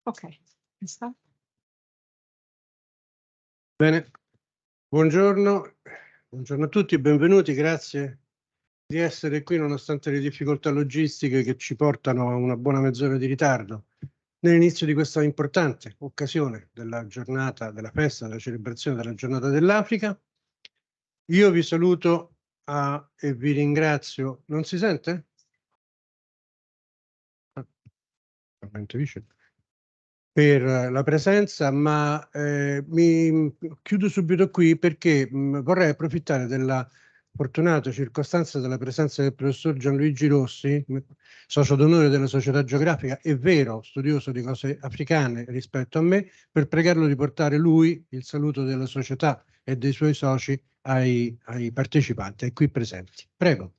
Ok. Bene, buongiorno a tutti e benvenuti, grazie di essere qui nonostante le difficoltà logistiche che ci portano a una buona mezz'ora di ritardo nell'inizio di questa importante occasione della giornata della festa, della celebrazione della giornata dell'Africa. Io vi saluto e vi ringrazio. Non si sente? Per la presenza, ma mi chiudo subito qui perché vorrei approfittare della fortunata circostanza della presenza del professor Gianluigi Rossi, socio d'onore della Società Geografica e vero studioso di cose africane rispetto a me, per pregarlo di portare lui il saluto della società e dei suoi soci ai partecipanti, ai qui presenti. Prego.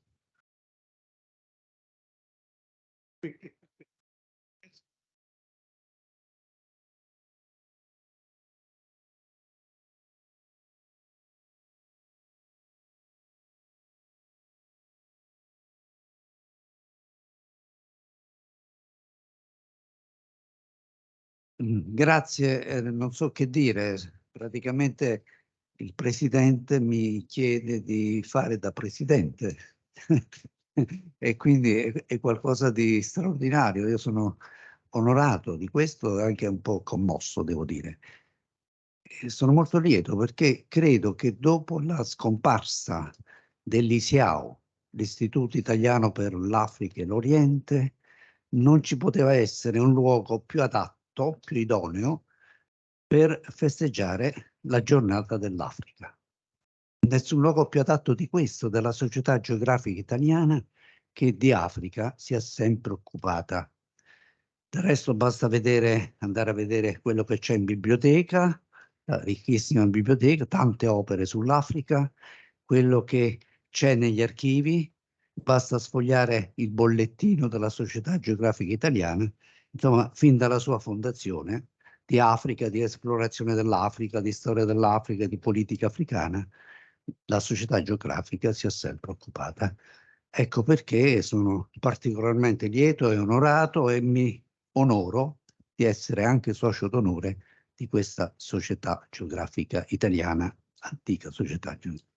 Grazie, non so che dire, praticamente il presidente mi chiede di fare da presidente e quindi è qualcosa di straordinario. Io sono onorato di questo e anche un po' commosso, devo dire. E sono molto lieto perché credo che dopo la scomparsa dell'ISIAO, l'Istituto Italiano per l'Africa e l'Oriente, non ci poteva essere un luogo più adatto, più idoneo per festeggiare la giornata dell'Africa. Nessun luogo più adatto di questo, della Società Geografica Italiana, che di Africa si è sempre occupata. Del resto basta andare a vedere quello che c'è in biblioteca, la ricchissima biblioteca, tante opere sull'Africa, quello che c'è negli archivi, basta sfogliare il bollettino della Società Geografica Italiana, insomma, fin dalla sua fondazione, di Africa, di esplorazione dell'Africa, di storia dell'Africa, di politica africana, la Società Geografica si è sempre occupata. Ecco perché sono particolarmente lieto e onorato e mi onoro di essere anche socio d'onore di questa Società Geografica Italiana, antica Società Geografica.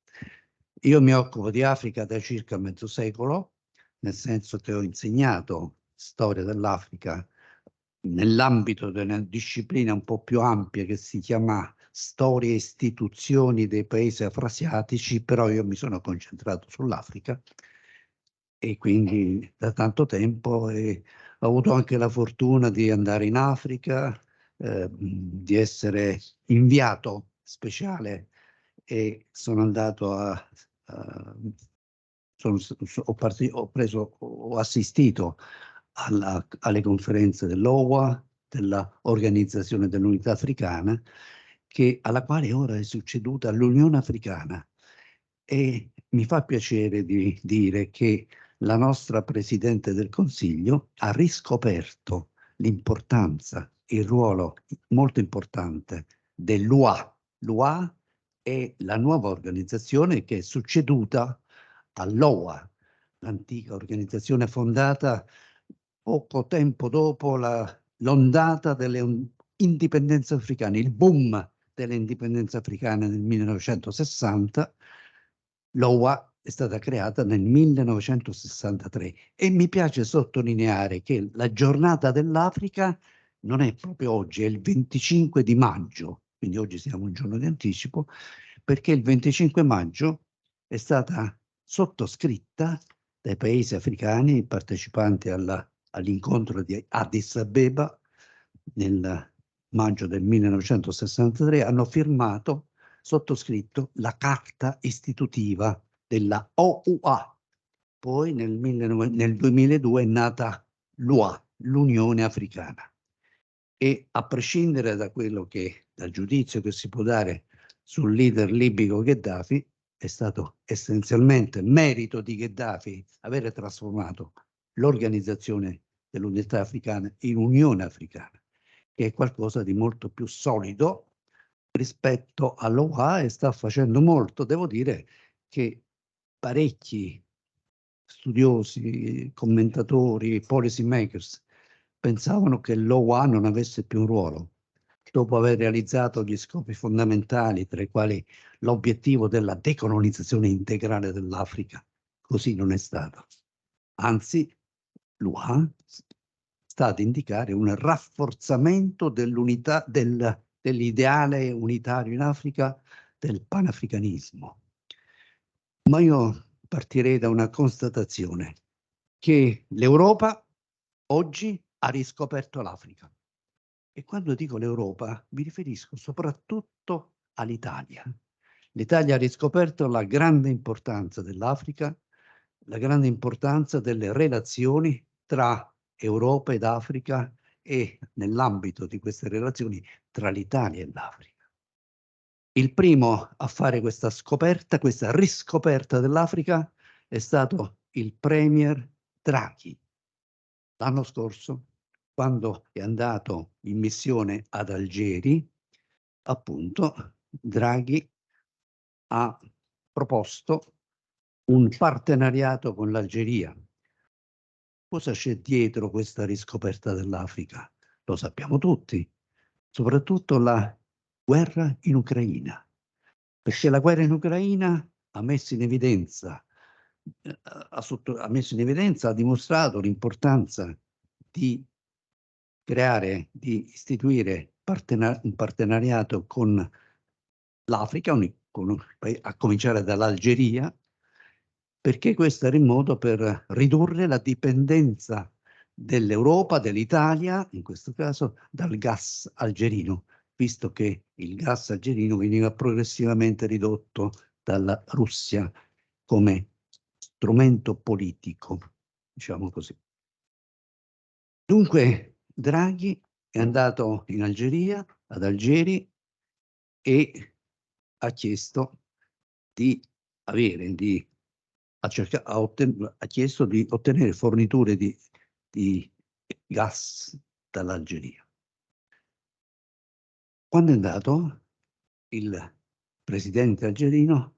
Io mi occupo di Africa da circa mezzo secolo, nel senso che ho insegnato storia dell'Africa nell'ambito di una disciplina un po' più ampia che si chiama storia e istituzioni dei paesi afroasiatici, però io mi sono concentrato sull'Africa e quindi da tanto tempo ho avuto anche la fortuna di andare in Africa, di essere inviato speciale e sono andato ho assistito alle conferenze dell'OUA, dell'Organizzazione dell'Unità Africana, alla quale ora è succeduta l'Unione Africana. E mi fa piacere di dire che la nostra Presidente del Consiglio ha riscoperto l'importanza, il ruolo molto importante dell'UA. L'UA è la nuova organizzazione che è succeduta all'OA, l'antica organizzazione fondata poco tempo dopo l'ondata delle indipendenze africane, il boom delle indipendenze africane nel 1960. L'OA è stata creata nel 1963 e mi piace sottolineare che la giornata dell'Africa non è proprio oggi, è il 25 di maggio, quindi oggi siamo un giorno di anticipo, perché il 25 maggio è stata sottoscritta dai paesi africani partecipanti all'incontro di Addis Abeba nel maggio del 1963, hanno sottoscritto la carta istitutiva della OUA. Poi nel 2002 è nata l'UA, l'Unione Africana. E a prescindere dal giudizio che si può dare sul leader libico Gheddafi, è stato essenzialmente merito di Gheddafi avere trasformato l'organizzazione dell'Unità Africana in Unione Africana, che è qualcosa di molto più solido rispetto all'OA e sta facendo molto. Devo dire che parecchi studiosi, commentatori, policy makers pensavano che l'OUA non avesse più un ruolo, dopo aver realizzato gli scopi fondamentali, tra i quali l'obiettivo della decolonizzazione integrale dell'Africa. Così non è stato. Anzi, l'OUA sta ad indicare un rafforzamento dell'unità, dell'ideale unitario in Africa, del panafricanismo. Ma io partirei da una constatazione, che l'Europa oggi ha riscoperto l'Africa. E quando dico l'Europa mi riferisco soprattutto all'Italia. L'Italia ha riscoperto la grande importanza dell'Africa, la grande importanza delle relazioni tra Europa ed Africa e, nell'ambito di queste relazioni, tra l'Italia e l'Africa. Il primo a fare questa scoperta, questa riscoperta dell'Africa, è stato il premier Draghi. L'anno scorso, quando è andato in missione ad Algeri, appunto, Draghi ha proposto un partenariato con l'Algeria. Cosa c'è dietro questa riscoperta dell'Africa? Lo sappiamo tutti, soprattutto la guerra in Ucraina, perché la guerra in Ucraina ha messo in evidenza, ha dimostrato l'importanza di creare, di istituire un partenariato con l'Africa, a cominciare dall'Algeria, perché questo era il modo per ridurre la dipendenza dell'Europa, dell'Italia, in questo caso, dal gas algerino, visto che il gas algerino veniva progressivamente ridotto dalla Russia come strumento politico, diciamo così. Dunque, Draghi è andato in Algeria, ad Algeri, e ha chiesto di avere, ha chiesto di ottenere forniture di gas dall'Algeria. Quando è andato, il presidente algerino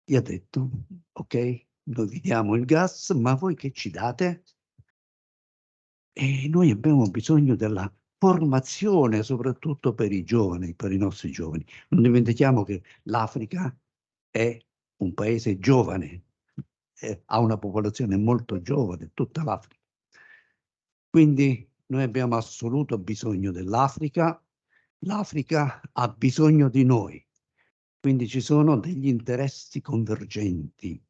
gli ha detto: ok, noi vi diamo il gas, ma voi che ci date? E noi abbiamo bisogno della formazione, soprattutto per i giovani, per i nostri giovani. Non dimentichiamo che l'Africa è un paese giovane, ha una popolazione molto giovane, tutta l'Africa. Quindi noi abbiamo assoluto bisogno dell'Africa, l'Africa ha bisogno di noi, quindi ci sono degli interessi convergenti.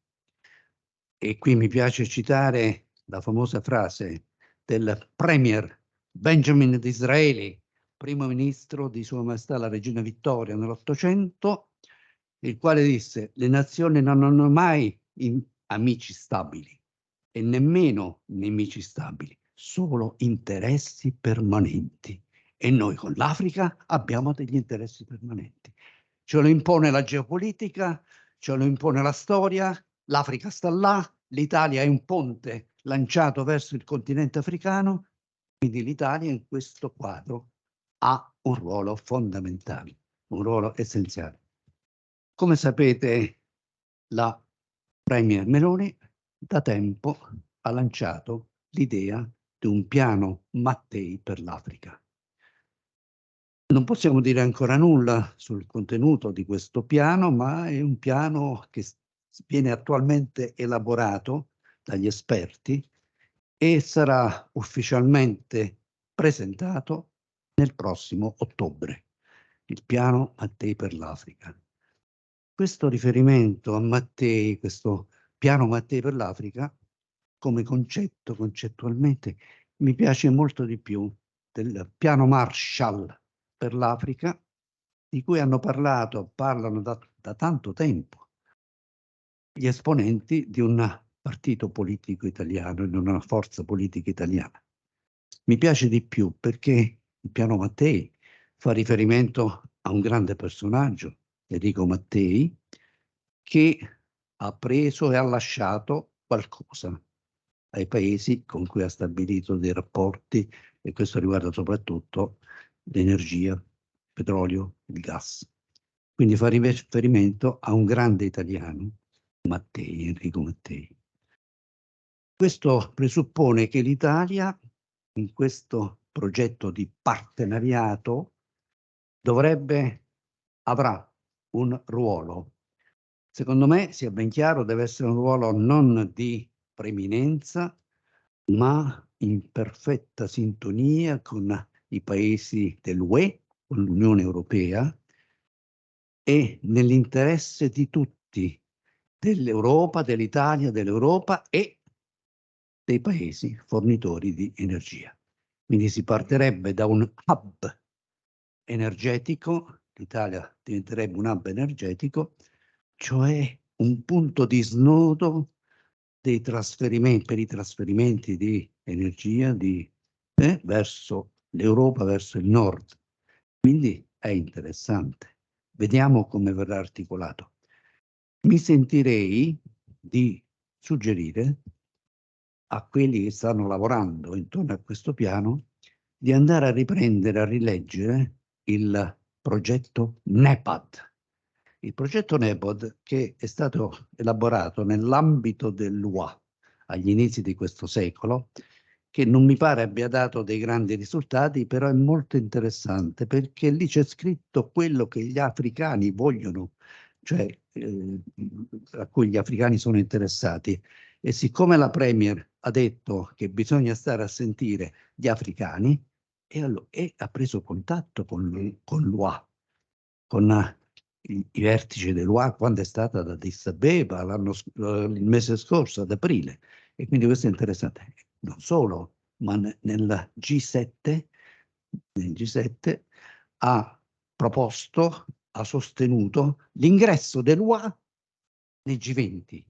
E qui mi piace citare la famosa frase del premier Benjamin Disraeli, primo ministro di Sua Maestà la Regina Vittoria nell'Ottocento, il quale disse: le nazioni non hanno mai amici stabili e nemmeno nemici stabili, solo interessi permanenti. E noi con l'Africa abbiamo degli interessi permanenti. Ce lo impone la geopolitica, ce lo impone la storia, l'Africa sta là, l'Italia è un ponte lanciato verso il continente africano, quindi l'Italia in questo quadro ha un ruolo fondamentale, un ruolo essenziale. Come sapete, la Premier Meloni da tempo ha lanciato l'idea di un piano Mattei per l'Africa. Non possiamo dire ancora nulla sul contenuto di questo piano, ma è un piano che viene attualmente elaborato dagli esperti e sarà ufficialmente presentato nel prossimo ottobre, il piano Mattei per l'Africa. Questo riferimento a Mattei, questo piano Mattei per l'Africa, come concetto, concettualmente, mi piace molto di più del piano Marshall per l'Africa, di cui parlano da tanto tempo gli esponenti di un partito politico italiano, di una forza politica italiana. Mi piace di più perché il piano Mattei fa riferimento a un grande personaggio, Enrico Mattei, che ha preso e ha lasciato qualcosa ai paesi con cui ha stabilito dei rapporti, e questo riguarda soprattutto l'energia, il petrolio, il gas. Quindi fa riferimento a un grande italiano, Mattei, Enrico Mattei. Questo presuppone che l'Italia in questo progetto di partenariato avrà un ruolo. Secondo me, sia ben chiaro, deve essere un ruolo non di preminenza, ma in perfetta sintonia con i paesi dell'UE, con l'Unione Europea, e nell'interesse di tutti, dell'Europa, dell'Italia, dell'Europa e dei paesi fornitori di energia. Quindi si partirebbe da un hub energetico, l'Italia diventerebbe un hub energetico, cioè un punto di snodo dei trasferimenti, per i trasferimenti di energia verso l'Europa, verso il nord. Quindi è interessante. Vediamo come verrà articolato. Mi sentirei di suggerire a quelli che stanno lavorando intorno a questo piano di andare a riprendere, a rileggere il progetto NEPAD. Il progetto NEPAD, che è stato elaborato nell'ambito dell'UA agli inizi di questo secolo, che non mi pare abbia dato dei grandi risultati, però è molto interessante perché lì c'è scritto quello che gli africani vogliono, cioè a cui gli africani sono interessati. E siccome la Premier ha detto che bisogna stare a sentire gli africani, e ha preso contatto con l'UA, con i vertici dell'UA quando è stata ad Addis Abeba il mese scorso, ad aprile. E quindi questo è interessante. Non solo, ma nel G7 ha proposto, ha sostenuto l'ingresso dell'UA nei G20.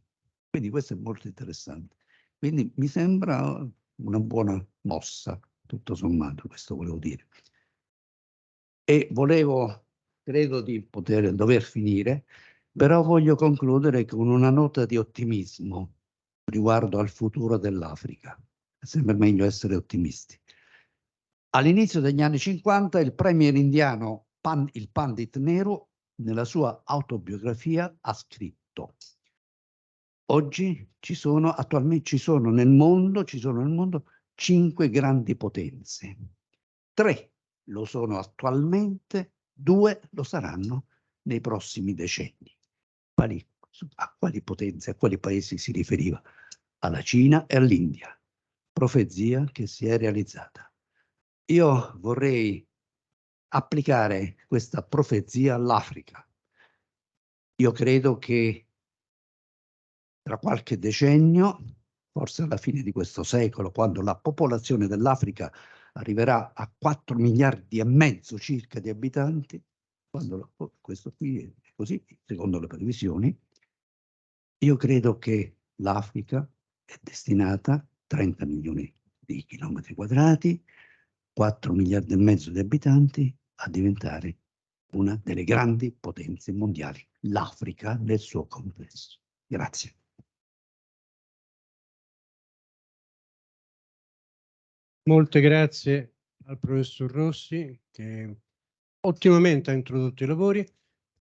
Quindi questo è molto interessante. Quindi mi sembra una buona mossa, tutto sommato, questo volevo dire. E credo di dover finire, però voglio concludere con una nota di ottimismo riguardo al futuro dell'Africa. È sempre meglio essere ottimisti. All'inizio degli anni 50 il premier indiano, il Pandit Nehru, nella sua autobiografia ha scritto: oggi attualmente ci sono nel mondo 5 grandi potenze. 3 lo sono attualmente, 2 lo saranno nei prossimi decenni. A quali potenze, a quali paesi si riferiva? Alla Cina e all'India. Profezia che si è realizzata. Io vorrei applicare questa profezia all'Africa. Io credo che tra qualche decennio, forse alla fine di questo secolo, quando la popolazione dell'Africa arriverà a 4 miliardi e mezzo circa di abitanti, questo qui è così, secondo le previsioni, io credo che l'Africa è destinata a 30 milioni di chilometri quadrati, 4 miliardi e mezzo di abitanti, a diventare una delle grandi potenze mondiali, l'Africa nel suo complesso. Grazie. Molte grazie al professor Rossi che ottimamente ha introdotto i lavori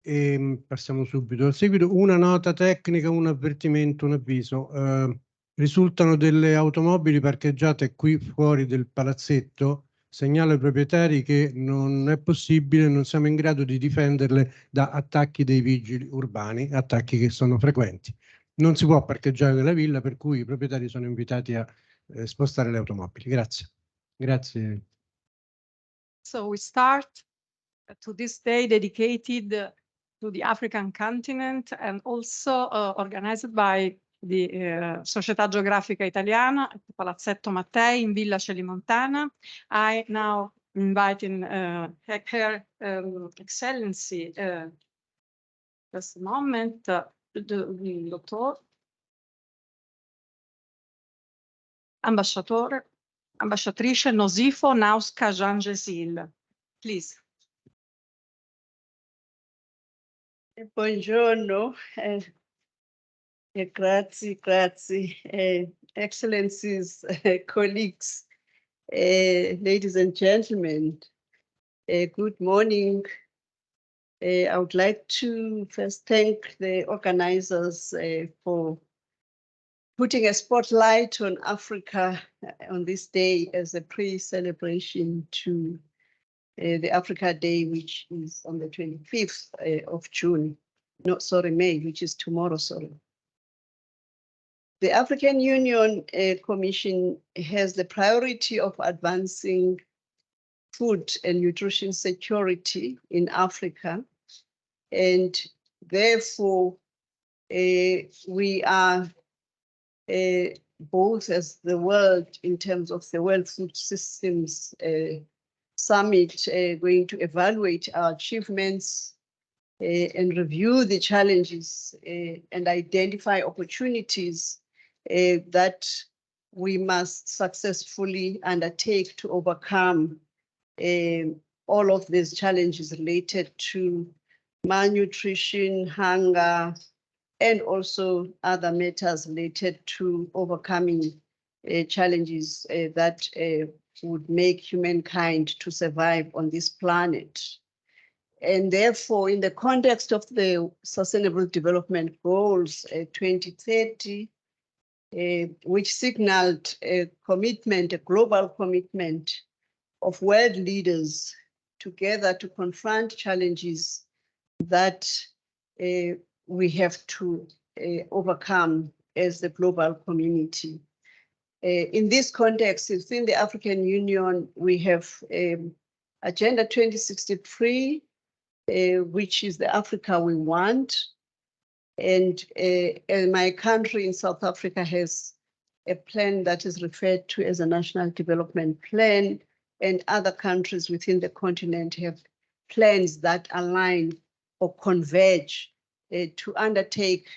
e passiamo subito al seguito. Una nota tecnica, un avvertimento, un avviso. Risultano delle automobili parcheggiate qui fuori del palazzetto. Segnalo ai proprietari che non è possibile, non siamo in grado di difenderle da attacchi dei vigili urbani, attacchi che sono frequenti. Non si può parcheggiare nella villa, per cui i proprietari sono invitati a spostare le automobili. Grazie. Grazie. So we start to this day dedicated to the African continent and also organized by the Società Geografica Italiana at the Palazzetto Mattei in Villa Celimontana. I now inviting Her Excellency, just a moment, the Dottor Ambasciatrice Nosifo Nauska Jangesil. Please. Buongiorno, grazie, Excellencies, colleagues, ladies and gentlemen, good morning. I would like to first thank the organizers for putting a spotlight on Africa on this day as a pre-celebration to the Africa Day, which is on the 25th of June. No, sorry, May, which is tomorrow, sorry. The African Union Commission has the priority of advancing food and nutrition security in Africa. And therefore, we are both as the world, in terms of the World Food Systems Summit, going to evaluate our achievements and review the challenges and identify opportunities that we must successfully undertake to overcome all of these challenges related to malnutrition, hunger, and also other matters related to overcoming challenges that would make humankind to survive on this planet. And therefore, in the context of the Sustainable Development Goals 2030, which signaled a commitment, a global commitment of world leaders together to confront challenges that we have to overcome as the global community. In this context, within the African Union, we have Agenda 2063, which is the Africa we want. And my country in South Africa has a plan that is referred to as a National Development Plan, and other countries within the continent have plans that align or converge to undertake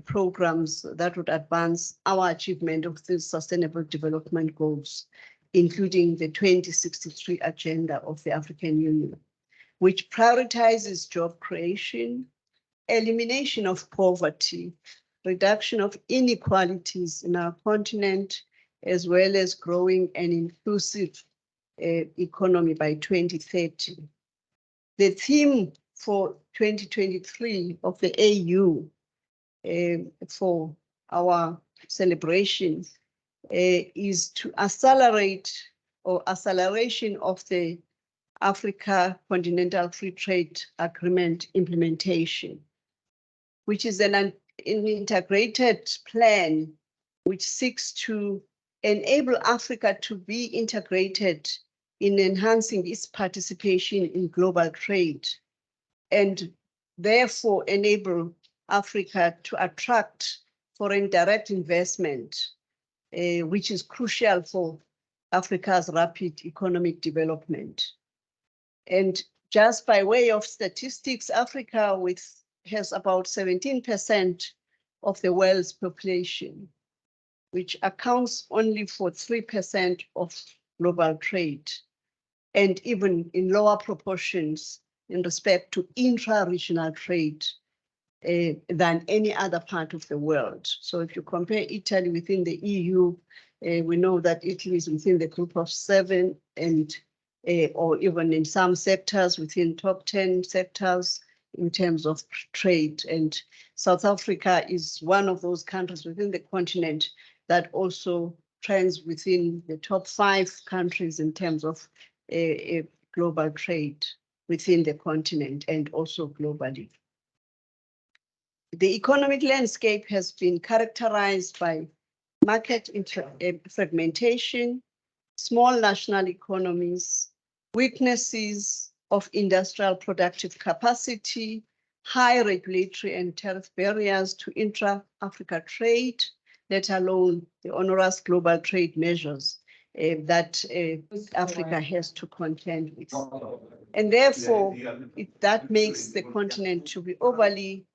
programs that would advance our achievement of the Sustainable Development Goals, including the 2063 agenda of the African Union, which prioritizes job creation, elimination of poverty, reduction of inequalities in our continent, as well as growing an inclusive economy by 2030. The theme for 2023 of the AU for our celebration is to accelerate or acceleration of the Africa Continental Free Trade Agreement implementation, which is an integrated plan which seeks to enable Africa to be integrated in enhancing its participation in global trade, and therefore enable Africa to attract foreign direct investment, which is crucial for Africa's rapid economic development. And just by way of statistics, Africa has about 17% of the world's population, which accounts only for 3% of global trade, and even in lower proportions in respect to intra-regional trade than any other part of the world. So if you compare Italy within the EU, we know that Italy is within the group of 7, and or even in some sectors within top 10 sectors in terms of trade. And South Africa is one of those countries within the continent that also trends within the top 5 countries in terms of global trade within the continent and also globally. The economic landscape has been characterized by market fragmentation, small national economies, weaknesses of industrial productive capacity, high regulatory and tariff barriers to intra-Africa trade, let alone the onerous global trade measures that Africa has to contend with. And therefore, that makes the continent to be overly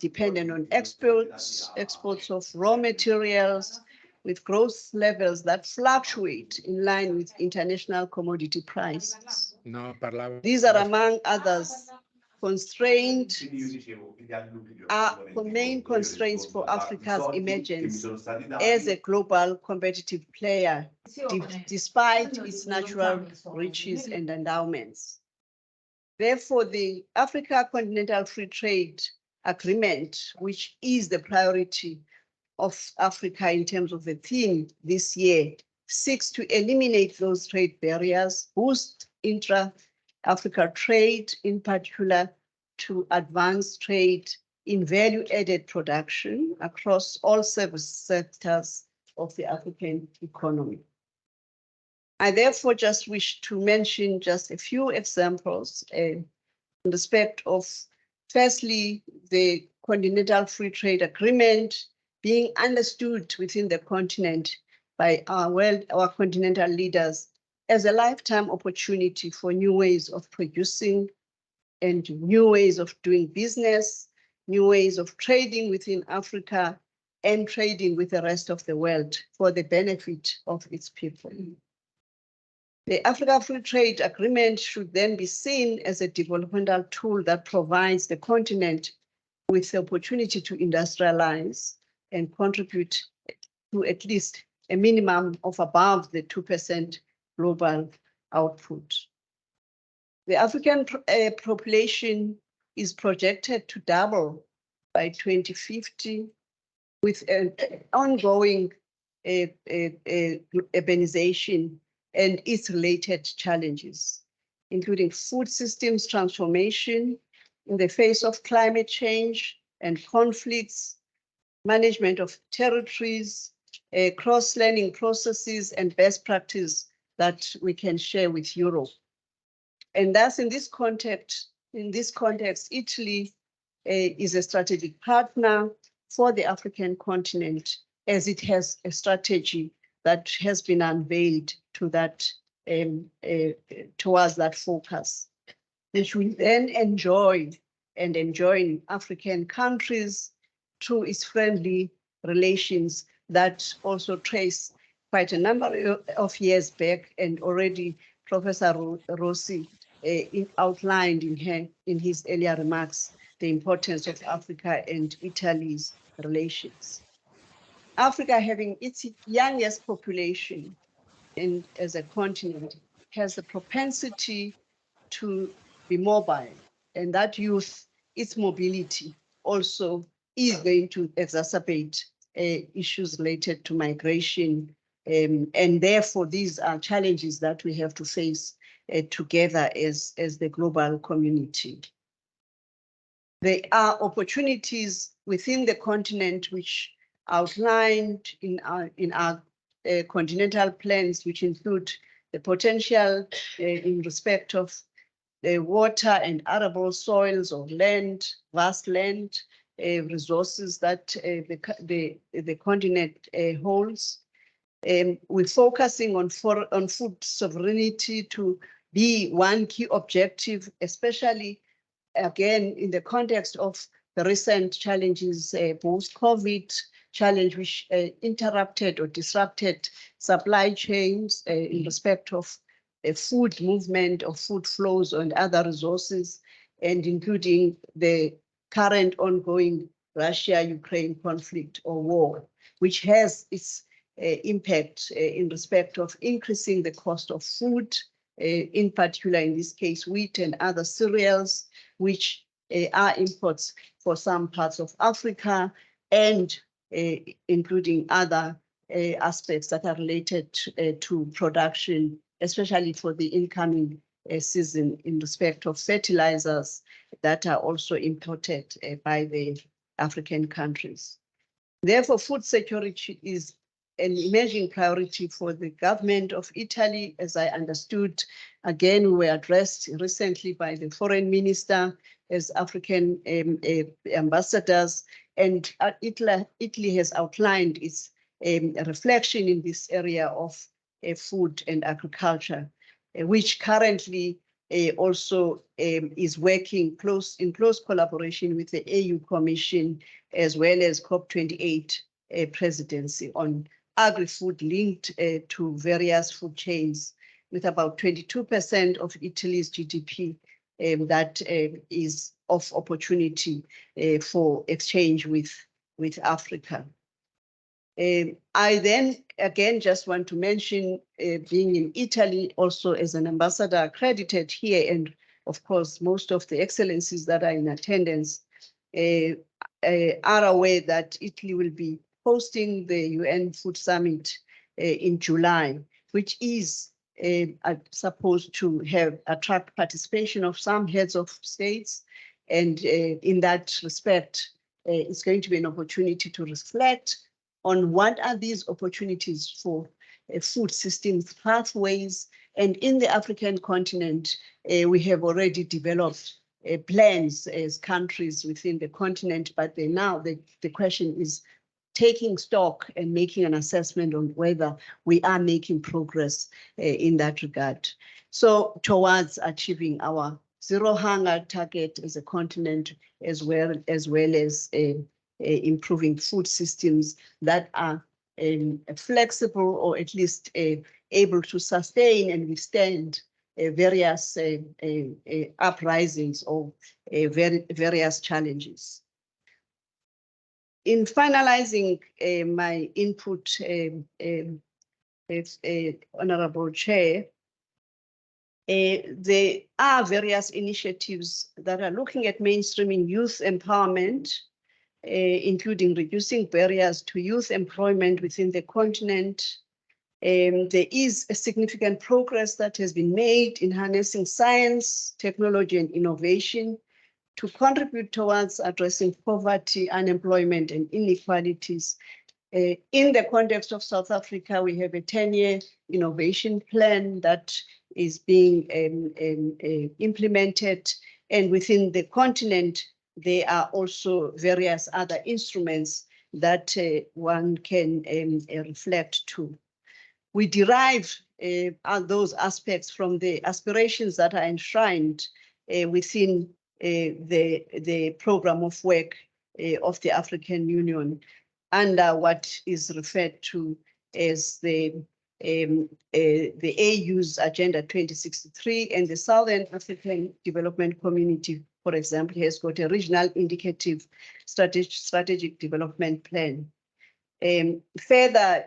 dependent on exports of raw materials, with growth levels that fluctuate in line with international commodity prices. These are, among others, main constraints for Africa's emergence as a global competitive player, despite its natural riches and endowments. Therefore, the Africa Continental Free Trade Agreement, which is the priority of Africa in terms of the theme this year seeks to eliminate those trade barriers, boost intra-Africa trade, in particular to advance trade in value-added production across all service sectors of the African economy. I therefore just wish to mention just a few examples in respect of, firstly, the Continental Free Trade Agreement being understood within the continent by our continental leaders as a lifetime opportunity for new ways of producing and new ways of doing business, new ways of trading within Africa and trading with the rest of the world for the benefit of its people. The Africa Free Trade Agreement should then be seen as a developmental tool that provides the continent with the opportunity to industrialize and contribute to at least a minimum of above the 2% global output. The African population is projected to double by 2050 with an ongoing urbanization and its related challenges, including food systems transformation in the face of climate change and conflicts, management of territories, cross-learning processes and best practice that we can share with Europe. And thus in this context, Italy is a strategic partner for the African continent as it has a strategy that has been unveiled to that towards that focus, which we then enjoy African countries through its friendly relations that also trace quite a number of years back, and already Professor Rossi outlined in his earlier remarks the importance of Africa and Italy's relations. Africa, having its youngest population and as a continent, has the propensity to be mobile, and that youth, its mobility also is going to exacerbate issues related to migration, and therefore these are challenges that we have to face together as the global community. There are opportunities within the continent which outlined in our continental plans, which include the potential in respect of the water and arable soils or land, vast land resources that the continent holds. We're focusing on food sovereignty to be one key objective, especially again in the context of the recent challenges, post-COVID challenge, which interrupted or disrupted supply chains in respect of food movement or food flows and other resources, and including the current ongoing Russia-Ukraine conflict or war, which has its impact in respect of increasing the cost of food, in particular, in this case, wheat and other cereals, which are imports for some parts of Africa, and including other aspects that are related to production, especially for the incoming season in respect of fertilizers that are also imported by the African countries. Therefore, food security is an emerging priority for the government of Italy, as I understood. Again, we were addressed recently by the foreign minister as African ambassadors, and Italy has outlined its reflection in this area of food and agriculture, which currently also is working in close collaboration with the AU Commission, as well as COP28 presidency on agri-food linked to various food chains, with about 22% of Italy's GDP that is of opportunity for exchange with Africa. I then again just want to mention being in Italy also as an ambassador accredited here, and of course most of the excellencies that are in attendance are aware that Italy will be hosting the UN Food Summit in July, which is supposed to attract participation of some heads of states. And in that respect, it's going to be an opportunity to reflect on what are these opportunities for food systems pathways. And in the African continent, we have already developed plans as countries within the continent, but now the question is taking stock and making an assessment on whether we are making progress in that regard. So towards achieving our zero hunger target as a continent, as well as improving food systems that are flexible, or at least able to sustain and withstand various uprisings or various challenges. In finalizing my input, Honorable Chair, there are various initiatives that are looking at mainstreaming youth empowerment, including reducing barriers to youth employment within the continent. There is a significant progress that has been made in harnessing science, technology, and innovation to contribute towards addressing poverty, unemployment, and inequalities. In the context of South Africa, we have a 10-year innovation plan that is being implemented, and within the continent, there are also various other instruments that one can reflect to. We derive those aspects from the aspirations that are enshrined within the program of work of the African Union under what is referred to as the AU's Agenda 2063, and the Southern African Development Community, for example, has got a regional indicative strategic development plan. Further,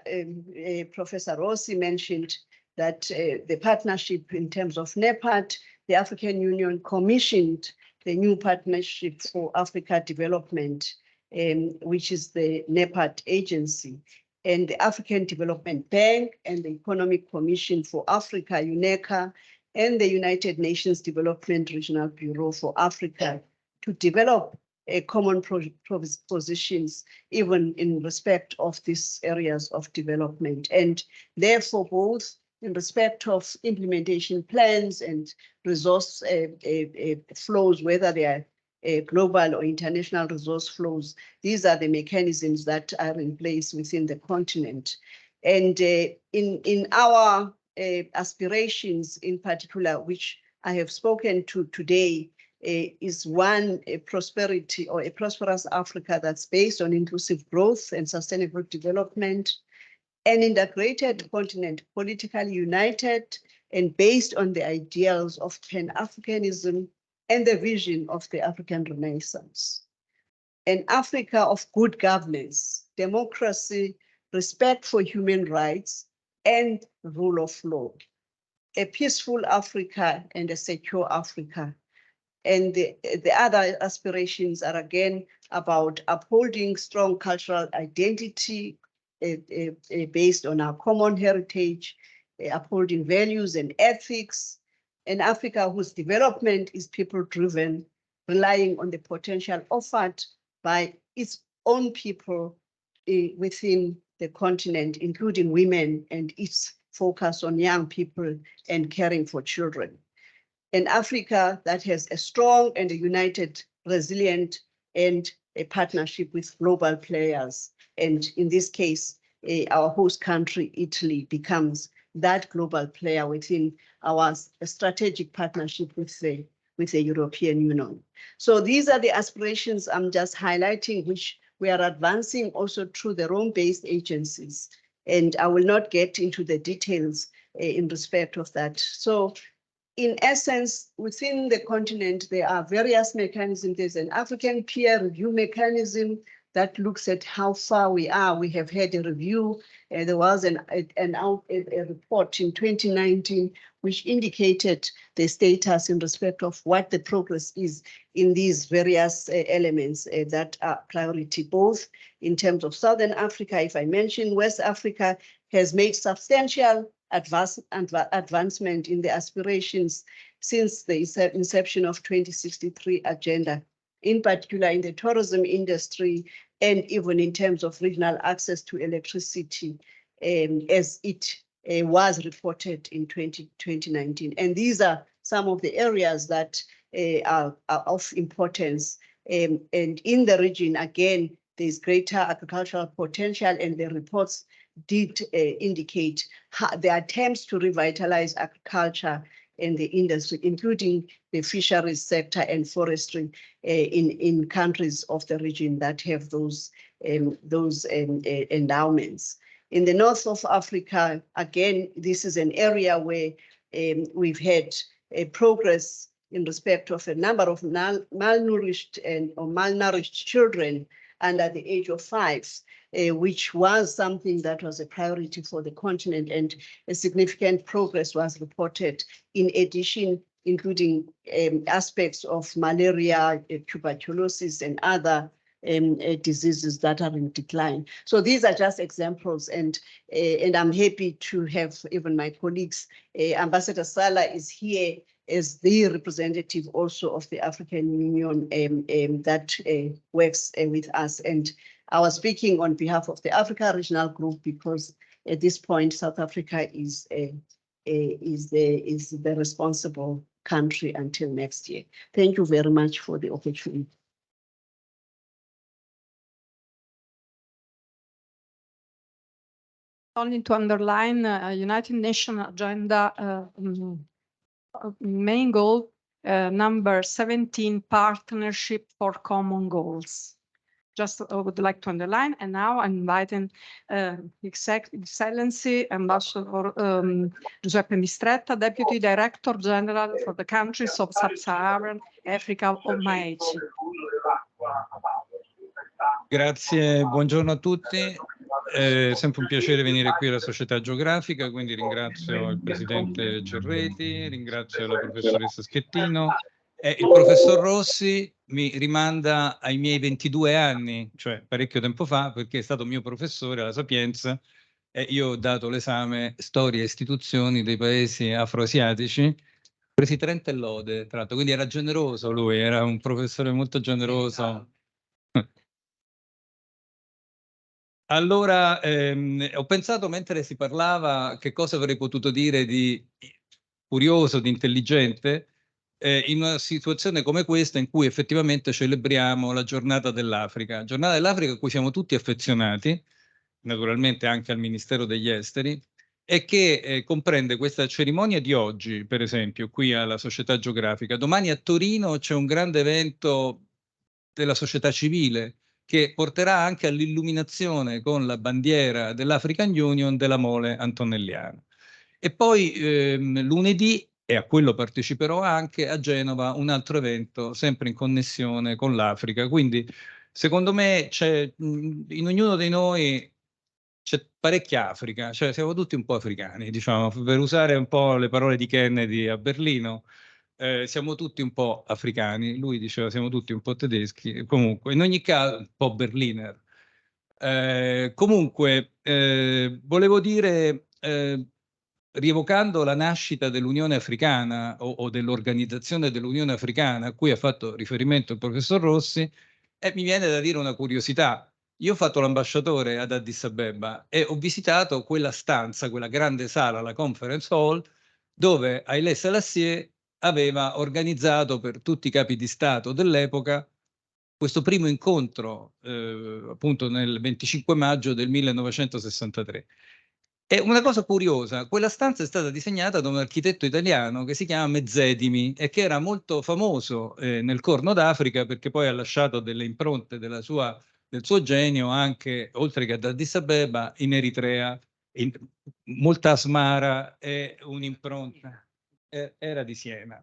Professor Rossi mentioned that the partnership in terms of NEPAD, the African Union commissioned the new Partnership for Africa Development, which is the NEPAD agency, and the African Development Bank and the Economic Commission for Africa, UNECA, and the United Nations Development Regional Bureau for Africa to develop common positions, even in respect of these areas of development. And therefore, both in respect of implementation plans and resource flows, whether they are global or international resource flows, these are the mechanisms that are in place within the continent. And in our aspirations in particular, which I have spoken to today, is one, a prosperity or a prosperous Africa that's based on inclusive growth and sustainable development, an integrated continent, politically united and based on the ideals of Pan-Africanism and the vision of the African Renaissance. An Africa of good governance, democracy, respect for human rights, and rule of law. A peaceful Africa and a secure Africa. And the other aspirations are again about upholding strong cultural identity based on our common heritage, upholding values and ethics, an Africa whose development is people-driven, relying on the potential offered by its own people within the continent, including women, and its focus on young people and caring for children. An Africa that has a strong and a united, resilient, and a partnership with global players. And in this case, our host country, Italy, becomes that global player within our strategic partnership with the European Union. So these are the aspirations I'm just highlighting, which we are advancing also through the Rome-based agencies. And I will not get into the details in respect of that. So in essence, within the continent, there are various mechanisms. There's an African peer review mechanism, that looks at how far we are. We have had a review. There was a report in 2019 which indicated the status in respect of what the progress is in these various elements that are priority, both in terms of Southern Africa. If I mention West Africa has made substantial advancement in the aspirations since the inception of 2063 agenda, in particular in the tourism industry, and even in terms of regional access to electricity, as it was reported in 2019. And these are some of the areas that are of importance. And in the region, again, there's greater agricultural potential, and the reports did indicate the attempts to revitalize agriculture in the industry, including the fisheries sector and forestry in countries of the region that have those endowments. In the north of Africa, again, this is an area where we've had progress in respect of a number of malnourished or malnourished children under the age of 5, which was something that was a priority for the continent, and a significant progress was reported. In addition, including aspects of malaria, tuberculosis, and other diseases that are in decline. So these are just examples, and I'm happy to have even my colleagues. Ambassador Sala is here as the representative also of the African Union that works with us. And I was speaking on behalf of the Africa Regional Group because at this point South Africa is the responsible country until next year. Thank you very much for the opportunity. Only to underline United Nations agenda main goal number 17, partnership for common goals. Just I would like to underline, and now I'm inviting Excellency Ambassador Giuseppe Mistretta, Deputy Director General for the countries of Sub-Saharan Africa of Mattei. Grazie, buongiorno a tutti. È sempre un piacere venire qui alla Società Geografica, quindi ringrazio il Presidente Cerreti, ringrazio la Professoressa Schettino e il Professor Rossi mi rimanda ai miei 22 anni, cioè parecchio tempo fa, perché è stato mio professore alla Sapienza e io ho dato l'esame Storia e Istituzioni dei Paesi Afroasiatici, presi 30 lode, tra l'altro, quindi era generoso lui, era un professore molto generoso. Allora, ho pensato mentre si parlava che cosa avrei potuto dire di curioso, di intelligente, in una situazione come questa in cui effettivamente celebriamo la giornata dell'Africa a cui siamo tutti affezionati, naturalmente anche al Ministero degli Esteri, e che comprende questa cerimonia di oggi, per esempio, qui alla Società Geografica. Domani a Torino c'è un grande evento della società civile, che porterà anche all'illuminazione con la bandiera dell'African Union della mole antonelliana. E poi lunedì, e a quello parteciperò anche, a Genova un altro evento, sempre in connessione con l'Africa. Quindi, secondo me, c'è in ognuno di noi c'è parecchia Africa, cioè siamo tutti un po' africani, diciamo, per usare un po' le parole di Kennedy a Berlino. Siamo tutti un po' africani, lui diceva siamo tutti un po' tedeschi, comunque in ogni caso un po' Berliner. Comunque volevo dire, rievocando la nascita dell'Unione Africana o dell'organizzazione dell'Unione Africana a cui ha fatto riferimento il professor Rossi, mi viene da dire una curiosità. Io ho fatto l'ambasciatore ad Addis Abeba e ho visitato quella stanza, quella grande sala, la Conference Hall, dove Haile Selassie aveva organizzato per tutti i capi di Stato dell'epoca questo primo incontro, appunto nel 25 maggio del 1963. E una cosa curiosa, quella stanza è stata disegnata da un architetto italiano che si chiama Mezzedimi e che era molto famoso nel Corno d'Africa perché poi ha lasciato delle impronte del suo genio anche, oltre che ad Addis Abeba, in Eritrea, molta Asmara e un'impronta. Era di Siena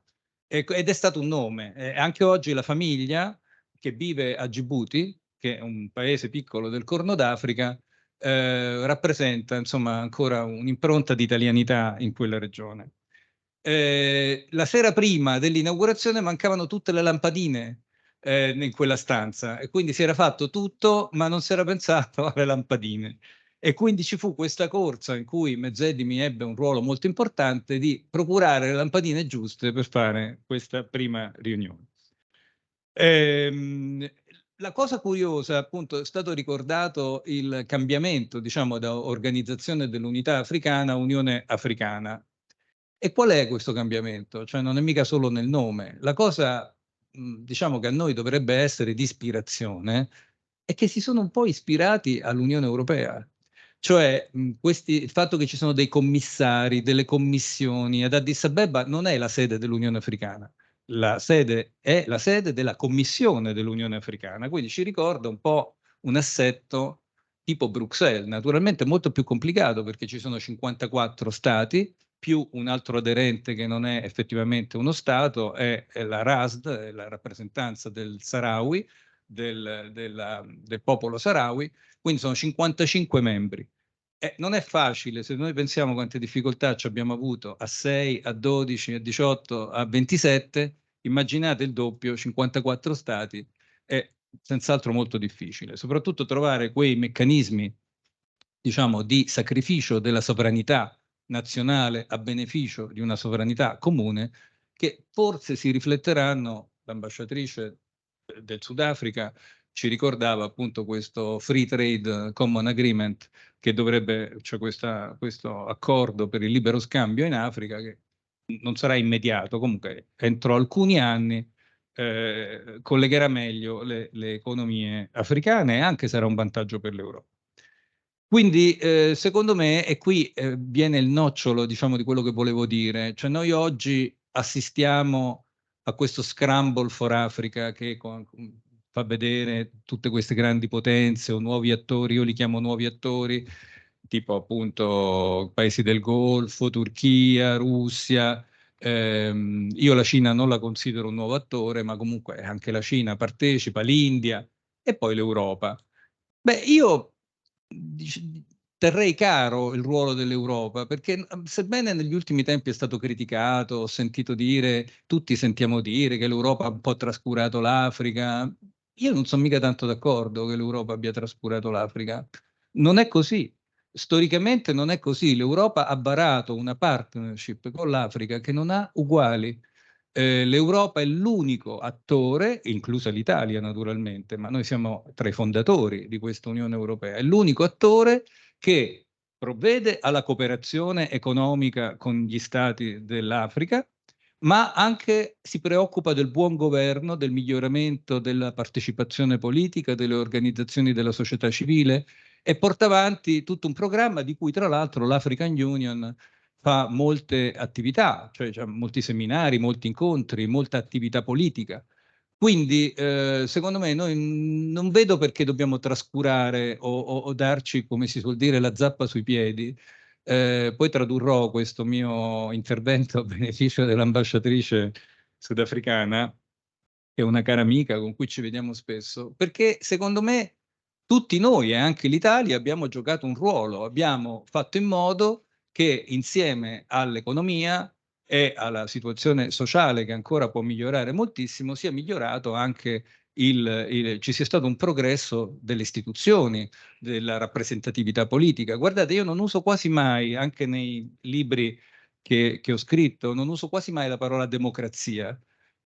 ed è stato un nome. Anche oggi la famiglia che vive a Gibuti che è un paese piccolo del Corno d'Africa, rappresenta insomma ancora un'impronta di italianità in quella regione. La sera prima dell'inaugurazione mancavano tutte le lampadine in quella stanza e quindi si era fatto tutto ma non si era pensato alle lampadine. E quindi ci fu questa corsa in cui Mezzedimi ebbe un ruolo molto importante di procurare le lampadine giuste per fare questa prima riunione. La cosa curiosa, appunto, è stato ricordato il cambiamento, diciamo, da Organizzazione dell'Unità Africana a Unione Africana. E qual è questo cambiamento? Cioè non è mica solo nel nome. La cosa, diciamo, che a noi dovrebbe essere di ispirazione è che si sono un po' ispirati all'Unione Europea. Cioè il fatto che ci sono dei commissari, delle commissioni, ad Addis Abeba non è la sede dell'Unione Africana, la sede è la sede della Commissione dell'Unione Africana, quindi ci ricorda un po' un assetto tipo Bruxelles, naturalmente molto più complicato perché ci sono 54 stati, più un altro aderente che non è effettivamente uno Stato, è la RASD, è la rappresentanza del Sahrawi, del popolo Sahrawi, quindi sono 55 membri. Non è facile, se noi pensiamo quante difficoltà ci abbiamo avuto a 6, a 12, a 18, a 27, immaginate il doppio, 54 stati, è senz'altro molto difficile, soprattutto trovare quei meccanismi, diciamo, di sacrificio della sovranità nazionale a beneficio di una sovranità comune che forse si rifletteranno. L'ambasciatrice del Sudafrica ci ricordava appunto questo Free Trade Common Agreement che dovrebbe, cioè questo accordo per il libero scambio in Africa che non sarà immediato, comunque entro alcuni anni collegherà meglio le economie africane e anche sarà un vantaggio per l'Europa. Quindi secondo me, e qui viene il nocciolo, diciamo, di quello che volevo dire, cioè noi oggi assistiamo a questo scramble for Africa che fa vedere tutte queste grandi potenze o nuovi attori, io li chiamo nuovi attori, tipo appunto paesi del Golfo, Turchia, Russia. Io la Cina non la considero un nuovo attore, ma comunque anche la Cina partecipa, l'India e poi l'Europa. Beh, io terrei caro il ruolo dell'Europa perché sebbene negli ultimi tempi è stato criticato, ho sentito dire, tutti sentiamo dire che l'Europa ha un po' trascurato l'Africa, io non sono mica tanto d'accordo che l'Europa abbia trascurato l'Africa. Non è così. Storicamente non è così. L'Europa ha varato una partnership con l'Africa che non ha uguali. L'Europa è l'unico attore, inclusa l'Italia naturalmente, ma noi siamo tra i fondatori di questa Unione Europea, è l'unico attore che provvede alla cooperazione economica con gli stati dell'Africa, ma anche si preoccupa del buon governo, del miglioramento della partecipazione politica, delle organizzazioni della società civile e porta avanti tutto un programma di cui tra l'altro l'African Union fa molte attività, cioè molti seminari, molti incontri, molta attività politica. Quindi, secondo me, noi non vedo perché dobbiamo trascurare o darci, come si suol dire, la zappa sui piedi. Poi tradurrò questo mio intervento a beneficio dell'ambasciatrice sudafricana, che è una cara amica con cui ci vediamo spesso, perché secondo me tutti noi e anche l'Italia abbiamo giocato un ruolo, abbiamo fatto in modo che insieme all'economia e alla situazione sociale che ancora può migliorare moltissimo, sia migliorato anche ci sia stato un progresso delle istituzioni, della rappresentatività politica. Guardate, io non uso quasi mai, anche nei libri che ho scritto, non uso quasi mai la parola democrazia,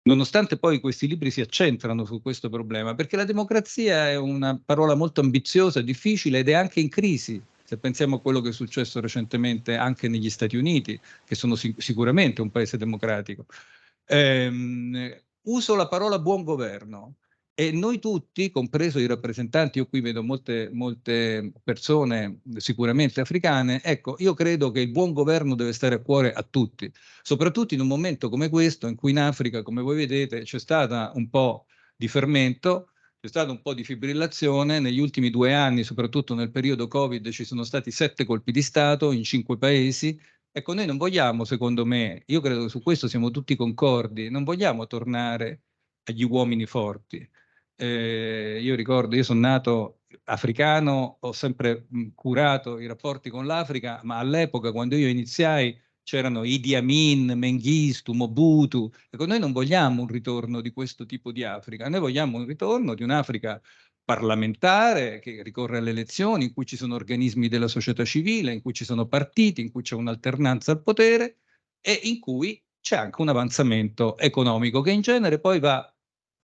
nonostante poi questi libri si accentrano su questo problema, perché la democrazia è una parola molto ambiziosa, difficile ed è anche in crisi. Se pensiamo a quello che è successo recentemente anche negli Stati Uniti, che sono sicuramente un paese democratico. Uso la parola buon governo e noi tutti, compreso i rappresentanti, io qui vedo molte persone sicuramente africane, ecco, io credo che il buon governo deve stare a cuore a tutti, soprattutto in un momento come questo, in cui in Africa, come voi vedete, c'è stata un po' di fermento, c'è stata un po' di fibrillazione. Negli ultimi 2 anni, soprattutto nel periodo Covid, ci sono stati 7 colpi di Stato in 5 paesi. Ecco, noi non vogliamo, secondo me, io credo che su questo siamo tutti concordi, non vogliamo tornare agli uomini forti. Io ricordo, io sono nato africano, ho sempre curato i rapporti con l'Africa, ma all'epoca, quando io iniziai, c'erano Idi Amin, Mengistu, Mobutu. Ecco, noi non vogliamo un ritorno di questo tipo di Africa, noi vogliamo un ritorno di un'Africa parlamentare che ricorre alle elezioni, in cui ci sono organismi della società civile, in cui ci sono partiti, in cui c'è un'alternanza al potere e in cui c'è anche un avanzamento economico che in genere poi va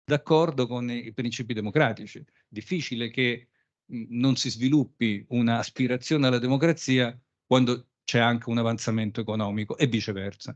d'accordo con i principi democratici. Difficile che non si sviluppi un'aspirazione alla democrazia quando c'è anche un avanzamento economico e viceversa.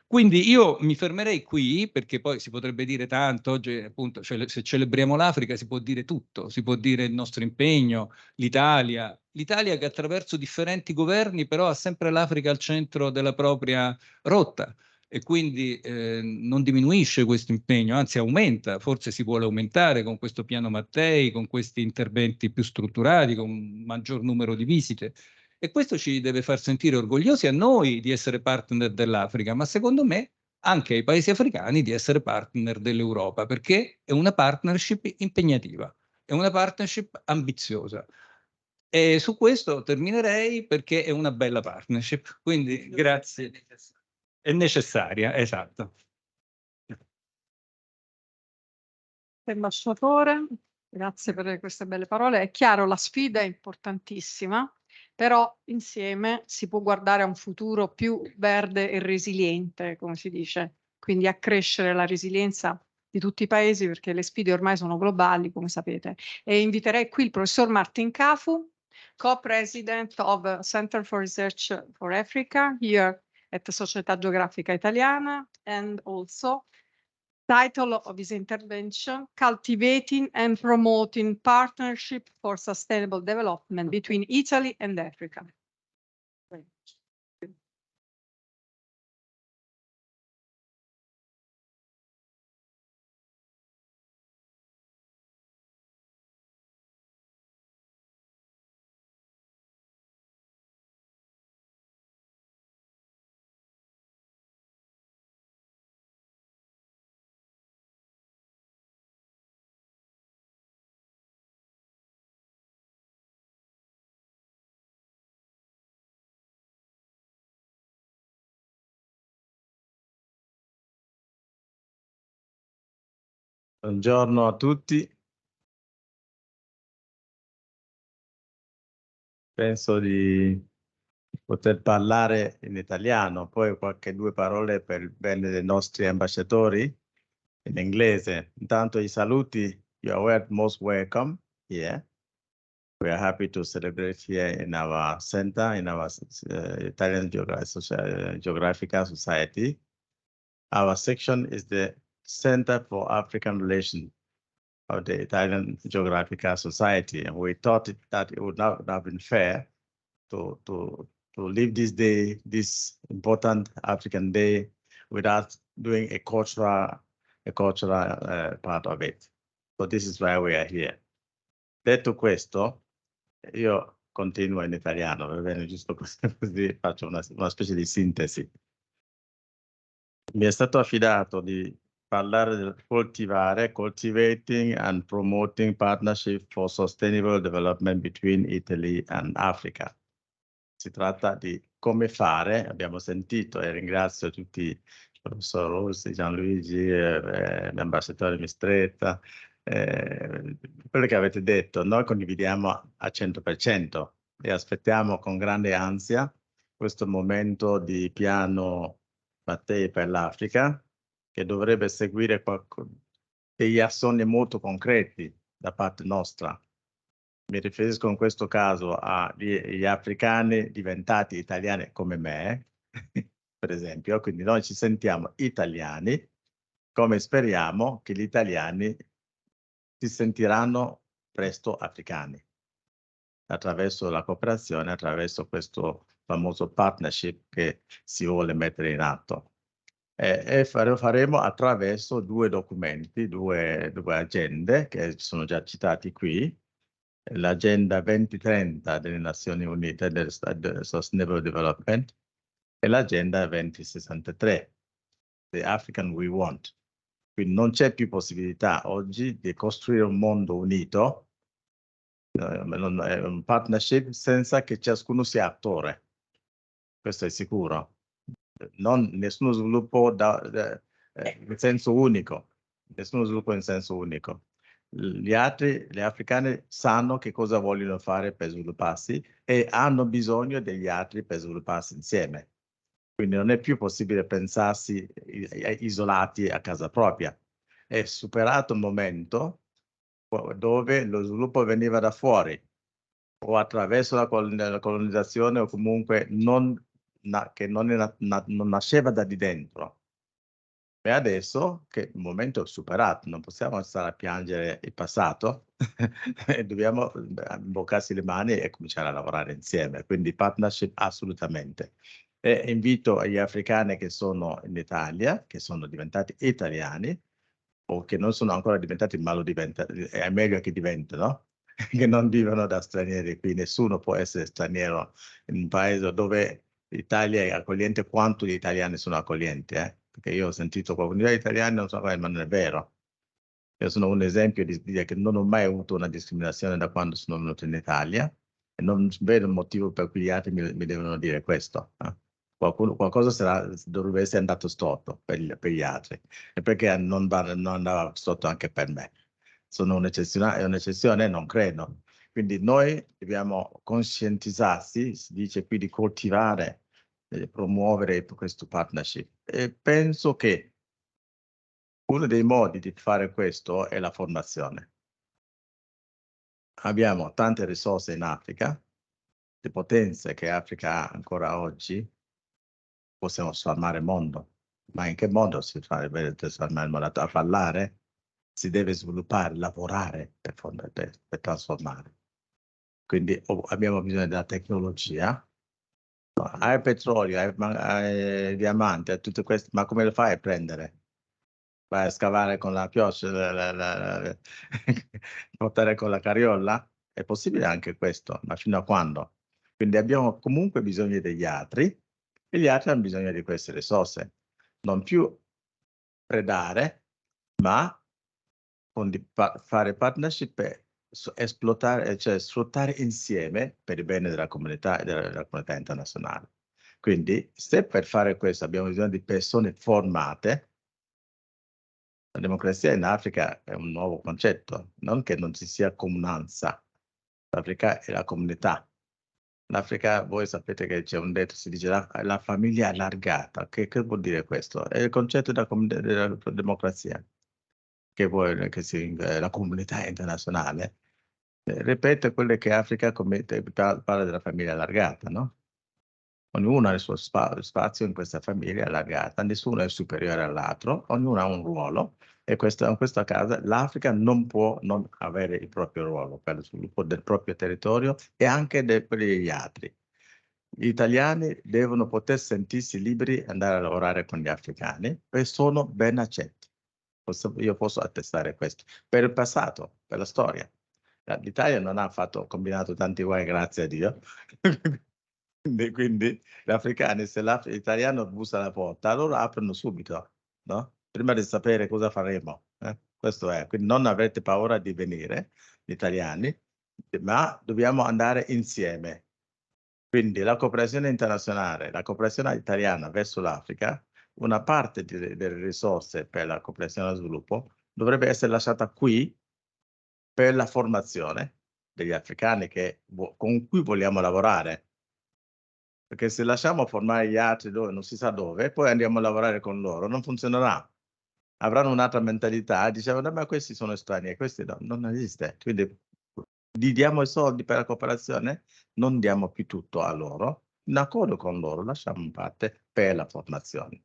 Quindi io mi fermerei qui perché poi si potrebbe dire tanto, oggi appunto se celebriamo l'Africa si può dire tutto, si può dire il nostro impegno, l'Italia che attraverso differenti governi però ha sempre l'Africa al centro della propria rotta e quindi non diminuisce questo impegno, anzi aumenta, forse si vuole aumentare con questo piano Mattei, con questi interventi più strutturati, con un maggior numero di visite. E questo ci deve far sentire orgogliosi a noi di essere partner dell'Africa, ma secondo me anche ai paesi africani di essere partner dell'Europa, perché è una partnership impegnativa, è una partnership ambiziosa. E su questo terminerei perché è una bella partnership. Quindi grazie. È necessaria, esatto. Ambasciatore, grazie per queste belle parole. È chiaro, la sfida è importantissima, però insieme si può guardare a un futuro più verde e resiliente, come si dice, quindi accrescere la resilienza di tutti i paesi perché le sfide ormai sono globali, come sapete. E inviterei qui il professor Martin Cafu, co-president of Center for Research for Africa, here at the Società Geografica Italiana, and also title of his intervention, Cultivating and Promoting Partnership for Sustainable Development between Italy and Africa. Buongiorno a tutti. Penso di poter parlare in italiano, poi due parole per il bene dei nostri ambasciatori in inglese. Intanto i saluti, you are most welcome here. We are happy to celebrate here in our center, in our Italian Geographical Society. Our section is the Center for African Relations of the Italian Geographical Society. And we thought that it would not have been fair to leave this day, this important African day, without doing a cultural part of it. So this is why we are here. Detto questo, io continuo in italiano, va bene, giusto così faccio una specie di sintesi. Mi è stato affidato di parlare del cultivating and promoting partnership for sustainable development between Italy and Africa. Si tratta di come fare, abbiamo sentito e ringrazio tutti il professor Rossi, Gianluigi, l'ambasciatore Mistretta, quello che avete detto, noi condividiamo a 100% e aspettiamo con grande ansia questo momento di piano Mattei per l'Africa, che dovrebbe seguire degli azioni molto concreti da parte nostra. Mi riferisco in questo caso agli africani diventati italiani come me, per esempio, quindi noi ci sentiamo italiani, come speriamo che gli italiani si sentiranno presto africani, attraverso la cooperazione, attraverso questo famoso partnership che si vuole mettere in atto. E faremo attraverso due documenti, due agende che sono già citati qui, l'agenda 2030 delle Nazioni Unite del Sustainable Development e l'agenda 2063, The African We Want. Quindi non c'è più possibilità oggi di costruire un mondo unito, un partnership senza che ciascuno sia attore. Questo è sicuro. Nessuno sviluppo in senso unico. Nessuno sviluppo in senso unico. Gli africani sanno che cosa vogliono fare per svilupparsi e hanno bisogno degli altri per svilupparsi insieme. Quindi non è più possibile pensarsi isolati a casa propria. È superato il momento dove lo sviluppo veniva da fuori o attraverso la colonizzazione o comunque che non nasceva da di dentro. E adesso che il momento è superato, non possiamo stare a piangere il passato e dobbiamo imboccarsi le mani e cominciare a lavorare insieme. Quindi partnership assolutamente. E invito gli africani che sono in Italia, che sono diventati italiani o che non sono ancora diventati, ma lo diventano, è meglio che diventano, che non vivono da stranieri qui. Nessuno può essere straniero in un paese dove l'Italia è accogliente quanto gli italiani sono accoglienti, perché io ho sentito comunità italiane, non so, ma non è vero. Io sono un esempio di dire che non ho mai avuto una discriminazione da quando sono venuto in Italia e non vedo un motivo per cui gli altri mi devono dire questo. Qualcosa dovrebbe essere andato storto per gli altri e perché non andava storto anche per me. Sono un'eccezione, non credo. Quindi noi dobbiamo conscientizzarsi, si dice qui di coltivare e promuovere questo partnership. E penso che uno dei modi di fare questo è la formazione. Abbiamo tante risorse in Africa, le potenze che Africa ha ancora oggi, possiamo trasformare il mondo. Ma in che modo si fa per trasformare il mondo? A parlare? Si deve sviluppare, lavorare per trasformare. Quindi abbiamo bisogno della tecnologia. Hai petrolio, hai diamanti, hai tutto questo, ma come lo fai a prendere? Vai a scavare con la pioggia, portare con la carriola? È possibile anche questo, ma fino a quando? Quindi abbiamo comunque bisogno degli altri e gli altri hanno bisogno di queste risorse. Non più predare, ma fare partnership per esplotare, cioè sfruttare insieme per il bene della comunità e della comunità internazionale. Quindi, se per fare questo abbiamo bisogno di persone formate, la democrazia in Africa è un nuovo concetto, non che non ci sia comunanza. L'Africa è la comunità. L'Africa, voi sapete che c'è un detto, si dice la famiglia allargata. Che vuol dire questo? È il concetto della democrazia, che vuole che la comunità internazionale ripete quelle che Africa parla della famiglia allargata, no? Ognuno ha il suo spazio in questa famiglia allargata, nessuno è superiore all'altro, ognuno ha un ruolo e in questa casa l'Africa non può non avere il proprio ruolo per lo sviluppo del proprio territorio e anche quelli degli altri. Gli italiani devono poter sentirsi liberi di andare a lavorare con gli africani e sono ben accetti. Io posso attestare questo. Per il passato, per la storia. L'Italia non ha combinato tanti guai, grazie a Dio. Quindi gli africani, se l'italiano bussa alla porta, loro aprono subito, no? Prima di sapere cosa faremo. Questo è. Quindi non avete paura di venire, gli italiani, ma dobbiamo andare insieme. Quindi la cooperazione internazionale, la cooperazione italiana verso l'Africa, una parte delle risorse per la cooperazione allo sviluppo dovrebbe essere lasciata qui per la formazione degli africani con cui vogliamo lavorare. Perché se lasciamo formare gli altri dove non si sa dove, poi andiamo a lavorare con loro, non funzionerà. Avranno un'altra mentalità, dicevano, ma questi sono stranieri, questi no, non esiste. Quindi gli diamo i soldi per la cooperazione, non diamo più tutto a loro, in accordo con loro lasciamo in parte per la formazione.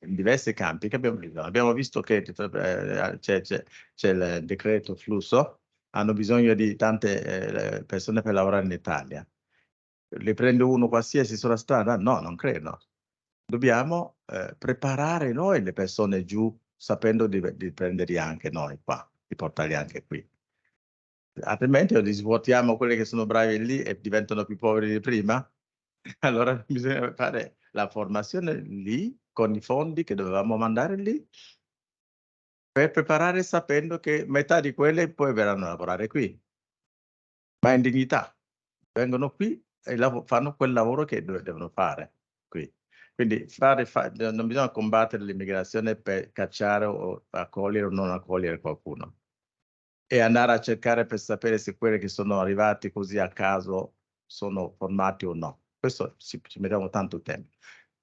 In diversi campi che abbiamo visto che c'è il decreto flusso, hanno bisogno di tante persone per lavorare in Italia. Le prende uno qualsiasi sulla strada? No, non credo. Dobbiamo preparare noi le persone giù, sapendo di prenderli anche noi qua, di portarli anche qui. Altrimenti o li svuotiamo quelli che sono bravi lì e diventano più poveri di prima. Allora bisogna fare la formazione lì, con i fondi che dovevamo mandare lì, per preparare sapendo che metà di quelle poi verranno a lavorare qui, ma in dignità. Vengono qui e fanno quel lavoro che devono fare qui. Quindi non bisogna combattere l'immigrazione per cacciare o accogliere o non accogliere qualcuno. E andare a cercare per sapere se quelli che sono arrivati così a caso sono formati o no. Questo ci mettiamo tanto tempo.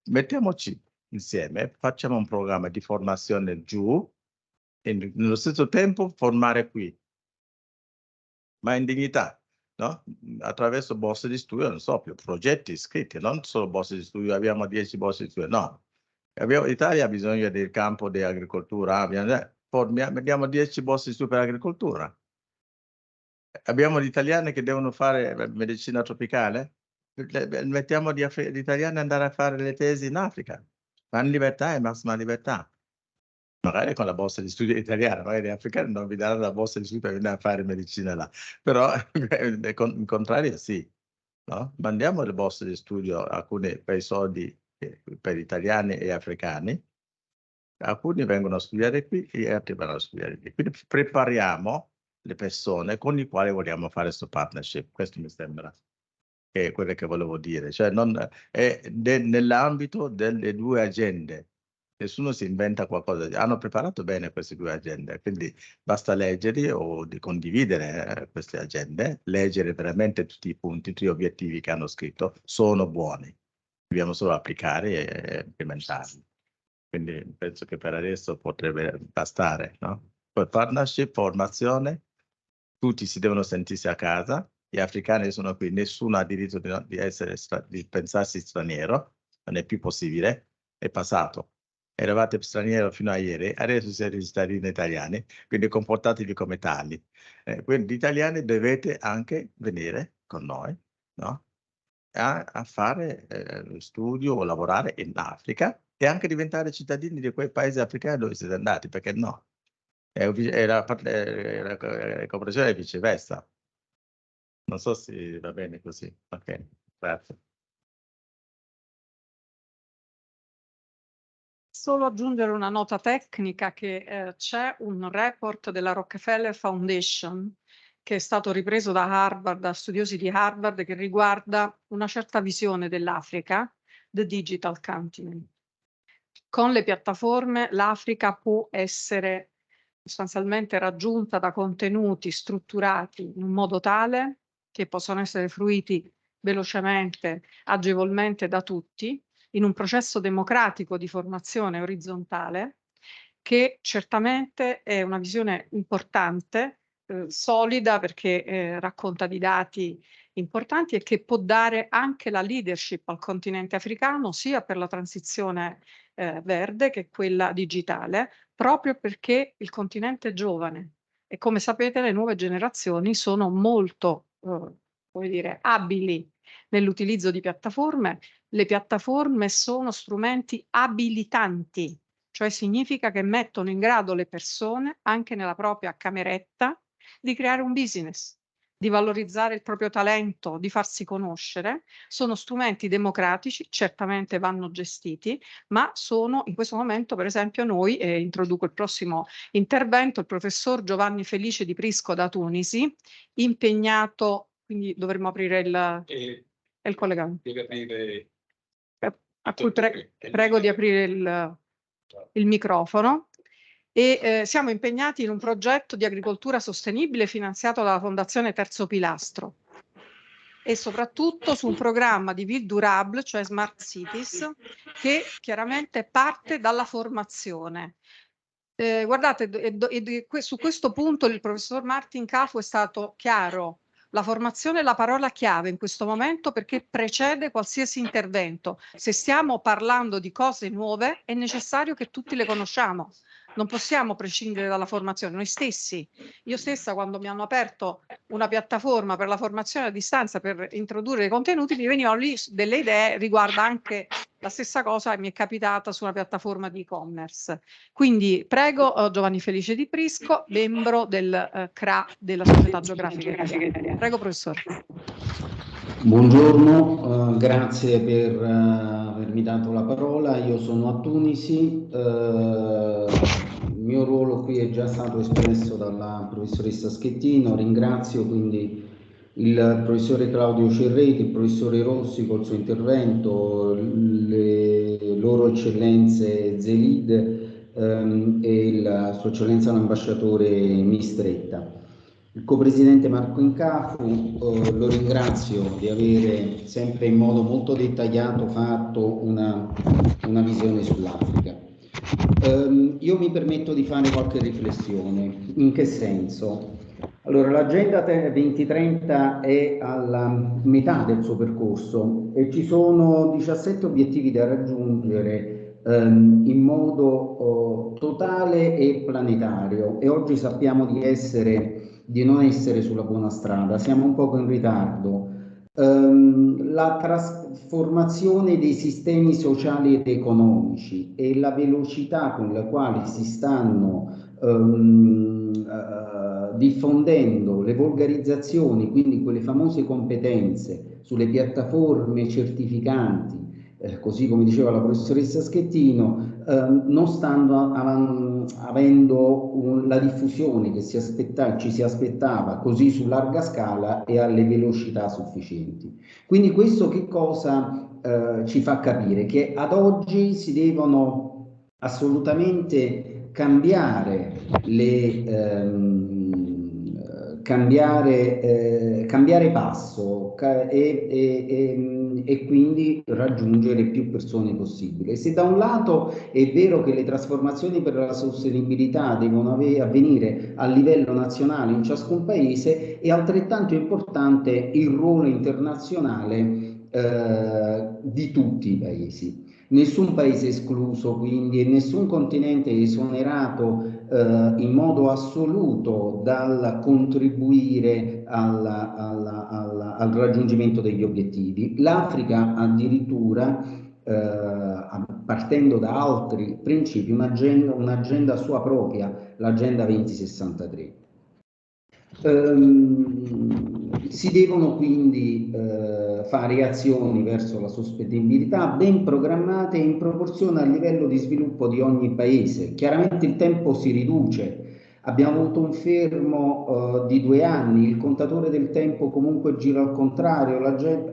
Mettiamoci insieme, facciamo un programma di formazione giù e nello stesso tempo formare qui, ma in dignità, no? Attraverso borse di studio, non so, più progetti scritti, non solo borse di studio, abbiamo 10 borse di studio, no. L'Italia ha bisogno del campo di agricoltura, abbiamo 10 borse di studio per agricoltura. Abbiamo gli italiani che devono fare medicina tropicale, mettiamo gli italiani ad andare a fare le tesi in Africa, ma in libertà e massima libertà. Magari con la borsa di studio italiana, magari gli africani non vi daranno la borsa di studio per venire a fare medicina là, però in contrario sì, no? Mandiamo le borse di studio, alcune per i soldi per italiani e africani, alcuni vengono a studiare qui e altri vanno a studiare qui. Quindi prepariamo le persone con le quali vogliamo fare questo partnership, questo mi sembra che è quello che volevo dire, cioè nell'ambito delle due agende. Nessuno si inventa qualcosa, hanno preparato bene queste due agende, quindi basta leggerli o di condividere queste agende, leggere veramente tutti i punti, tutti gli obiettivi che hanno scritto, sono buoni, dobbiamo solo applicare e implementarli. Quindi penso che per adesso potrebbe bastare, no? Poi partnership, formazione, tutti si devono sentirsi a casa, gli africani sono qui, nessuno ha diritto di pensarsi straniero, non è più possibile, è passato. Eravate stranieri fino a ieri, adesso siete cittadini italiani, quindi comportatevi come tali. Quindi gli italiani dovete anche venire con noi, no? A fare studio o lavorare in Africa e anche diventare cittadini di quei paesi africani dove siete andati, perché no? La cooperazione è viceversa. Non so se va bene così. Ok, grazie. Solo aggiungere una nota tecnica che c'è un report della Rockefeller Foundation che è stato ripreso da Harvard, da studiosi di Harvard, che riguarda una certa visione dell'Africa, the digital continent. Con le piattaforme l'Africa può essere sostanzialmente raggiunta da contenuti strutturati in un modo tale che possono essere fruiti velocemente, agevolmente da tutti, in un processo democratico di formazione orizzontale, che certamente è una visione importante, solida, perché racconta di dati importanti e che può dare anche la leadership al continente africano, sia per la transizione verde che quella digitale, proprio perché il continente è giovane e, come sapete, le nuove generazioni sono molto, come dire, abili nell'utilizzo di piattaforme. Le piattaforme sono strumenti abilitanti, cioè significa che mettono in grado le persone, anche nella propria cameretta, di creare un business, di valorizzare il proprio talento, di farsi conoscere. Sono strumenti democratici, certamente vanno gestiti, ma sono in questo momento, per esempio, noi, introduco il prossimo intervento, il professor Giovanni Felice di Prisco da Tunisi, impegnato, quindi dovremmo aprire il collegamento. Deve aprire A cui prego di aprire il microfono. E siamo impegnati in un progetto di agricoltura sostenibile finanziato dalla Fondazione Terzo Pilastro e soprattutto su un programma di ville durable, cioè smart cities, che chiaramente parte dalla formazione. Guardate, su questo punto il professor Martin Cafu è stato chiaro. La formazione è la parola chiave in questo momento perché precede qualsiasi intervento. Se stiamo parlando di cose nuove è necessario che tutti le conosciamo. Non possiamo prescindere dalla formazione. Noi stessi, io stessa quando mi hanno aperto una piattaforma per la formazione a distanza per introdurre dei contenuti, mi venivano lì delle idee riguardo anche la stessa cosa che mi è capitata su una piattaforma di e-commerce. Quindi prego Giovanni Felice di Prisco, membro del CRA della Società Geografica Italiana. Prego professore. Buongiorno, grazie per avermi dato la parola. Io sono a Tunisi, mio ruolo qui è già stato espresso dalla professoressa Schettino. Ringrazio quindi il professore Claudio Cerreti, il professore Rossi col suo intervento, le loro eccellenze Zelid e la sua eccellenza l'ambasciatore Mistretta. Il copresidente Marco Incafu, lo ringrazio di avere sempre in modo molto dettagliato fatto una visione sull'Africa. Io mi permetto di fare qualche riflessione. In che senso? Allora, l'Agenda 2030 è alla metà del suo percorso e ci sono 17 obiettivi da raggiungere in modo totale e planetario, e oggi sappiamo di non essere sulla buona strada, siamo un poco in ritardo. La trasformazione dei sistemi sociali ed economici e la velocità con la quale si stanno diffondendo le volgarizzazioni, quindi quelle famose competenze sulle piattaforme certificanti, così come diceva la professoressa Schettino, non stanno avendo la diffusione che ci si aspettava così su larga scala e alle velocità sufficienti. Quindi questo che cosa ci fa capire? Che ad oggi si devono assolutamente cambiare cambiare passo e quindi raggiungere più persone possibile. Se da un lato è vero che le trasformazioni per la sostenibilità devono avvenire a livello nazionale in ciascun paese, è altrettanto importante il ruolo internazionale di tutti i paesi. Nessun paese escluso, quindi, e nessun continente esonerato in modo assoluto dal contribuire al raggiungimento degli obiettivi. L'Africa addirittura, partendo da altri principi, un'agenda sua propria, l'Agenda 2063. Si devono quindi fare azioni verso la sostenibilità ben programmate in proporzione al livello di sviluppo di ogni paese. Chiaramente il tempo si riduce, abbiamo avuto un fermo di 2 anni, il contatore del tempo comunque gira al contrario,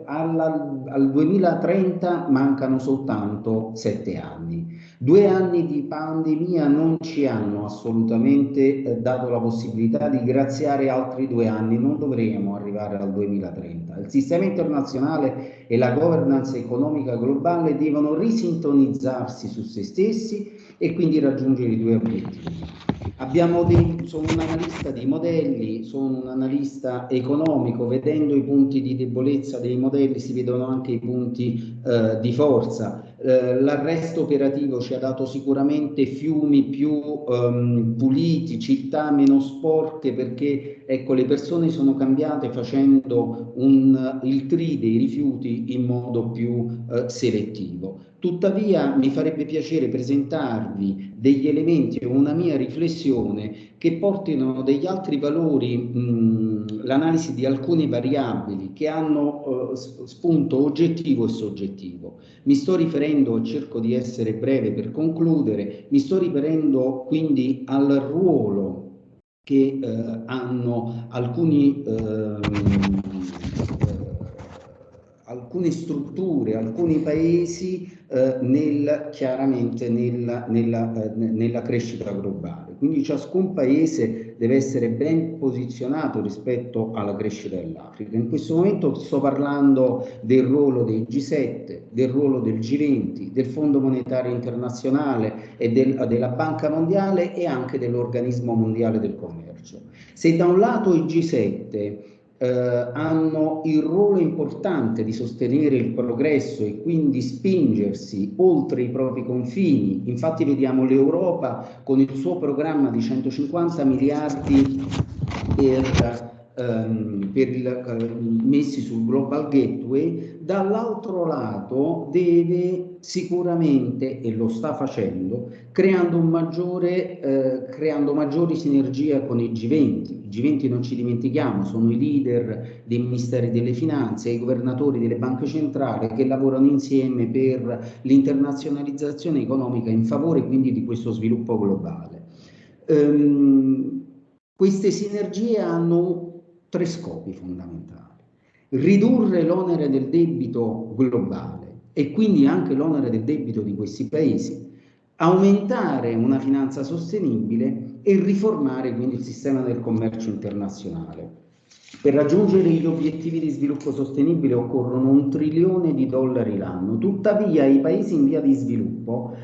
al 2030 mancano soltanto 7 anni. 2 anni di pandemia non ci hanno assolutamente dato la possibilità di graziare altri 2 anni, non dovremo arrivare al 2030. Il sistema internazionale e la governance economica globale devono risintonizzarsi su se stessi e quindi raggiungere i 2 obiettivi. Sono un analista dei modelli, sono un analista economico, vedendo i punti di debolezza dei modelli si vedono anche i punti di forza. L'arresto operativo ci ha dato sicuramente fiumi più puliti, città meno sporche, perché ecco, le persone sono cambiate facendo il tri dei rifiuti in modo più selettivo. Tuttavia mi farebbe piacere presentarvi degli elementi o una mia riflessione che portino degli altri valori, l'analisi di alcune variabili che hanno spunto oggettivo e soggettivo. Mi sto riferendo, cerco di essere breve per concludere, mi sto riferendo quindi al ruolo che hanno alcune strutture, alcuni paesi chiaramente nella crescita globale. Quindi ciascun paese deve essere ben posizionato rispetto alla crescita dell'Africa. In questo momento sto parlando del ruolo dei G7, del ruolo del G20, del Fondo Monetario Internazionale e della Banca Mondiale e anche dell'Organismo Mondiale del Commercio. Se da un lato i G7 hanno il ruolo importante di sostenere il progresso e quindi spingersi oltre i propri confini. Infatti vediamo l'Europa con il suo programma di 150 miliardi messi sul Global Gateway. Dall'altro lato deve sicuramente, e lo sta facendo, creando maggiori sinergie con i G20. I G20, non ci dimentichiamo, sono i leader dei ministeri delle finanze e i governatori delle banche centrali che lavorano insieme per l'internazionalizzazione economica in favore quindi di questo sviluppo globale. Queste sinergie hanno 3 scopi fondamentali: ridurre l'onere del debito globale e quindi anche l'onere del debito di questi paesi, aumentare una finanza sostenibile e riformare quindi il sistema del commercio internazionale. Per raggiungere gli obiettivi di sviluppo sostenibile occorrono $1 trilione l'anno. Tuttavia i paesi in via di sviluppo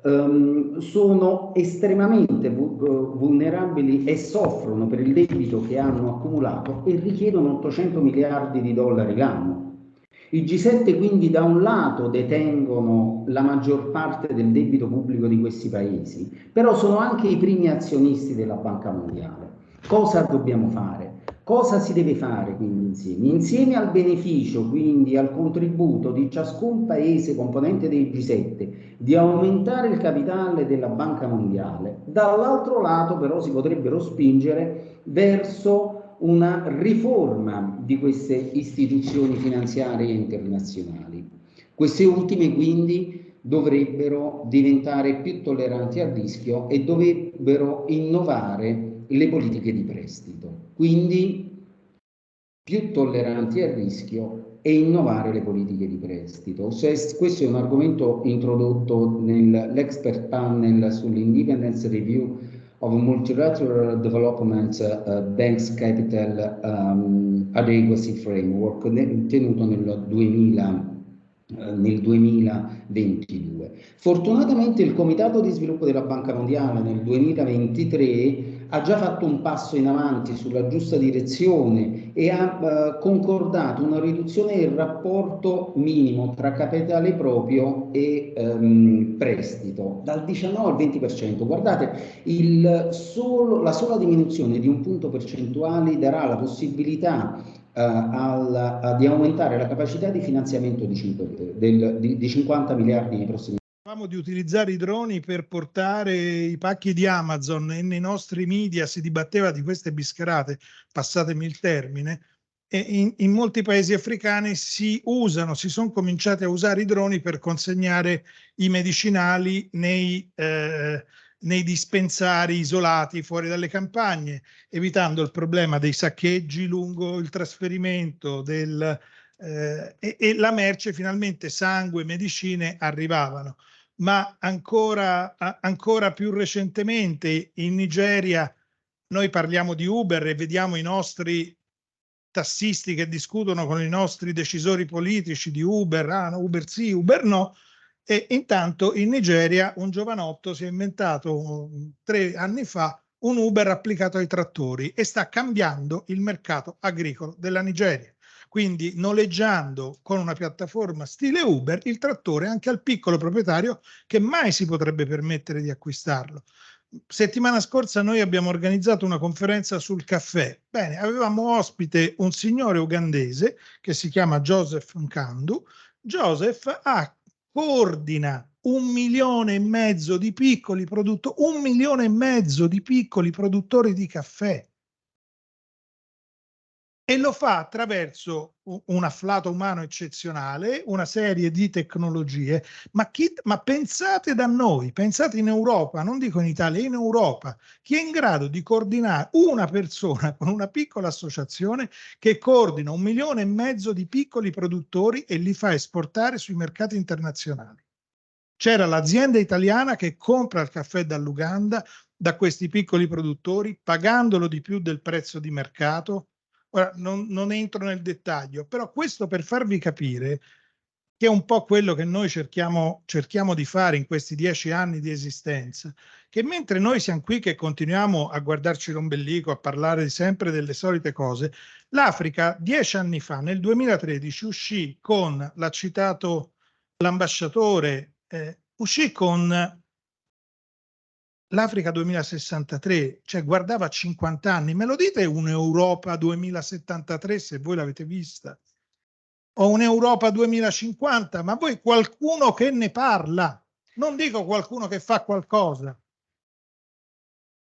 sono estremamente vulnerabili e soffrono per il debito che hanno accumulato e richiedono $800 miliardi l'anno. I G7 quindi da un lato detengono la maggior parte del debito pubblico di questi paesi, però sono anche i primi azionisti della Banca Mondiale. Cosa dobbiamo fare? Cosa si deve fare quindi insieme? Insieme al beneficio, quindi al contributo di ciascun paese componente dei G7 di aumentare il capitale della Banca Mondiale, dall'altro lato però si potrebbero spingere verso una riforma di queste istituzioni finanziarie internazionali. Queste ultime quindi dovrebbero diventare più tolleranti al rischio e dovrebbero innovare le politiche di prestito, quindi più tolleranti al rischio e innovare le politiche di prestito. Questo è un argomento introdotto nell'expert panel sull'independence review of Multilateral Development Banks Capital Adequacy Framework, tenuto nel 2022. Fortunatamente il Comitato di Sviluppo della Banca Mondiale nel 2023 ha già fatto un passo in avanti sulla giusta direzione e ha concordato una riduzione del rapporto minimo tra capitale proprio e prestito dal 19 al 20%. Guardate, la sola diminuzione di un punto percentuale darà la possibilità di aumentare la capacità di finanziamento di 50 miliardi nei prossimi anni. Di utilizzare i droni per portare i pacchi di Amazon e nei nostri media si dibatteva di queste bischerate, passatemi il termine, e in molti paesi africani si sono cominciati a usare i droni per consegnare i medicinali nei dispensari isolati fuori dalle campagne, evitando il problema dei saccheggi lungo il trasferimento e la merce, finalmente sangue e medicine arrivavano. Ma ancora più recentemente in Nigeria noi parliamo di Uber e vediamo i nostri tassisti che discutono con i nostri decisori politici di Uber, Uber sì, Uber no, e intanto in Nigeria un giovanotto si è inventato 3 anni fa un Uber applicato ai trattori e sta cambiando il mercato agricolo della Nigeria. Quindi noleggiando con una piattaforma stile Uber il trattore anche al piccolo proprietario che mai si potrebbe permettere di acquistarlo. Settimana scorsa noi abbiamo organizzato una conferenza sul caffè. Bene, avevamo ospite un signore ugandese che si chiama Joseph Nkandu. Joseph coordina 1,5 milioni di piccoli produttori, 1,5 milioni di piccoli produttori di caffè. E lo fa attraverso un afflato umano eccezionale, una serie di tecnologie, ma pensate da noi, pensate in Europa, non dico in Italia, in Europa, chi è in grado di coordinare una persona con una piccola associazione che coordina 1,5 milioni di piccoli produttori e li fa esportare sui mercati internazionali. C'era l'azienda italiana che compra il caffè dall'Uganda, da questi piccoli produttori, pagandolo di più del prezzo di mercato. Ora, non entro nel dettaglio, però questo per farvi capire che è un po' quello che noi cerchiamo di fare in questi 10 anni di esistenza, che mentre noi siamo qui che continuiamo a guardarci l'ombelico, a parlare sempre delle solite cose, l'Africa 10 anni fa, nel 2013, uscì con, l'ha citato l'ambasciatore, uscì con l'Africa 2063, cioè guardava 50 anni. Me lo dite un'Europa 2073 se voi l'avete vista? O un'Europa 2050? Ma voi qualcuno che ne parla, non dico qualcuno che fa qualcosa,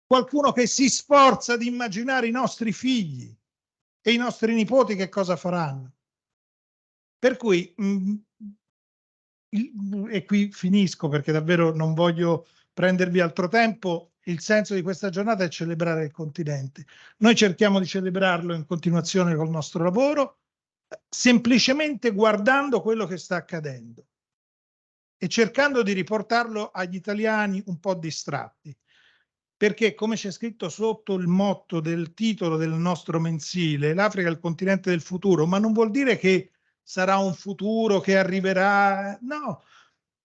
qualcuno che si sforza di immaginare i nostri figli e i nostri nipoti che cosa faranno. Per cui, e qui finisco perché davvero non voglio prendervi altro tempo, il senso di questa giornata è celebrare il continente. Noi cerchiamo di celebrarlo in continuazione col nostro lavoro, semplicemente guardando quello che sta accadendo e cercando di riportarlo agli italiani un po' distratti. Perché, come c'è scritto sotto il motto del titolo del nostro mensile, l'Africa è il continente del futuro, ma non vuol dire che sarà un futuro che arriverà, no.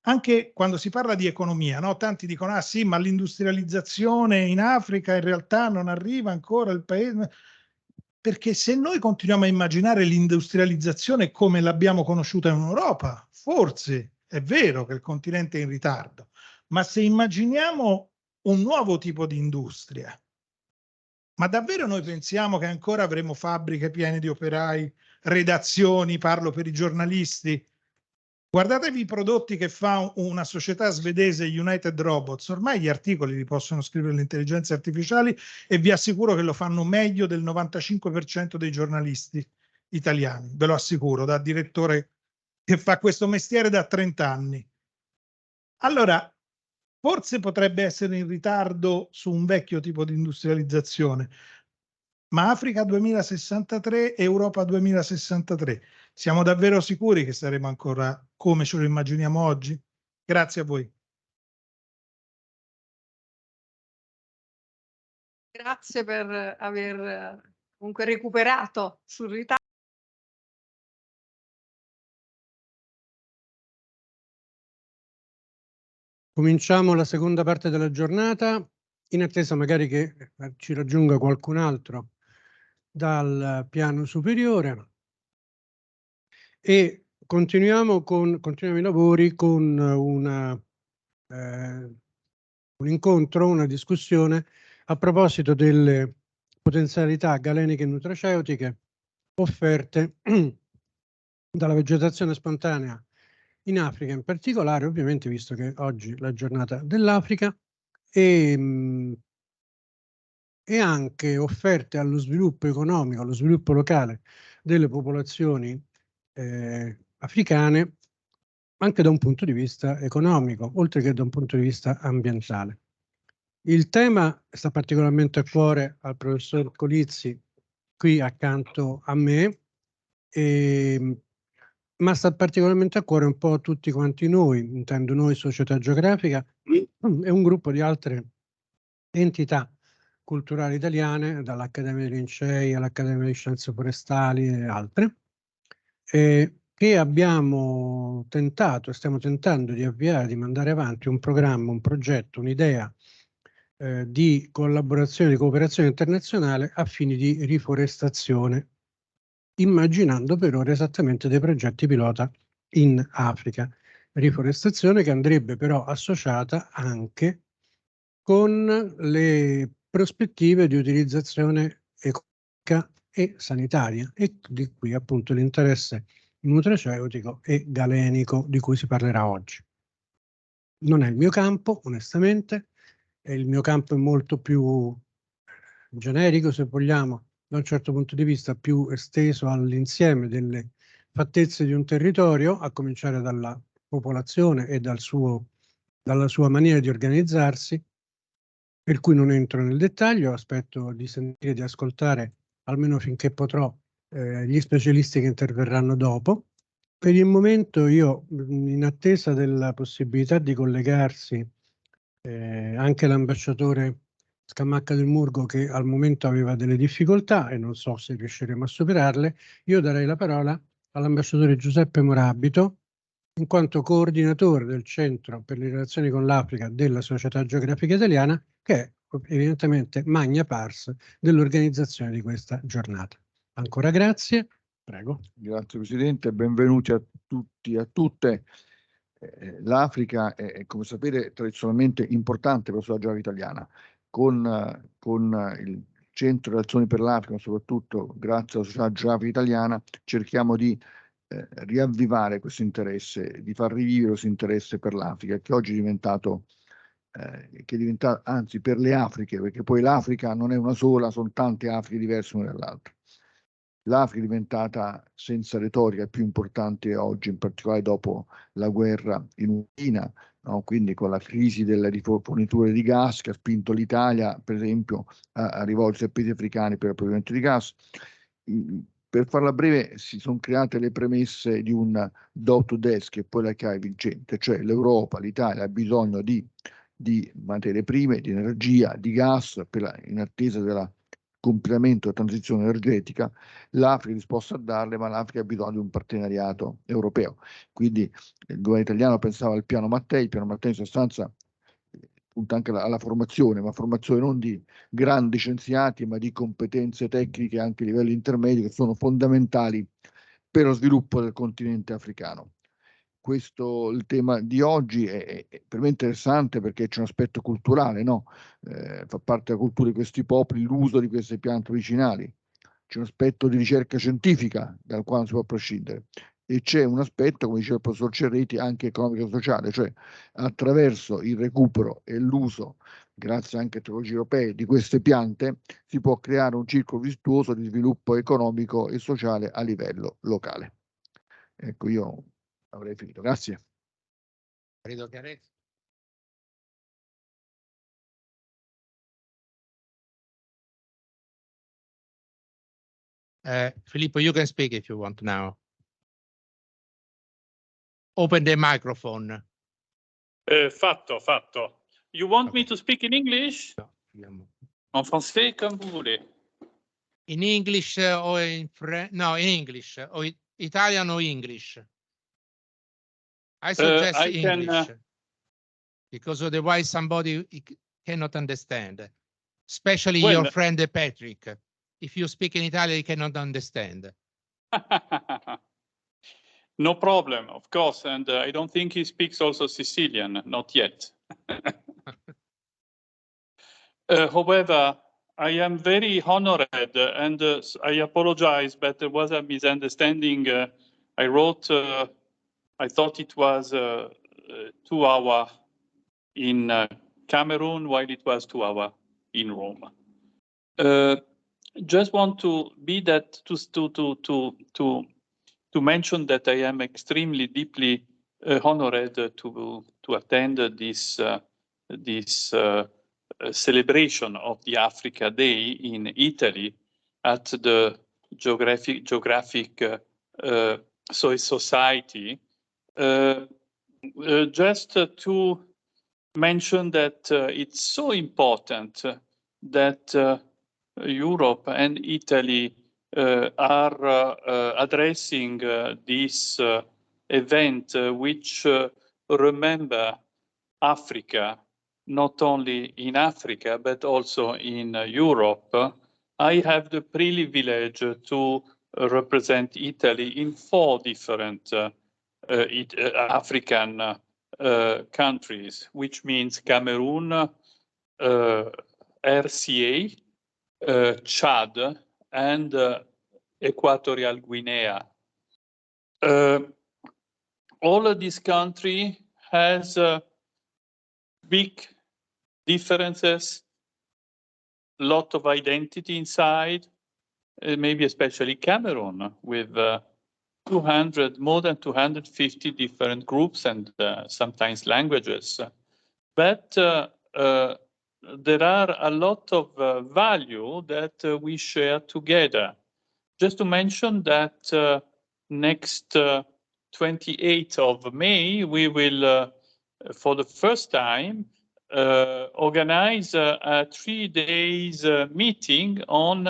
Anche quando si parla di economia, no? Tanti dicono, ah sì, ma l'industrializzazione in Africa in realtà non arriva ancora il paese. Perché se noi continuiamo a immaginare l'industrializzazione come l'abbiamo conosciuta in Europa, forse è vero che il continente è in ritardo, ma se immaginiamo un nuovo tipo di industria, ma davvero noi pensiamo che ancora avremo fabbriche piene di operai, redazioni, parlo per i giornalisti? Guardatevi i prodotti che fa una società svedese, United Robots. Ormai gli articoli li possono scrivere le intelligenze artificiali e vi assicuro che lo fanno meglio del 95% dei giornalisti italiani, ve lo assicuro, da direttore che fa questo mestiere da 30 anni. Allora, forse potrebbe essere in ritardo su un vecchio tipo di industrializzazione, ma Africa 2063, Europa 2063, siamo davvero sicuri che saremo ancora come ce lo immaginiamo oggi? Grazie a voi. Grazie per aver comunque recuperato sul ritardo. Cominciamo la seconda parte della giornata, in attesa magari che ci raggiunga qualcun altro dal piano superiore, e continuiamo i lavori con un incontro, una discussione a proposito delle potenzialità galeniche e nutraceutiche offerte dalla vegetazione spontanea in Africa, in particolare, ovviamente, visto che oggi è la giornata dell'Africa, e anche offerte allo sviluppo economico, allo sviluppo locale delle popolazioni africane, anche da un punto di vista economico, oltre che da un punto di vista ambientale. Il tema sta particolarmente a cuore al professor Colizzi, qui accanto a me, ma sta particolarmente a cuore un po' a tutti quanti noi, intendo noi Società Geografica e un gruppo di altre entità culturali italiane, dall'Accademia dei Lincei all'Accademia di Scienze Forestali e altre, che abbiamo tentato e stiamo tentando di avviare, di mandare avanti un programma, un progetto, un'idea di collaborazione, di cooperazione internazionale a fini di riforestazione, immaginando per ora esattamente dei progetti pilota in Africa. Riforestazione che andrebbe però associata anche con le prospettive di utilizzazione economica e sanitaria, e di qui appunto l'interesse nutraceutico e galenico di cui si parlerà oggi. Non è il mio campo, onestamente, il mio campo è molto più generico, se vogliamo, da un certo punto di vista più esteso all'insieme delle fattezze di un territorio, a cominciare dalla popolazione e dalla sua maniera di organizzarsi, per cui non entro nel dettaglio, aspetto di sentire, di ascoltare, almeno finché potrò, gli specialisti che interverranno dopo. Per il momento io, in attesa della possibilità di collegarsi anche l'ambasciatore Scamacca del Murgo, che al momento aveva delle difficoltà e non so se riusciremo a superarle, io darei la parola all'ambasciatore Giuseppe Morabito, in quanto coordinatore del Centro per le relazioni con l'Africa della Società Geografica Italiana, che è evidentemente magna pars dell'organizzazione di questa giornata. Ancora grazie, prego. Grazie Presidente, benvenuti a tutti e a tutte. L'Africa è, come sapete, tradizionalmente importante per la società geografica italiana, con il Centro Relazioni per l'Africa, soprattutto grazie alla Società Geografica Italiana, cerchiamo di riavvivare questo interesse, di far rivivere questo interesse per l'Africa, che oggi è diventato, anzi per le Afriche, perché poi l'Africa non è una sola, sono tante Afriche diverse una dall'altra. L'Africa è diventata senza retorica più importante oggi, in particolare dopo la guerra in Ucraina, no? Quindi con la crisi delle forniture di gas che ha spinto l'Italia, per esempio, a rivolgersi ai paesi africani per il provvedimento di gas. Per farla breve, si sono create le premesse di un do to desk, che poi la chiave vincente, cioè l'Europa, l'Italia ha bisogno di materie prime, di energia, di gas in attesa del completamento della transizione energetica. L'Africa è disposta a darle, ma l'Africa ha bisogno di un partenariato europeo. Quindi il governo italiano pensava al piano Mattei. Il piano Mattei in sostanza punta anche alla formazione, ma formazione non di grandi scienziati, ma di competenze tecniche anche a livello intermedio, che sono fondamentali per lo sviluppo del continente africano. Questo, il tema di oggi è per me interessante perché c'è un aspetto culturale, no? Fa parte della cultura di questi popoli l'uso di queste piante medicinali. C'è un aspetto di ricerca scientifica dal quale non si può prescindere, e c'è un aspetto, come diceva il professor Cerreti, anche economico e sociale, cioè attraverso il recupero e l'uso, grazie anche a tecnologie europee, di queste piante si può creare un circolo virtuoso di sviluppo economico e sociale a livello locale. Ecco, io avrei finito. Grazie. Credo che adesso. Filippo, you can speak if you want now. Open the microphone. Fatto. You want Okay. me to speak in English? No. En français, comme vous voulez. In English or in French? No, in English. Or Italian or English? I suggest I can, English. Because otherwise somebody cannot understand. Especially Well, your friend Patrick. If you speak in Italian, he cannot understand. No problem, of course. And I don't think he speaks also Sicilian, not yet. However, I am very honored, and I apologize, but there was a misunderstanding. I wrote, I thought it was 2 hours in Cameroon, while it was 2 hours in Rome. Just want to be that to mention that I am extremely deeply honored to attend this celebration of the Africa Day in Italy at the Geographic Society. Just to mention that it's so important that Europe and Italy are addressing this event, which remember Africa, not only in Africa, but also in Europe. I have the privilege to represent Italy in 4 different African countries, which means Cameroon, RCA, Chad, and Equatorial Guinea. All of this country has big differences, lot of identity inside, maybe especially Cameroon, with more than 250 different groups and sometimes languages. But there are a lot of value that we share together. Just to mention that next 28th of May, we will, for the first time, organize a 3 days meeting on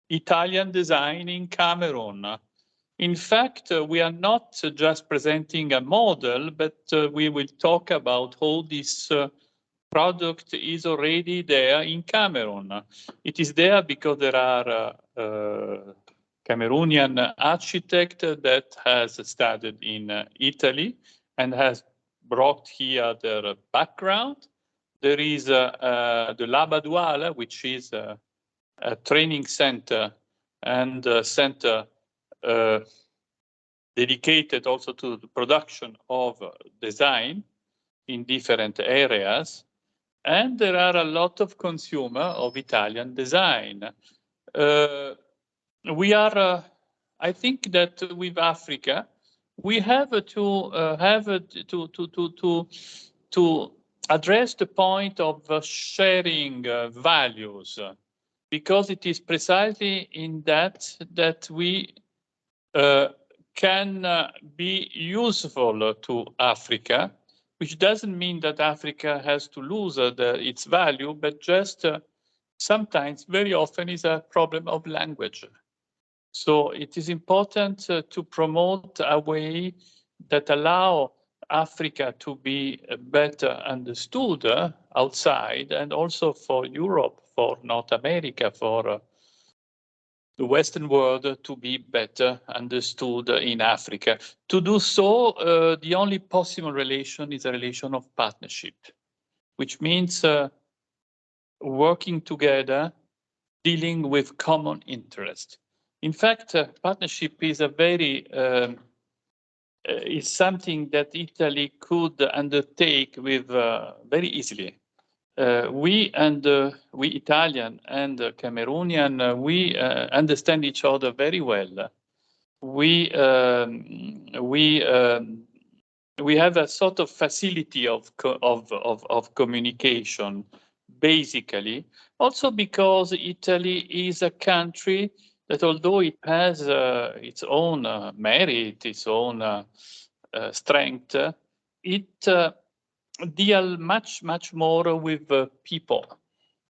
Italian design in Cameroon. In fact, we are not just presenting a model, but we will talk about how this product is already there in Cameroon. It is there because there are Cameroonian architect that has studied in Italy and has brought here their background. There is the Labaduala, which is a training center and a center dedicated also to the production of design in different areas. And there are a lot of consumer of Italian design. We are, I think that with Africa, we have to address the point of sharing values, because it is precisely in that we can be useful to Africa, which doesn't mean that Africa has to lose its value, but just sometimes, very often, is a problem of language. So it is important to promote a way that allow Africa to be better understood outside, and also for Europe, for North America, for the Western world to be better understood in Africa. To do so, the only possible relation is a relation of partnership, which means working together, dealing with common interest. In fact, partnership is a very is something that Italy could undertake with very easily. We Italian and Cameroonian, we understand each other very well. We have a sort of facility of communication, basically, also because Italy is a country that, although it has its own merit, its own strength, it deal much more with people,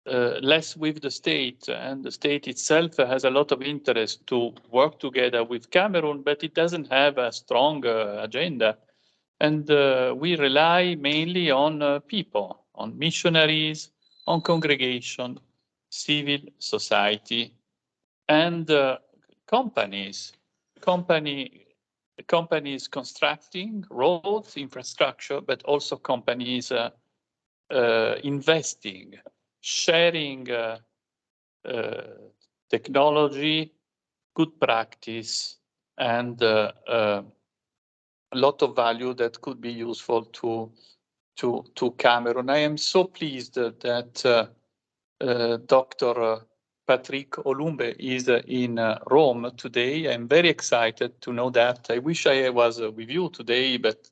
less with the state. And the state itself has a lot of interest to work together with Cameroon, but it doesn't have a strong agenda. And we rely mainly on people, on missionaries, on congregation, civil society, and companies constructing roads, infrastructure, but also companies investing, sharing technology, good practice, and a lot of value that could be useful to Cameroon. I am so pleased that Dr. Patrick Olumbe is in Rome today. I'm very excited to know that. I wish I was with you today, but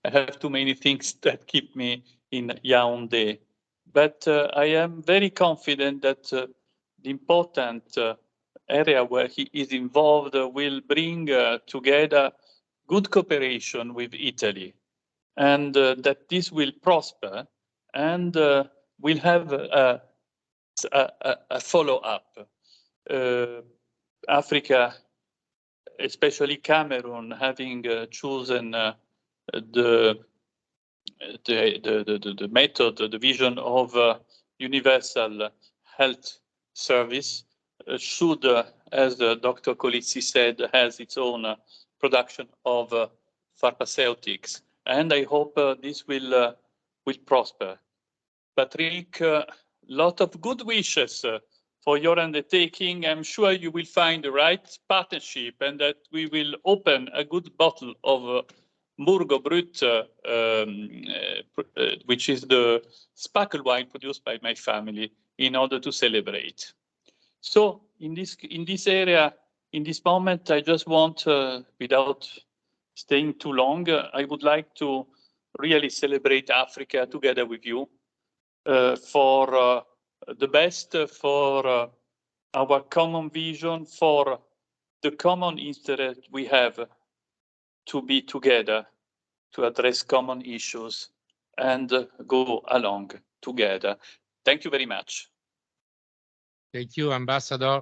I have too many things that keep me in Yaoundé. But I am very confident that the important area where he is involved will bring together good cooperation with Italy, and that this will prosper, and will have a follow-up. Africa, especially Cameroon, having chosen the method, the vision of universal health service, should, as Dr. Colizzi said, has its own production of pharmaceutics. And I hope this will prosper. Patrick, lot of good wishes for your undertaking. I'm sure you will find the right partnership, and that we will open a good bottle of Burgo Brut, which is the sparkle wine produced by my family, in order to celebrate. So in this area, in this moment, I just want, without staying too long, I would like to really celebrate Africa together with you, for the best, for our common vision, for the common interest we have to be together, to address common issues, and go along together. Thank you very much. Thank you, Ambassador,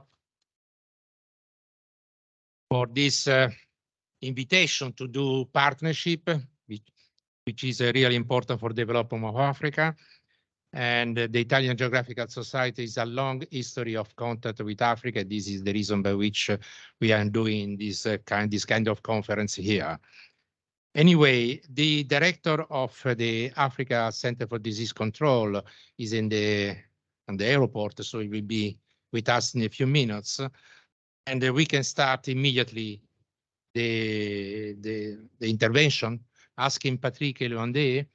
for this invitation to do partnership, which is really important for development of Africa. And the Italian Geographical Society has a long history of contact with Africa. This is the reason by which we are doing this kind of conference here. Anyway, the director of the Africa Center for Disease Control is on the airport, so he will be with us in a few minutes, and we can start immediately the intervention, asking Patrick Olumbe.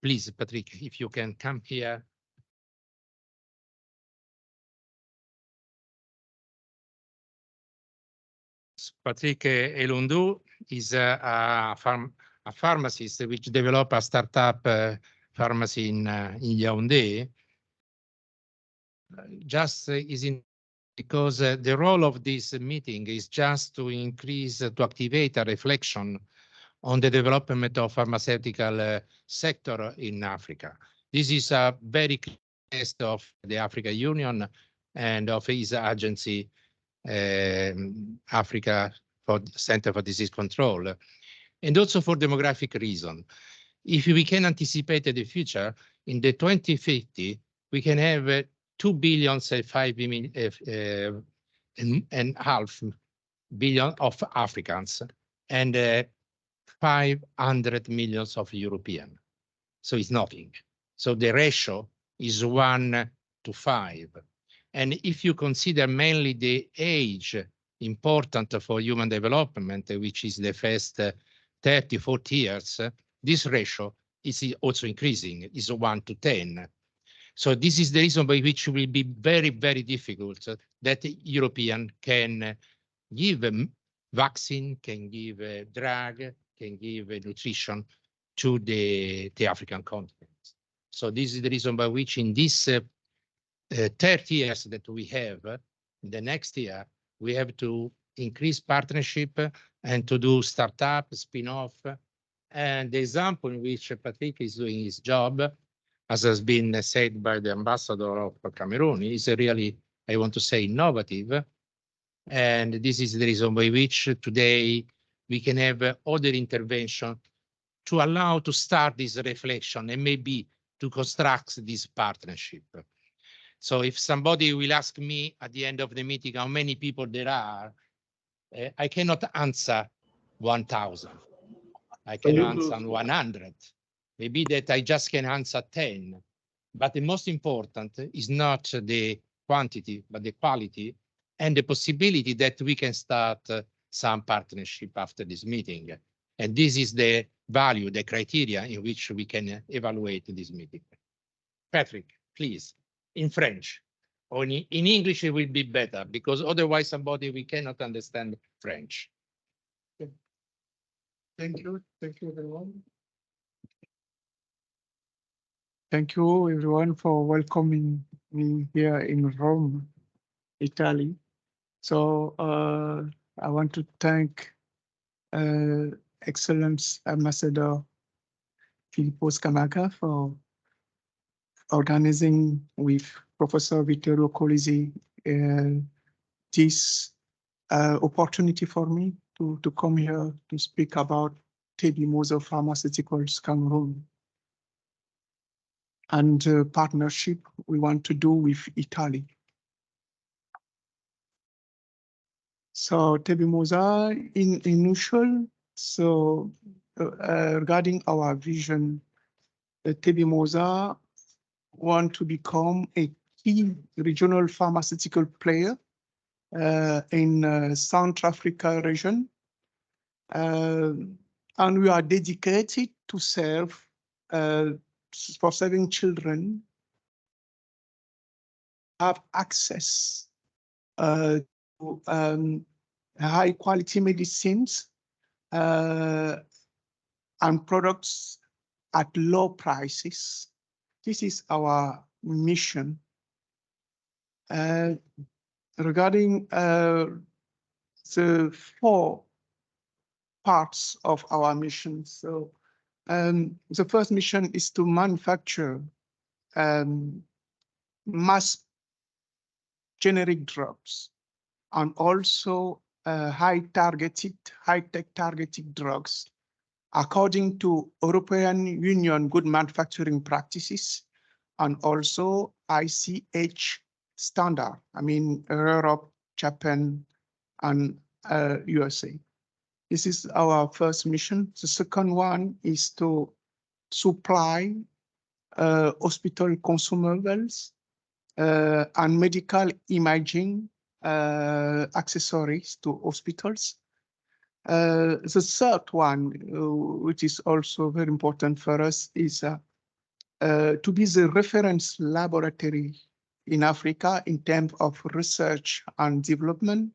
Please, Patrick, if you can come here. Patrick Elundou is a pharmacist which developed a startup pharmacy in Yaoundé. Because the role of this meeting is just to activate a reflection on the development of pharmaceutical sector in Africa. This is a very clear test of the African Union and of his agency, Africa Center for Disease Control, and also for demographic reason. If we can anticipate the future, in the 2050, we can have 2 billion, 5.5 billion of Africans and 500 million of Europeans. So it's nothing. So the ratio is 1 to 5. And if you consider mainly the age important for human development, which is the first 30, 40 years, this ratio is also increasing, is 1 to 10. So this is the reason by which it will be very, very difficult that European can give a vaccine, can give a drug, can give a nutrition to the African continent. So this is the reason by which in this 30 years that we have, the next year, we have to increase partnership and to do startup, spin-off. And the example in which Patrick is doing his job, as has been said by the ambassador of Cameroon, is really, I want to say, innovative. And this is the reason by which today we can have other intervention to allow to start this reflection and maybe to construct this partnership. So if somebody will ask me at the end of the meeting how many people there are, I cannot answer 1,000. I can answer 100. Maybe that I just can answer 10. But the most important is not the quantity, but the quality and the possibility that we can start some partnership after this meeting. And this is the value, the criteria in which we can evaluate this meeting. Patrick, please, in French. Or in English, it will be better, because otherwise somebody, we cannot understand French. Thank you everyone. Thank you everyone for welcoming me here in Rome, Italy. So I want to thank Excellence Ambassador Filippo Scamacca for organizing with Professor Vittorio Colisi this opportunity for me to come here to speak about TB Moser Pharmaceuticals Cameroon and partnership we want to do with Italy. So TB Moser in initial, so regarding our vision, TB Moser want to become a key regional pharmaceutical player in South Africa region. And we are dedicated to serve for serving children have access to high quality medicines and products at low prices. This is our mission. Regarding the 4 parts of our mission. So the first mission is to manufacture mass generic drugs and also high-tech targeted drugs according to European Union good manufacturing practices and also ICH standard. I mean, Europe, Japan, and USA. This is our first mission. The second one is to supply hospital consumables and medical imaging accessories to hospitals. The third one, which is also very important for us, is to be the reference laboratory in Africa in terms of research and development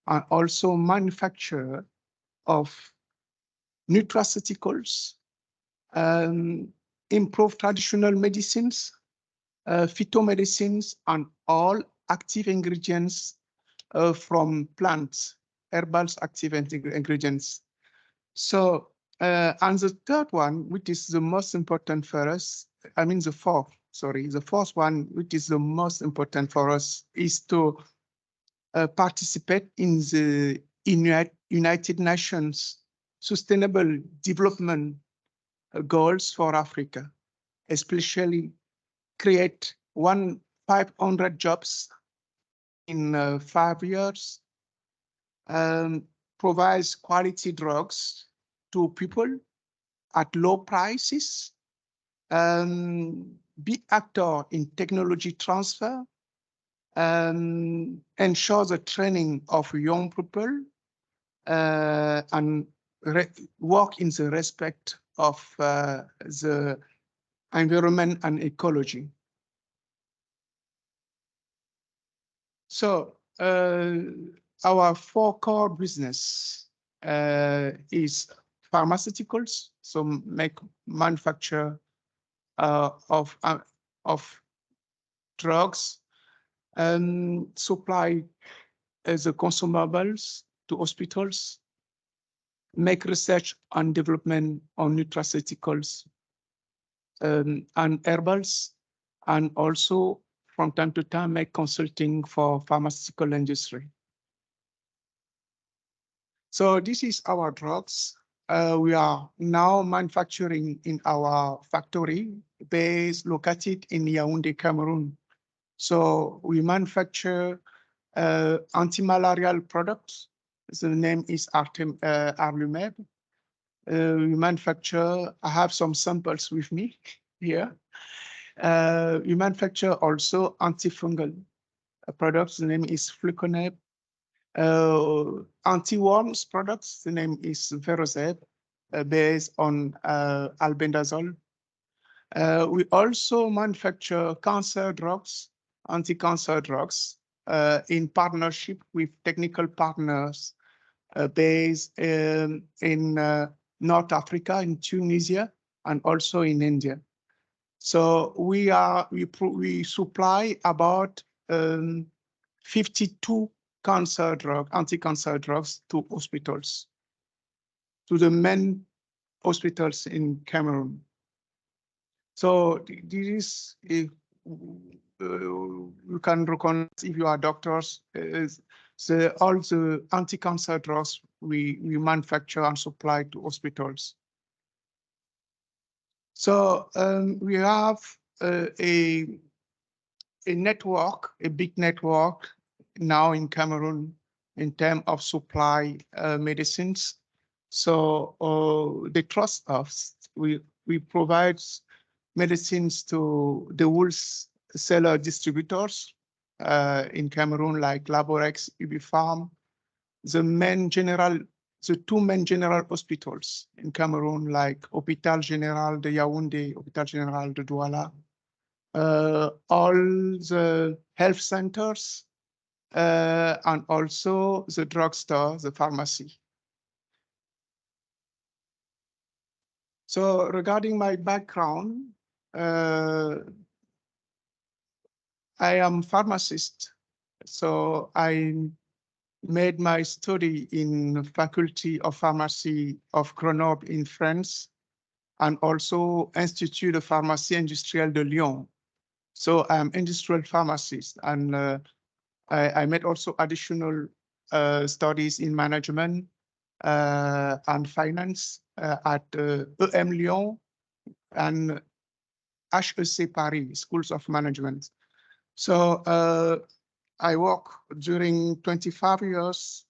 and also manufacture of nutraceuticals, improve traditional medicines, phytomedicines, and all active ingredients from plants, herbal active ingredients. So, and the third one, which is the most important for us, the fourth one, which is the most important for us, is to participate in the United Nations Sustainable Development Goals for Africa, especially create 500 jobs in 5 years, provides quality drugs to people at low prices, be actor in technology transfer, ensure the training of young people, and work in the respect of the environment and ecology. So our 4 core business is pharmaceuticals, so manufacture of drugs, supply the consumables to hospitals, make research and development on nutraceuticals and herbals, and also from time to time make consulting for pharmaceutical industry. So this is our drugs. We are now manufacturing in our factory base located in Yaoundé, Cameroon. So we manufacture anti-malarial products. The name is Arlumeb. We manufacture, I have some samples with me here. We manufacture also antifungal products. The name is Fluconeb. Anti-worms products, the name is Verozeb, based on albendazole. We also manufacture cancer drugs, anti-cancer drugs, in partnership with technical partners based in North Africa, in Tunisia, and also in India. So we supply about 52 anti-cancer drugs to hospitals, to the main hospitals in Cameroon. So this is, you can recognize if you are doctors, all the anti-cancer drugs we manufacture and supply to hospitals. So we have a network, a big network now in Cameroon in terms of supply medicines. So they trust us. We provide medicines to the wholesaler distributors in Cameroon, like Laborex, Ubifarm, the 2 main general hospitals in Cameroon, like Hôpital Général de Yaoundé, Hôpital Général de Douala, all the health centers, and also the drugstore, the pharmacy. So regarding my background, I am a pharmacist. So I made my study in the Faculty of Pharmacy of Grenoble in France, and also Institut de Pharmacie Industrielle de Lyon. So I'm industrial pharmacist, and I made also additional studies in management and finance at EM Lyon and HEC Paris, Schools of Management. So I work during 25 years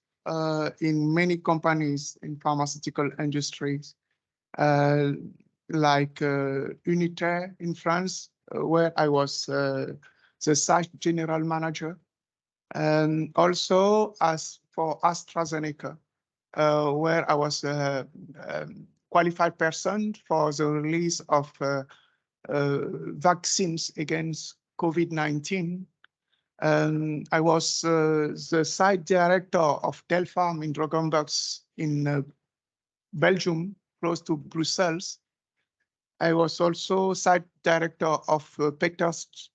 in many companies in pharmaceutical industries, like Unitaire in France, where I was the site general manager, and also as for AstraZeneca, where I was a qualified person for the release of vaccines against COVID-19 I was the site director of Del Farm in Drogenbos in Belgium, close to Brussels. I was also site director of Peters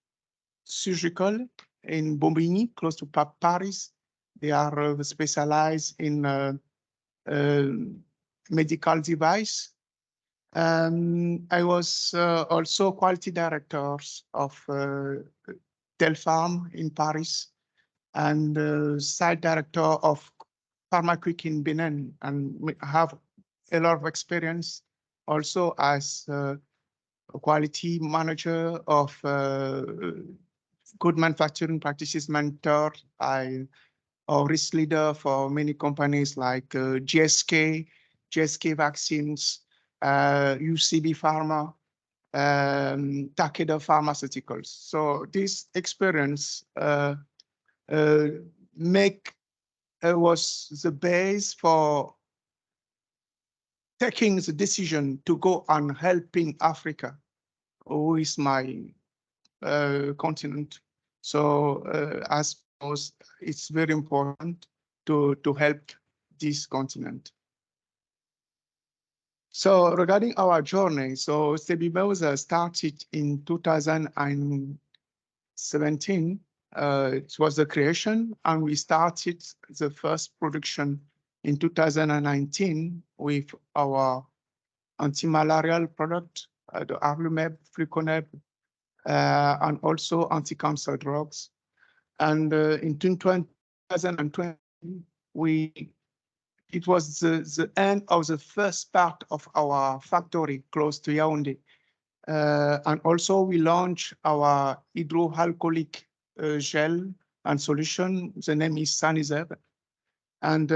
Surgical in Bobigny, close to Paris. They are specialized in medical device. I was also quality directors of Del Farm in Paris and site director of Pharmaquick in Benin, and have a lot of experience also as a quality manager of good manufacturing practices mentor. I a risk leader for many companies like GSK Vaccines, UCB Pharma, Takeda Pharmaceuticals. So this experience was the base for taking the decision to go on helping Africa, who is my continent. So as it's very important to help this continent. So regarding our journey, so Sebimosa started in 2017. It was the creation, and we started the first production in 2019 with our anti-malarial product, the Arlumeb, Fluconeb, and also anti-cancer drugs. And in 2020, it was the end of the first part of our factory close to Yaoundé. And also we launched our hydroalcoholic gel and solution. The name is Sanizeb. And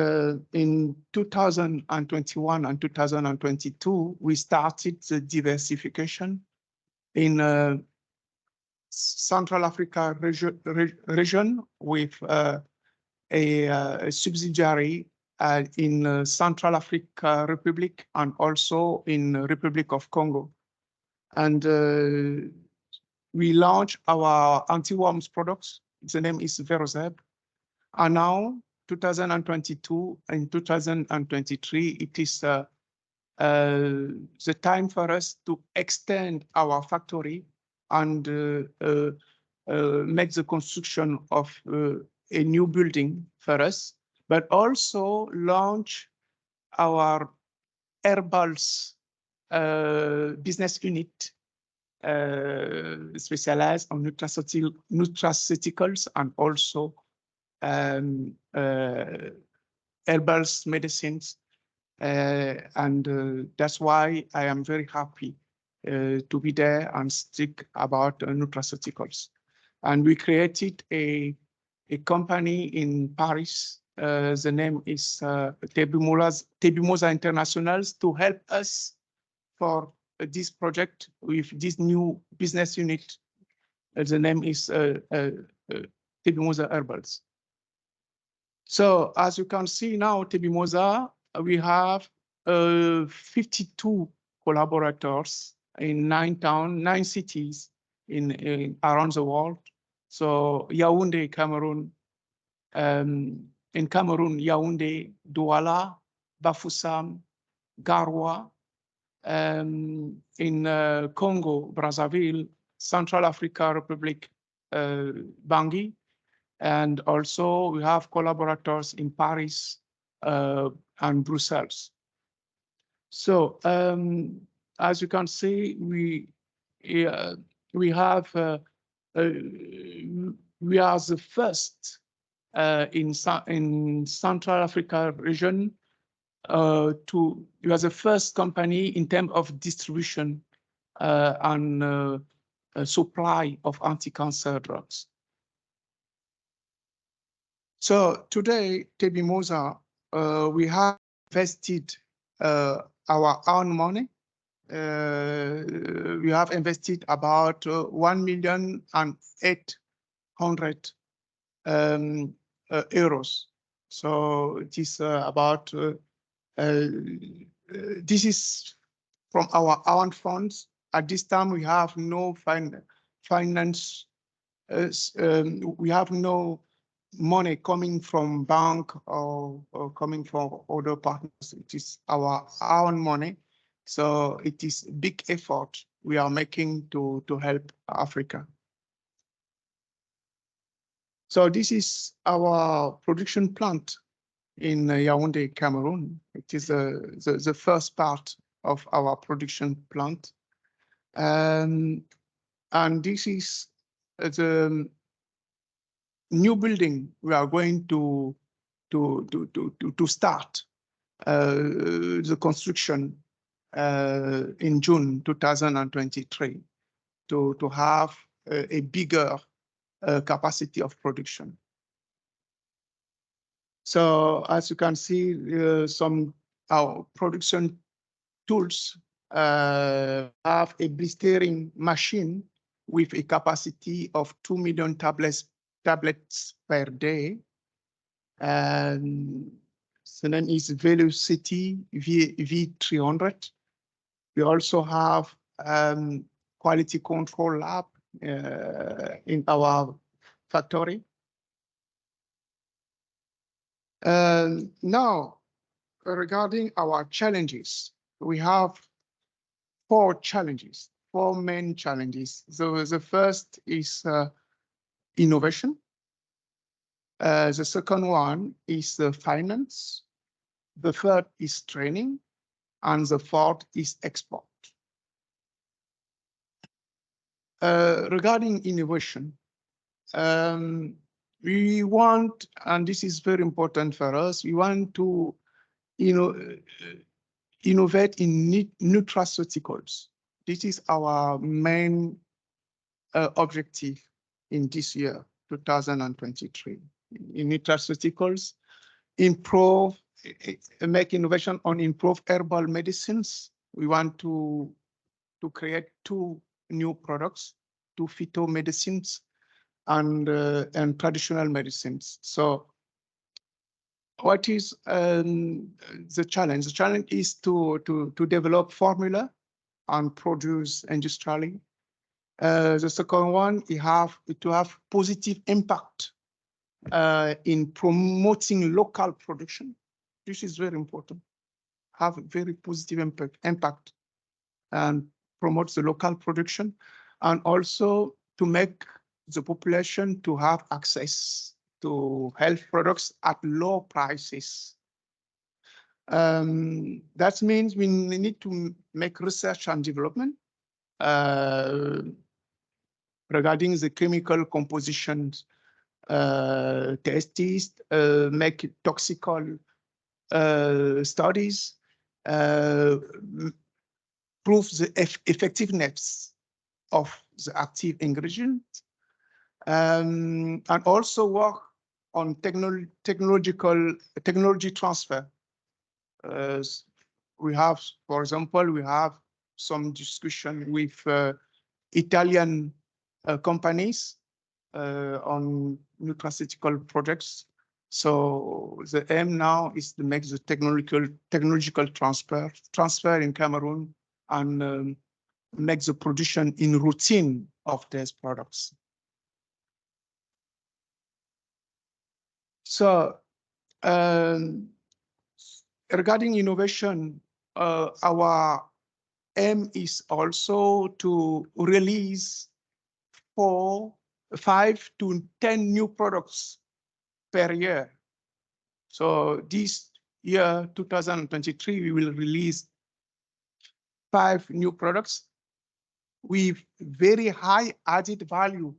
in 2021 and 2022, we started the diversification in Central Africa region with a subsidiary in Central Africa Republic and also in Republic of Congo. And we launched our anti-worms products. The name is Verozeb. And now, 2022 and 2023, it is the time for us to extend our factory and make the construction of a new building for us, but also launch our herbals business unit specialized on nutraceuticals and also herbals medicines. And that's why I am very happy to be there and speak about nutraceuticals. And we created a company in Paris. The name is Tebimosa Internationals to help us for this project with this new business unit. The name is Tebimosa Herbals. So as you can see now, Tebimosa, we have 52 collaborators in 9 cities in around the world. So Yaoundé, Cameroon, in Cameroon, Yaoundé, Douala, Bafoussam, Garoua, in Congo, Brazzaville, Central Africa Republic, Bangui, and also we have collaborators in Paris and Brussels. So as you can see, we are the first in Central Africa region we are the first company in terms of distribution and supply of anti-cancer drugs. So today, Tebimosa, we have invested our own money. We have invested about 1,800,000 euros. So it is about this is from our own funds. At this time, we have no finance we have no money coming from bank or coming from other partners. It is our own money. So it is a big effort we are making to help Africa. So this is our production plant in Yaoundé, Cameroon. It is the first part of our production plant. And this is the new building we are going to start the construction in June 2023 to have a bigger capacity of production. So as you can see, our production tools have a blistering machine with a capacity of 2 million tablets per day. And the name is Velocity V300. We also have quality control lab in our factory. Now, regarding our challenges, we have four main challenges. So the first is innovation. The second one is finance. The third is training. And the fourth is export. Regarding innovation, we want, and this is very important for us, we want to innovate in nutraceuticals. This is our main objective in this year, 2023. In nutraceuticals, make innovation on improved herbal medicines. We want to create 2 new products, 2 phytomedicines and traditional medicines. So what is the challenge? The challenge is to develop formula and produce industrially. The second one, to have positive impact in promoting local production. This is very important. Have a very positive impact and promote the local production, and also to make the population to have access to health products at low prices. That means we need to make research and development regarding the chemical compositions, tests, make toxical studies, prove the effectiveness of the active ingredient, and also work on technology transfer. We have, for example, we have some discussion with Italian companies on nutraceutical projects. So the aim now is to make the technological transfer in Cameroon and make the production in routine of these products. So regarding innovation, our aim is also to release 5 to 10 new products per year. So this year, 2023, we will release 5 new products with very high added value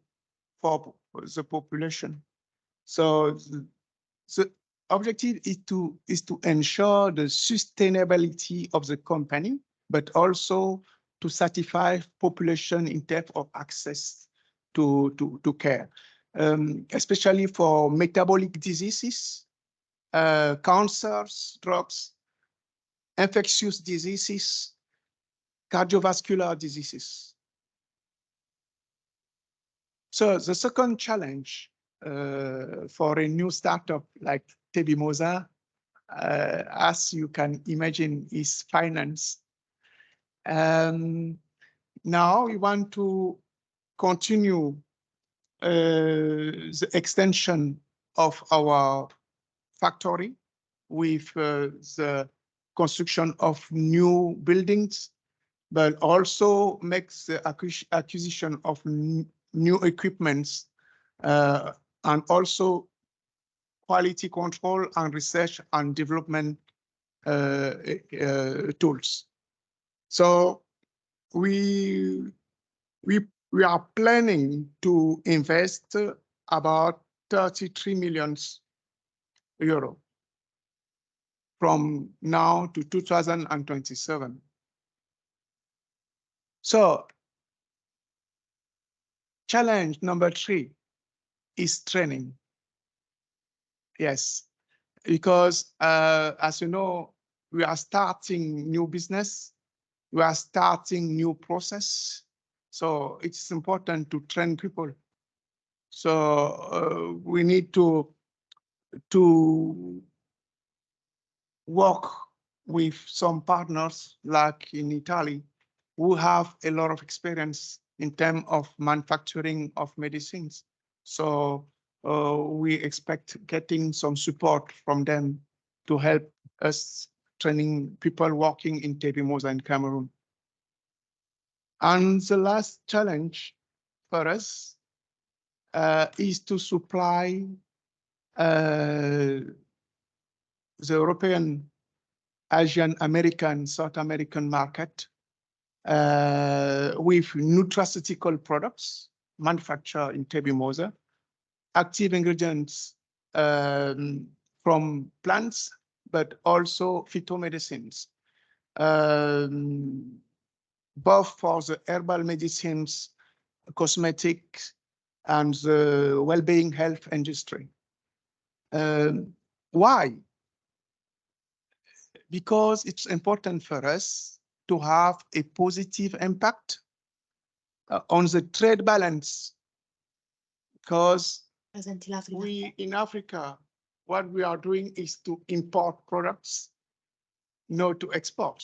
for the population. So the objective is to ensure the sustainability of the company, but also to satisfy population in terms of access to care, especially for metabolic diseases, cancers, drugs, infectious diseases, cardiovascular diseases. So the second challenge for a new startup like Tebimosa, as you can imagine, is finance. Now we want to continue the extension of our factory with the construction of new buildings, but also makes the acquisition of new equipments and also quality control and research and development tools. So we are planning to invest about 33 million euro from now to 2027. So challenge number 3 is training. Yes, because as you know, we are starting new business, we are starting new process. So it's important to train people. So we need to work with some partners like in Italy, who have a lot of experience in terms of manufacturing of medicines. So we expect getting some support from them to help us training people working in Tebimosa in Cameroon. And the last challenge for us is to supply the European, Asian, American, South American market with nutraceutical products manufactured in Tebimosa, active ingredients from plants, but also phytomedicines, both for the herbal medicines, cosmetics, and the well-being health industry. Why? Because it's important for us to have a positive impact on the trade balance, because we in Africa, what we are doing is to import products, not to export.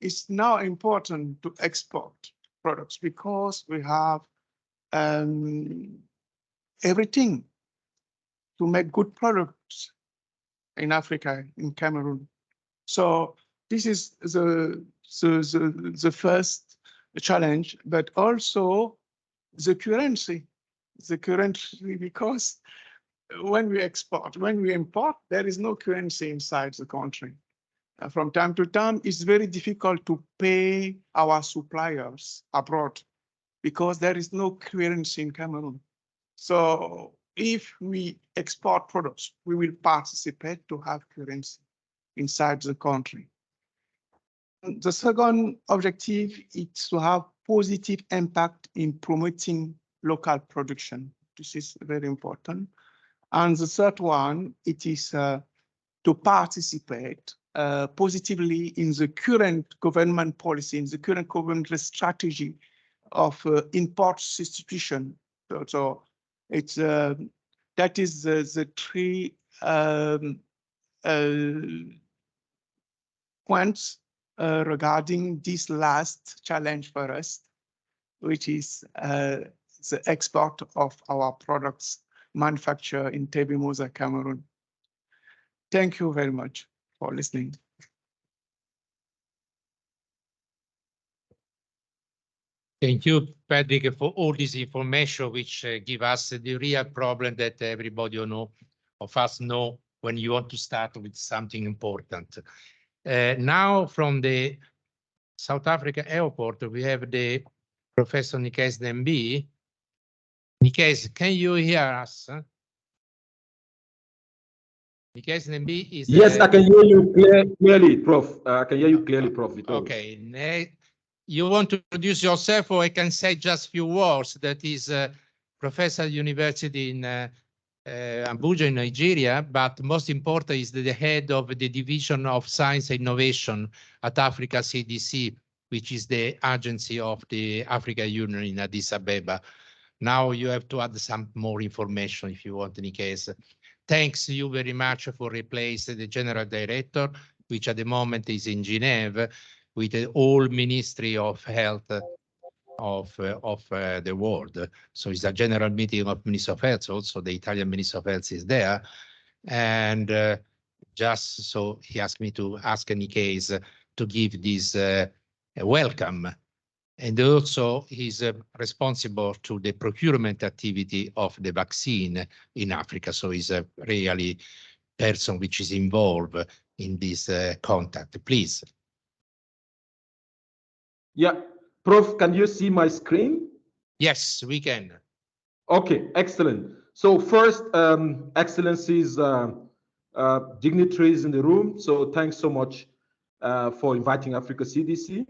It's now important to export products because we have everything to make good products in Africa, in Cameroon. So this is the first challenge, but also the currency, because when we export, when we import, there is no currency inside the country. From time to time, it's very difficult to pay our suppliers abroad because there is no currency in Cameroon. So if we export products, we will participate to have currency inside the country. The second objective is to have positive impact in promoting local production. This is very important. And the third one, it is to participate positively in the current government policy, in the current government strategy of import substitution. So it's that is the 3 points regarding this last challenge for us, which is the export of our products manufactured in Tebimosa, Cameroon. Thank you very much for listening. Thank you, Patrick, for all this information, which give us the real problem that everybody of us know when you want to start with something important. Now from the South Africa airport, we have the Professor Nikes Dembi. Nikes, can you hear us? Nikes Dembi is... Yes, I can hear you clearly, Prof. I can hear you clearly, Prof. Okay. You want to introduce yourself, or I can say just a few words? That is Professor at University in Abuja in Nigeria, but most important is the head of the Division of Science and Innovation at Africa CDC, which is the agency of the African Union in Addis Ababa. Now you have to add some more information if you want, in case. Thanks you very much for replacing the General Director, which at the moment is in Geneva, with the whole Ministry of Health of the world. So it's a general meeting of Minister of Health. Also, the Italian Minister of Health is there, and just so he asked me to ask any case to give this welcome. And also he's responsible to the procurement activity of the vaccine in Africa. So he's a really person which is involved in this contact. Please. Yeah, Prof, can you see my screen? Yes, we can. Okay, excellent. So first, Excellencies, dignitaries in the room. So thanks so much for inviting Africa CDC.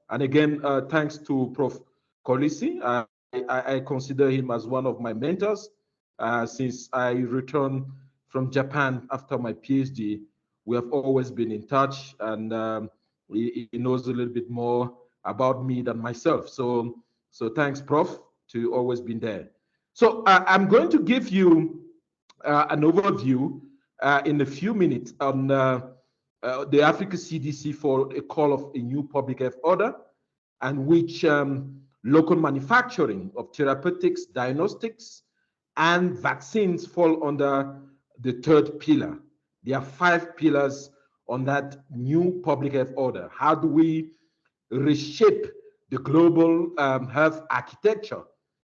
And again, thanks to Prof. Kolisi. I consider him as one of my mentors since I returned from Japan after my PhD. We have always been in touch, and he knows a little bit more about me than myself. So thanks, Prof, to always being there. So I'm going to give you an overview in a few minutes on the Africa CDC for a call of a new public health order, and which local manufacturing of therapeutics, diagnostics, and vaccines fall under the third pillar. There are 5 pillars on that new public health order. How do we reshape the global health architecture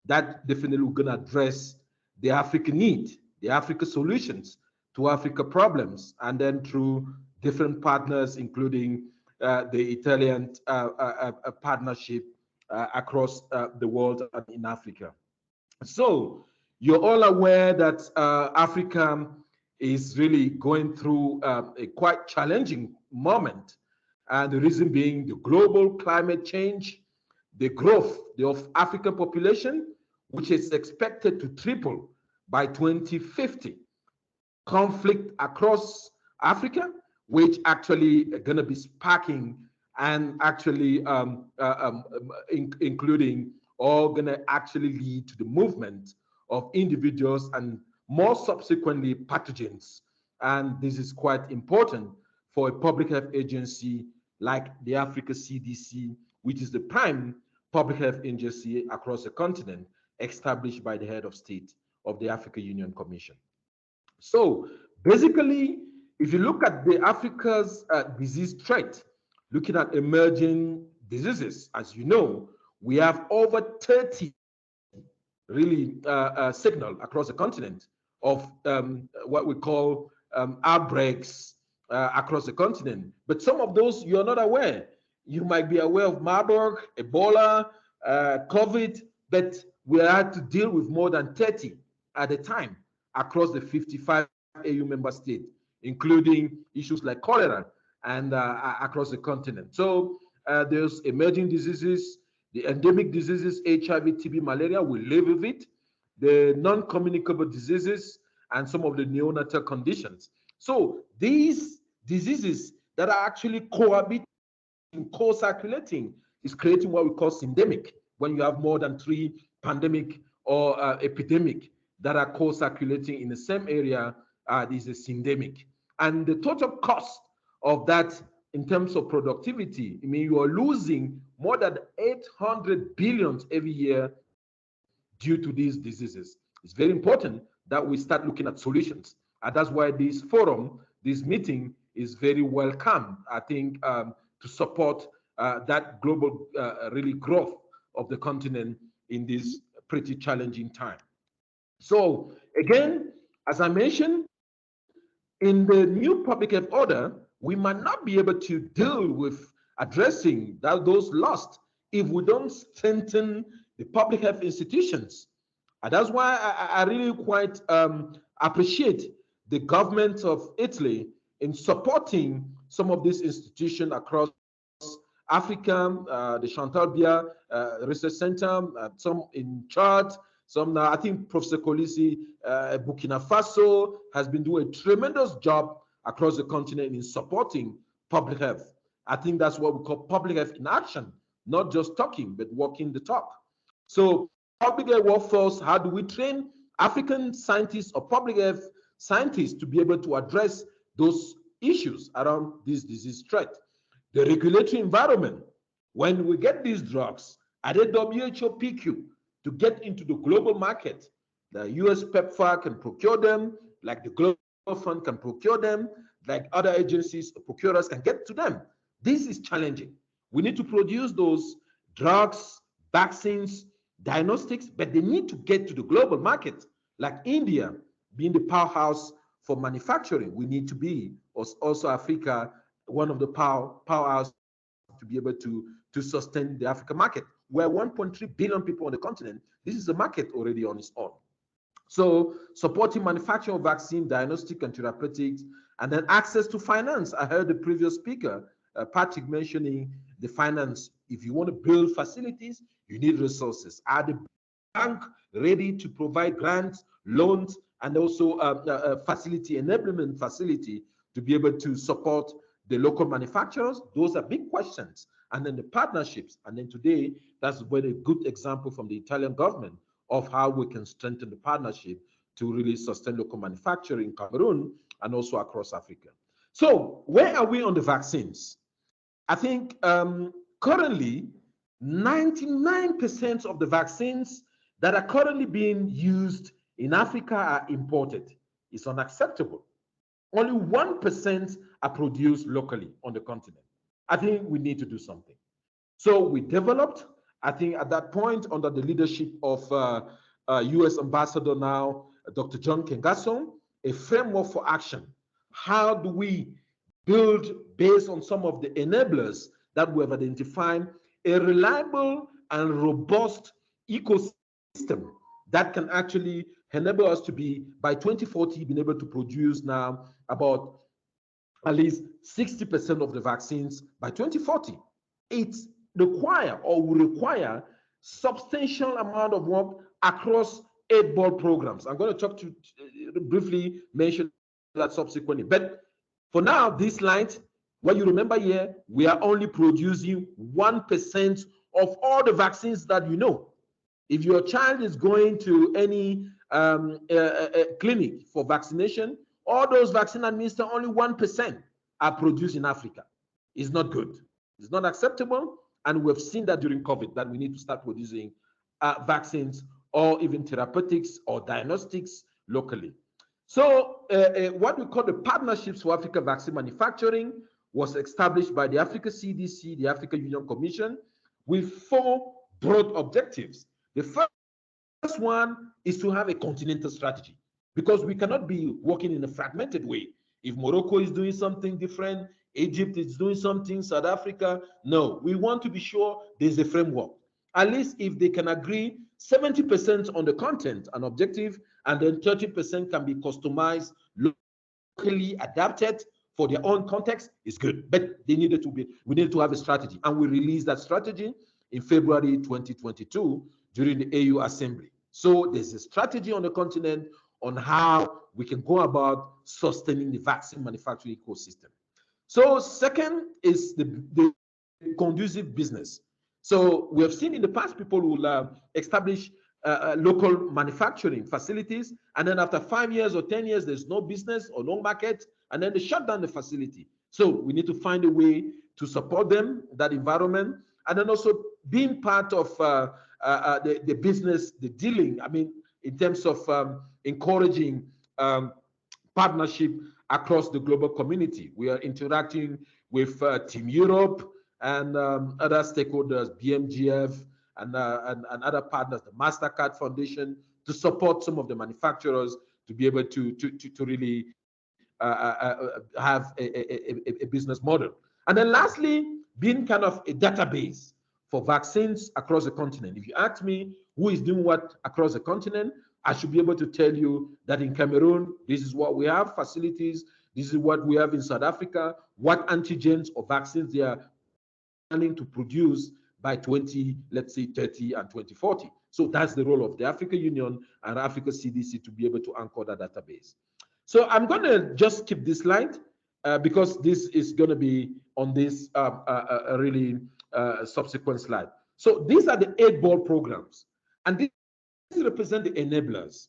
that definitely we're going to address the African need, the Africa solutions to Africa problems, and then through different partners, including the Italian partnership across the world and in Africa. So you're all aware that Africa is really going through a quite challenging moment. And the reason being the global climate change, the growth of African population, which is expected to triple by 2050, conflict across Africa, which actually are going to be sparking and actually including or going to actually lead to the movement of individuals and more subsequently pathogens. And this is quite important for a public health agency like the Africa CDC, which is the prime public health agency across the continent, established by the head of state of the African Union Commission. So basically, if you look at the Africa's disease threat, looking at emerging diseases, as you know, we have over 30 really signal across the continent of what we call outbreaks across the continent. But some of those you're not aware. You might be aware of Marburg, Ebola, COVID, but we had to deal with more than 30 at a time across the 55 AU member states, including issues like cholera and across the continent. So there's emerging diseases, the endemic diseases, HIV, TB, malaria, we live with it, the non-communicable diseases, and some of the neonatal conditions. So these diseases that are actually cohabiting, co-circulating, is creating what we call syndemic, when you have more than 3 pandemic or epidemic that are co-circulating in the same area. This is syndemic. And the total cost of that in terms of productivity, I mean, you are losing more than 800 billion every year due to these diseases. It's very important that we start looking at solutions. And that's why this forum, this meeting is very welcome, I think, to support that global really growth of the continent in this pretty challenging time. So again, as I mentioned, in the new public health order, we might not be able to deal with addressing those lost if we don't strengthen the public health institutions. And that's why I really quite appreciate the government of Italy in supporting some of these institutions across Africa, the Chantal Biya Research Center, some in Chad, some now. I think Professor Kolisi, Burkina Faso, has been doing a tremendous job across the continent in supporting public health. I think that's what we call public health in action, not just talking, but walking the talk. So public health workforce, how do we train African scientists or public health scientists to be able to address those issues around this disease threat? The regulatory environment, when we get these drugs Are they WHO PQ to get into the global market? The US PEPFAR can procure them, like the Global Fund can procure them, like other agencies, procurers can get to them. This is challenging. We need to produce those drugs, vaccines, diagnostics, but they need to get to the global market. Like India being the powerhouse for manufacturing, we need to be, also Africa, one of the powerhouse to be able to sustain the African market. We're 1.3 billion people on the continent. This is a market already on its own. So supporting manufacturing of vaccine, diagnostic and therapeutics, and then access to finance. I heard the previous speaker, Patrick, mentioning the finance. If you want to build facilities, you need resources. Are the bank ready to provide grants, loans, and also facility enablement facility to be able to support the local manufacturers? Those are big questions. And then the partnerships. And then today, that's a very good example from the Italian government of how we can strengthen the partnership to really sustain local manufacturing in Cameroon and also across Africa. So where are we on the vaccines? I think currently 99% of the vaccines that are currently being used in Africa are imported. It's unacceptable. Only 1% are produced locally on the continent. I think we need to do something. So we developed, I think at that point, under the leadership of US Ambassador now, Dr. John Kengasong, a framework for action. How do we build, based on some of the enablers that we have identified, a reliable and robust ecosystem that can actually enable us to be, by 2040, being able to produce now about at least 60% of the vaccines by 2040. It's require or will require substantial amount of work across 8 board programs. I'm going to talk to briefly mention that subsequently. But for now, this slide, what you remember here, we are only producing 1% of all the vaccines that you know. If your child is going to any clinic for vaccination, all those vaccines administered, only 1% are produced in Africa. It's not good. It's not acceptable. And we've seen that during COVID, that we need to start producing vaccines or even therapeutics or diagnostics locally. So what we call the Partnerships for Africa Vaccine Manufacturing was established by the Africa CDC, the African Union Commission, with 4 broad objectives. The first one is to have a continental strategy, because we cannot be working in a fragmented way. If Morocco is doing something different, Egypt is doing something, South Africa, no. We want to be sure there's a framework. At least if they can agree 70% on the content and objective, and then 30% can be customized, locally adapted for their own context, is good. But we needed to have a strategy, and we released that strategy in February 2022 during the AU Assembly. So there's a strategy on the continent on how we can go about sustaining the vaccine manufacturing ecosystem. So second is the conducive business. So we have seen in the past people will establish local manufacturing facilities, and then after 5 years or 10 years, there's no business or no market, and then they shut down the facility. So we need to find a way to support them, that environment, and then also being part of the business, the dealing, I mean, in terms of encouraging partnership across the global community. We are interacting with Team Europe and other stakeholders, BMGF, and other partners, the MasterCard Foundation, to support some of the manufacturers to be able to really have a business model. And then lastly, being kind of a database for vaccines across the continent. If you ask me who is doing what across the continent, I should be able to tell you that in Cameroon, this is what we have, facilities, this is what we have in South Africa, what antigens or vaccines they are planning to produce by 2030 and 2040. So that's the role of the African Union and Africa CDC to be able to anchor that database. So I'm going to just skip this slide because this is going to be on this really subsequent slide. So these are the 8 board programs, and these represent the enablers.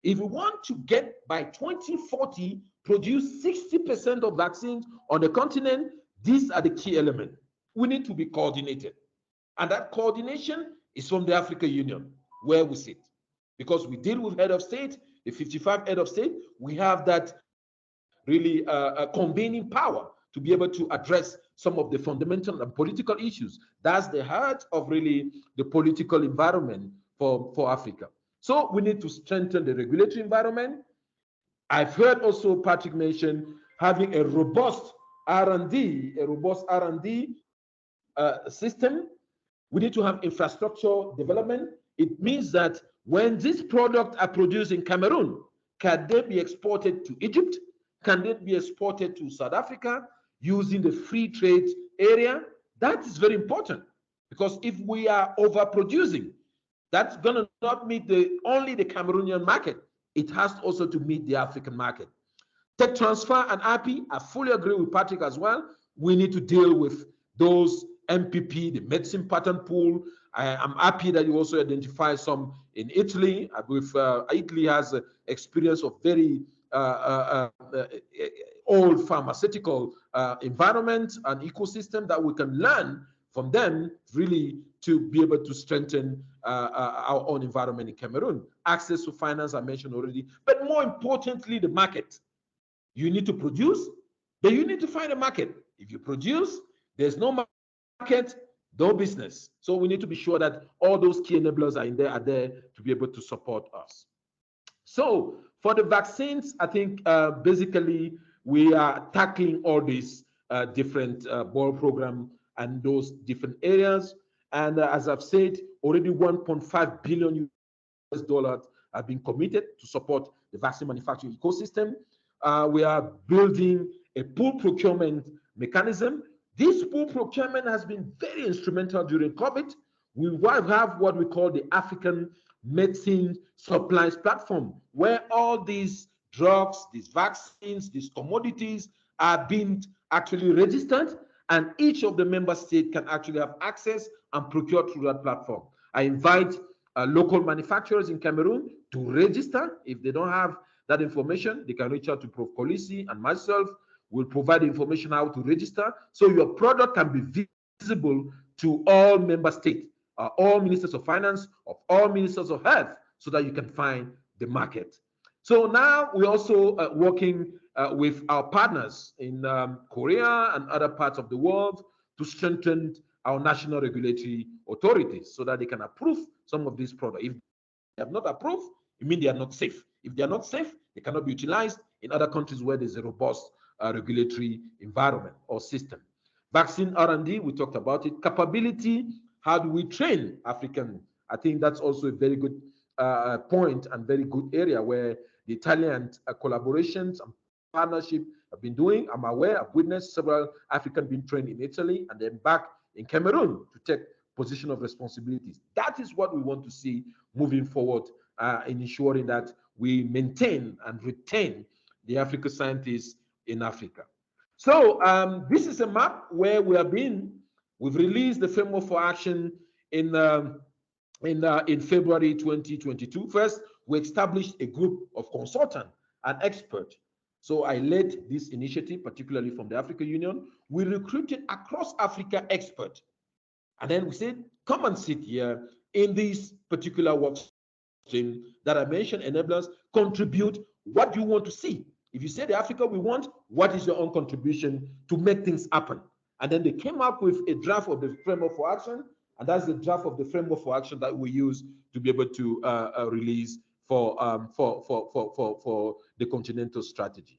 If we want to get by 2040, produce 60% of vaccines on the continent, these are the key elements. We need to be coordinated. And that coordination is from the African Union, where we sit. Because we deal with head of state, the 55 head of state, we have that really convening power to be able to address some of the fundamental and political issues. That's the heart of really the political environment for Africa. So we need to strengthen the regulatory environment. I've heard also Patrick mention having a robust R&D, system. We need to have infrastructure development. It means that when these products are produced in Cameroon, can they be exported to Egypt? Can they be exported to South Africa using the free trade area? That is very important, because if we are overproducing, that's going to not meet only the Cameroonian market. It has also to meet the African market. Tech transfer and IP, I fully agree with Patrick as well. We need to deal with those MPP, the medicine patent pool. I'm happy that you also identify some in Italy. Italy has experience of very old pharmaceutical environment and ecosystem that we can learn from them, really, to be able to strengthen our own environment in Cameroon. Access to finance, I mentioned already, but more importantly, the market. You need to produce, but you need to find a market. If you produce, there's no market, no business. So we need to be sure that all those key enablers are there to be able to support us. So for the vaccines, I think basically we are tackling all these different ball program and those different areas. And as I've said, already $1.5 billion have been committed to support the vaccine manufacturing ecosystem. We are building a pool procurement mechanism. This pool procurement has been very instrumental during COVID. We have what we call the African Medicine Supplies Platform, where all these drugs, these vaccines, these commodities are being actually registered, and each of the member states can actually have access and procure through that platform. I invite local manufacturers in Cameroon to register. If they don't have that information, they can reach out to Prof. Kolisi and myself. We'll provide information how to register, so your product can be visible to all member states, all ministers of finance, of all ministers of health, so that you can find the market. So now we're also working with our partners in Korea and other parts of the world to strengthen our national regulatory authorities so that they can approve some of these products. If they have not approved, it means they are not safe. If they are not safe, they cannot be utilized in other countries where there's a robust regulatory environment or system. Vaccine R&D, we talked about it. Capability, how do we train African? I think that's also a very good point and very good area where the Italian collaborations and partnership have been doing. I'm aware, I've witnessed several Africans being trained in Italy and then back in Cameroon to take position of responsibilities. That is what we want to see moving forward in ensuring that we maintain and retain the African scientists in Africa. So this is a map where we have been. We've released the framework for action in February 2022. First, we established a group of consultants and experts. So I led this initiative, particularly from the African Union. We recruited across Africa experts. And then we said, come and sit here in this particular work stream that I mentioned, enablers, contribute what you want to see. If you say the Africa we want, what is your own contribution to make things happen? And then they came up with a draft of the framework for action, and that's the draft of the framework for action that we use to be able to release for the continental strategy.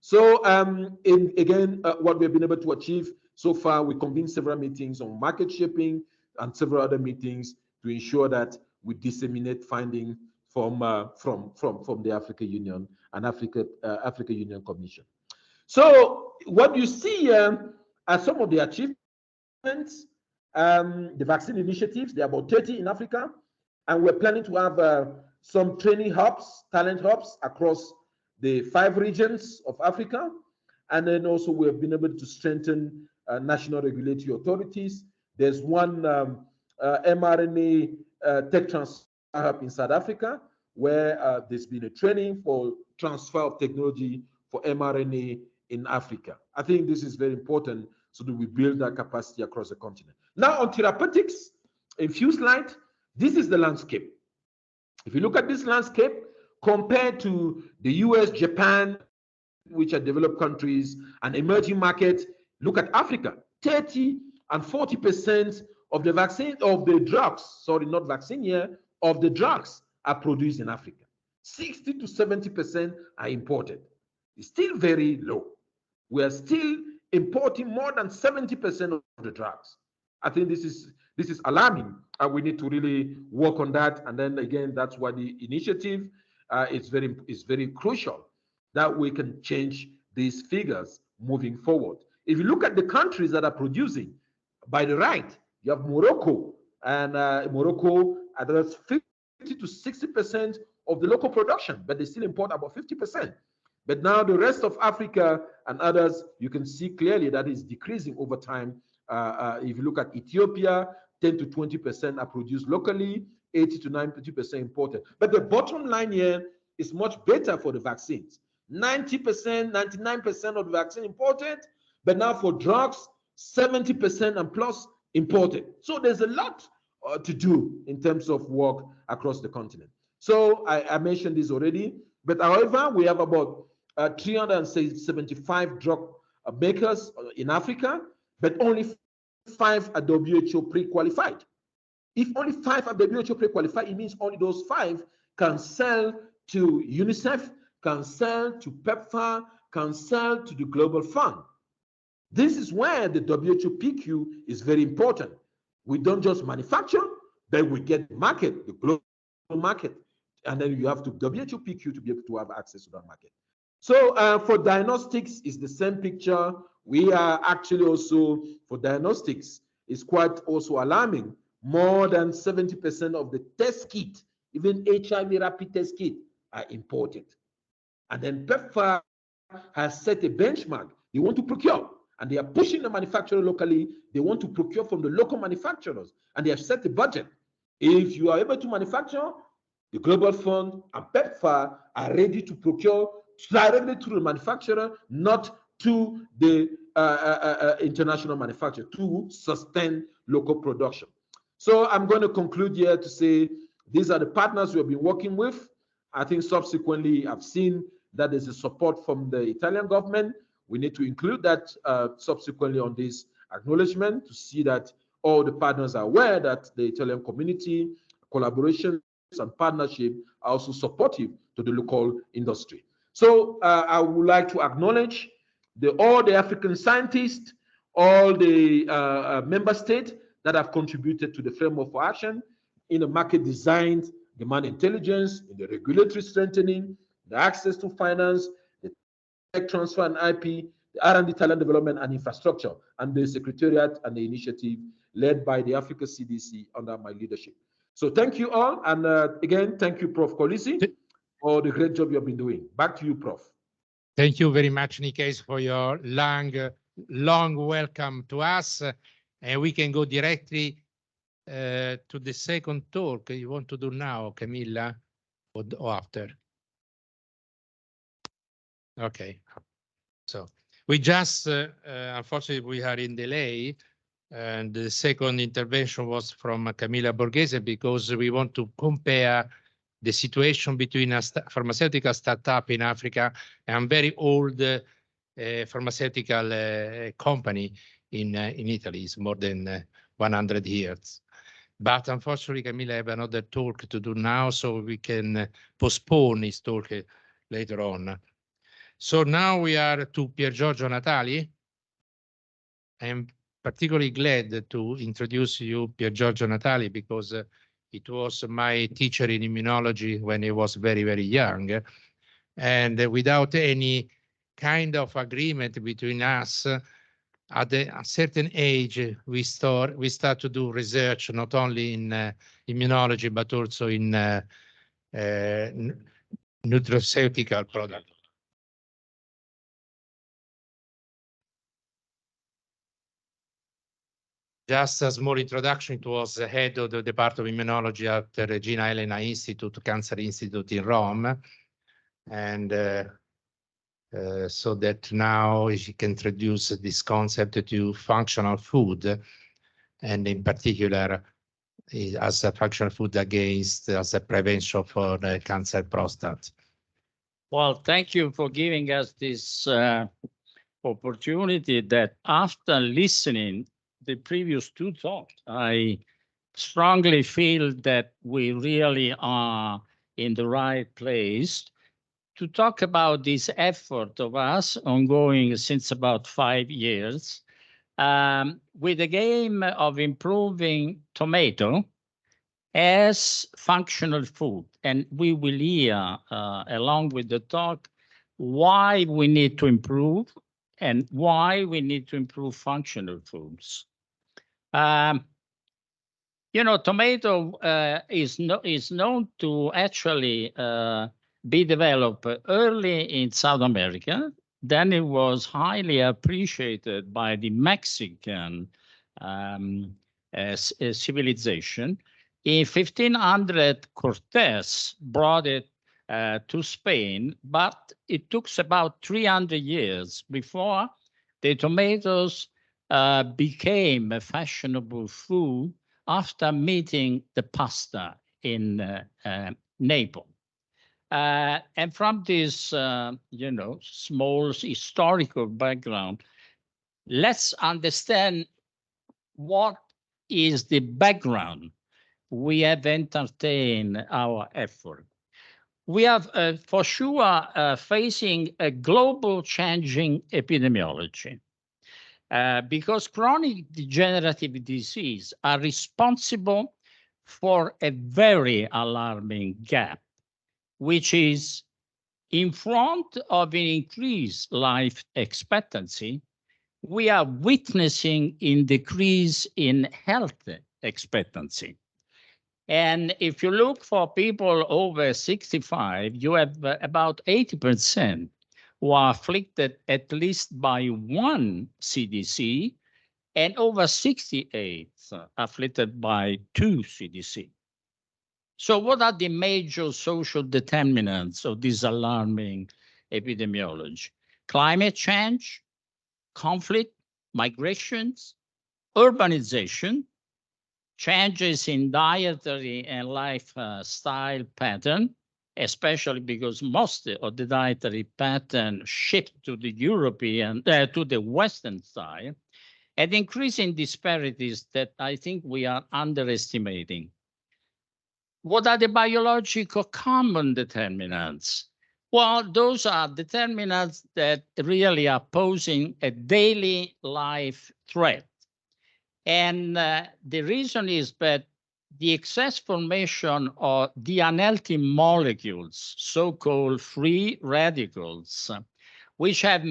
So again, what we've been able to achieve so far, we convened several meetings on market shaping and several other meetings to ensure that we disseminate findings from the African Union and African Union Commission. So what you see here are some of the achievements, the vaccine initiatives. There are about 30 in Africa, and we're planning to have some training hubs, talent hubs across the 5 regions of Africa. And then also we have been able to strengthen national regulatory authorities. There's one mRNA tech transfer hub in South Africa, where there's been a training for transfer of technology for mRNA in Africa. I think this is very important so that we build that capacity across the continent. Now on therapeutics, a few slides, this is the landscape. If you look at this landscape compared to the US, Japan, which are developed countries and emerging markets, look at Africa. 30 and 40% of the vaccine, of the drugs, sorry, not vaccine here, of the drugs are produced in Africa. 60 to 70% are imported. It's still very low. We are still importing more than 70% of the drugs. I think this is alarming, and we need to really work on that. And then again, that's why the initiative is very crucial, that we can change these figures moving forward. If you look at the countries that are producing, by the right, you have Morocco, and Morocco addresses 50 to 60% of the local production, but they still import about 50%. But now the rest of Africa and others, you can see clearly that is decreasing over time. If you look at Ethiopia, 10 to 20% are produced locally, 80 to 90% imported. But the bottom line here is much better for the vaccines. 90%, 99% of the vaccine imported, but now for drugs, 70% and plus imported. So there's a lot to do in terms of work across the continent. So I mentioned this already, but however, we have about 375 drug makers in Africa, but only 5 are WHO pre-qualified. If only 5 are WHO pre-qualified, it means only those 5 can sell to UNICEF, can sell to PEPFAR, can sell to the Global Fund. This is where the WHO PQ is very important. We don't just manufacture, but we get the market, the global market, and then you have to WHO PQ to be able to have access to that market. So for diagnostics, it's the same picture. We are actually also, for diagnostics, it's quite also alarming. More than 70% of the test kit, even HIV rapid test kit, are imported. And then PEPFAR has set a benchmark they want to procure, and they are pushing the manufacturer locally. They want to procure from the local manufacturers, and they have set a budget. If you are able to manufacture, the Global Fund and PEPFAR are ready to procure directly to the manufacturer, not to the international manufacturer, to sustain local production. So I'm going to conclude here to say these are the partners we have been working with. I think subsequently I've seen that there's a support from the Italian government. We need to include that subsequently on this acknowledgement to see that all the partners are aware that the Italian community, collaboration and partnership are also supportive to the local industry. So I would like to acknowledge all the African scientists, all the member states that have contributed to the framework for action in the market design, demand intelligence, in the regulatory strengthening, the access to finance, the tech transfer and IP, the R&D talent development and infrastructure, and the secretariat and the initiative led by the Africa CDC under my leadership. So thank you all. And again, thank you, Prof. Kolisi, for the great job you have been doing. Back to you, Prof. Thank you very much, Nikes, for your long welcome to us. And we can go directly to the second talk you want to do now, Camilla, or after? Okay. So we just, unfortunately, we are in delay. And the second intervention was from Camilla Borghese because we want to compare the situation between a pharmaceutical startup in Africa and very old pharmaceutical company in Italy. It's more than 100 years. But unfortunately, Camilla have another talk to do now, so we can postpone his talk later on. So now we are to Pier Giorgio Natali. I'm particularly glad to introduce you Pier Giorgio Natali because it was my teacher in immunology when he was very, very young. And without any kind of agreement between us, at a certain age, we start to do research not only in immunology, but also in nutraceutical products. Just a small introduction, it was the head of the Department of Immunology at the Regina Elena Institute, Cancer Institute in Rome. And so that now she can introduce this concept to functional food. and in particular as a functional food as a prevention for cancer prostate. Well, thank you for giving us this opportunity that after listening the previous two talks, I strongly feel that we really are in the right place to talk about this effort of us ongoing since about 5 years with the aim of improving tomato as functional food. And we will hear along with the talk why we need to improve and why we need to improve functional foods. You know, tomato is known to actually be developed early in South America. Then it was highly appreciated by the Mexican civilization. In 1500, Cortés brought it to Spain, but it took about 300 years before the tomatoes became a fashionable food after meeting the pasta in Naples. And from this, you know, small historical background, let's understand what is the background we have entertained our effort. We are for sure facing a global changing epidemiology because chronic degenerative disease are responsible for a very alarming gap, which is in front of an increased life expectancy, we are witnessing a decrease in health expectancy. And if you look for people over 65, you have about 80% who are afflicted at least by one CDC, and over 68 afflicted by 2 CDC. So what are the major social determinants of this alarming epidemiology? Climate change, conflict, migrations, urbanization, changes in dietary and lifestyle pattern, especially because most of the dietary pattern shift to the European, to the Western side, and increasing disparities that I think we are underestimating. What are the biological common determinants? Well, those are determinants that really are posing a daily life threat. And the reason is that the excess formation of the unhealthy molecules, so-called free radicals, which have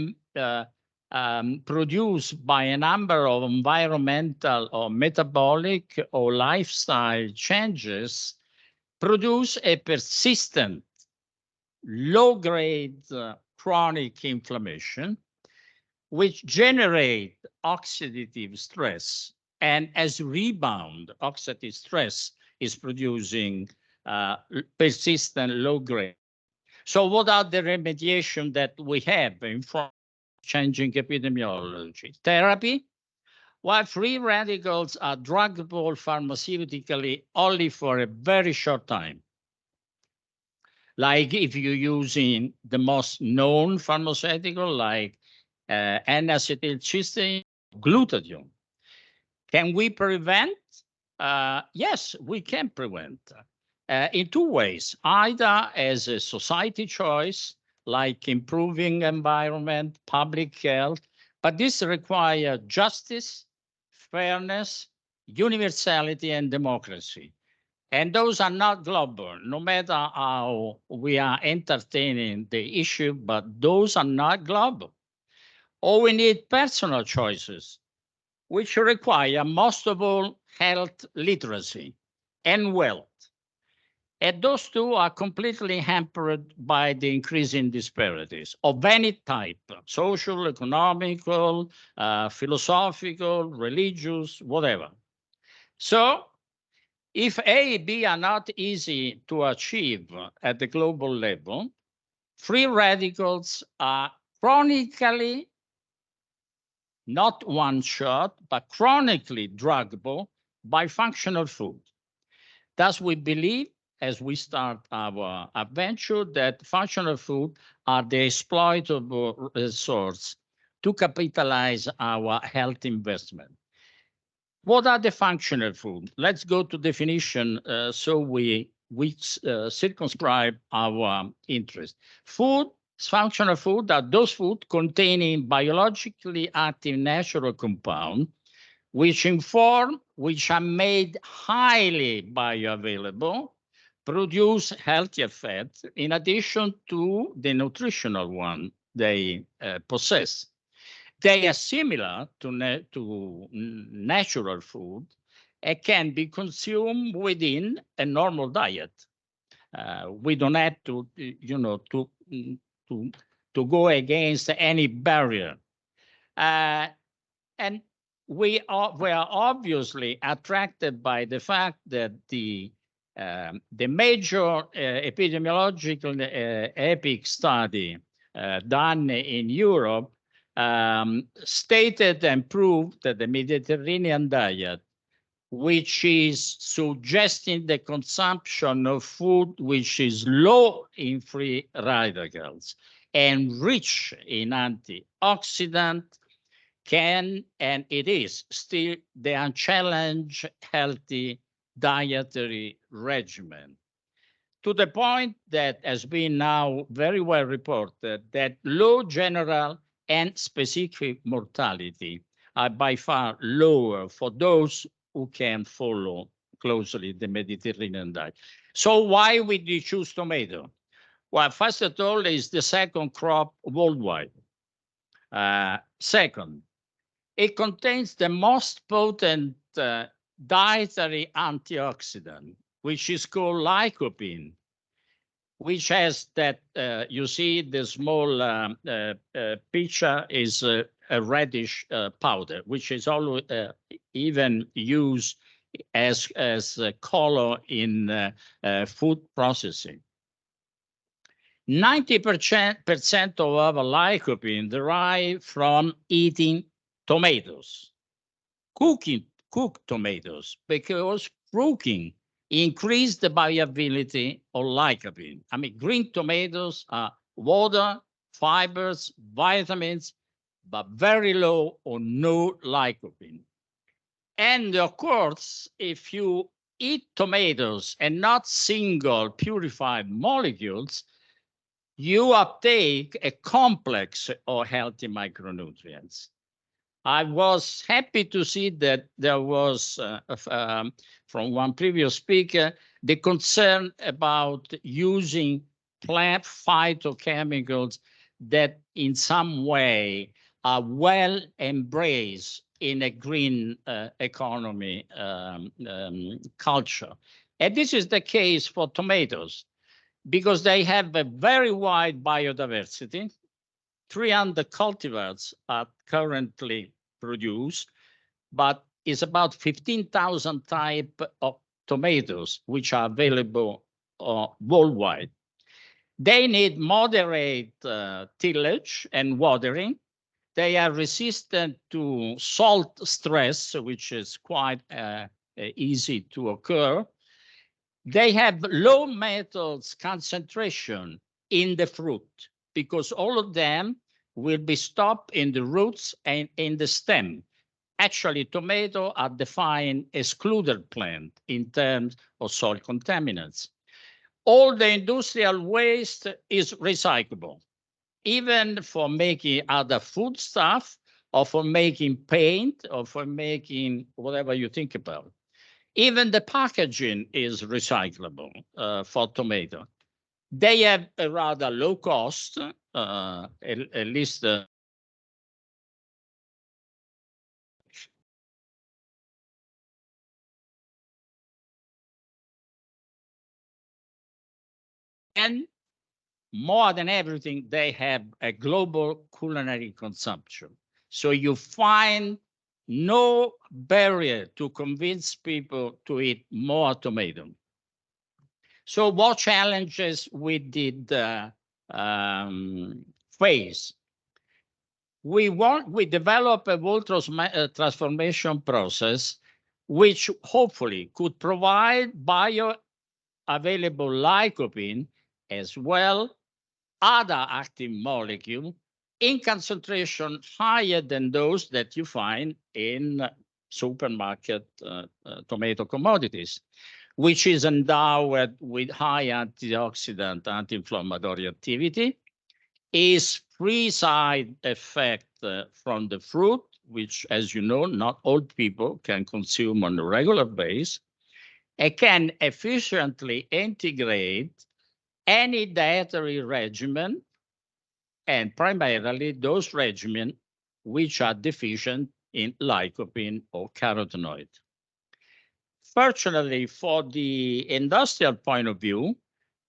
produced by a number of environmental or metabolic or lifestyle changes, produce a persistent, low-grade chronic inflammation, which generate oxidative stress. And as rebound, oxidative stress is producing persistent low-grade. So what are the remediation that we have in front of changing epidemiology? Therapy? While free radicals are druggable pharmaceutically only for a very short time. Like if you're using the most known pharmaceutical like N-acetylcysteine, glutathione. Can we prevent? Yes, we can prevent in 2 ways, either as a society choice, like improving environment, public health, but this requires justice, fairness, universality, and democracy. And those are not global, no matter how we are entertaining the issue, but those are not global. Or we need personal choices, which require most of all health literacy and wealth. And those two are completely hampered by the increasing disparities of any type, social, economical, philosophical, religious, whatever. So if A, B are not easy to achieve at the global level, free radicals are chronically not one shot, but chronically druggable by functional food. Thus, we believe, as we start our adventure, that functional food are the exploitable resource to capitalize our health investment. What are the functional food? Let's go to definition so we circumscribe our interest. Functional food are those food containing biologically active natural compounds which are made highly bioavailable, produce healthy fats in addition to the nutritional one they possess. They are similar to natural food and can be consumed within a normal diet. We don't have to, to go against any barrier. And we are obviously attracted by the fact that the major epidemiological EPIC study done in Europe stated and proved that the Mediterranean diet, which is suggesting the consumption of food which is low in free radicals and rich in antioxidants, can, and it is still the unchallenged healthy dietary regimen. To the point that has been now very well reported that low general and specific mortality are by far lower for those who can follow closely the Mediterranean diet. So why would you choose tomato? Well, first of all, it's the second crop worldwide. Second, it contains the most potent dietary antioxidant, which is called lycopene, which has that, you see the small picture is a reddish powder, which is always even used as a color in food processing. 90% of our lycopene derive from eating tomatoes, cooked tomatoes, because cooking increase the bioavailability of lycopene. I mean, green tomatoes are water, fibers, vitamins, but very low or no lycopene. And of course, if you eat tomatoes and not single purified molecules, you uptake a complex of healthy micronutrients. I was happy to see that there was, from one previous speaker, the concern about using plant phytochemicals that in some way are well embraced in a green economy culture. And this is the case for tomatoes, because they have a very wide biodiversity. 300 cultivars are currently produced, but it's about 15,000 types of tomatoes which are available worldwide. They need moderate tillage and watering. They are resistant to salt stress, which is quite easy to occur. They have low metals concentration in the fruit, because all of them will be stopped in the roots and in the stem. Actually, tomatoes are defined excluded plant in terms of soil contaminants. All the industrial waste is recyclable, even for making other food stuff, or for making paint, or for making whatever you think about. Even the packaging is recyclable for tomato. They have a rather low cost, at least and more than everything, they have a global culinary consumption. So you find no barrier to convince people to eat more tomato. So what challenges we did face? we develop a whole transformation process, which hopefully could provide bioavailable lycopene as well other active molecule in concentration higher than those that you find in supermarket tomato commodities, which is endowed with high antioxidant, anti-inflammatory activity, is free side effect from the fruit, which, as you know, not all people can consume on a regular basis, and can efficiently integrate any dietary regimen, and primarily those regimens which are deficient in lycopene or carotenoid. Fortunately, for the industrial point of view,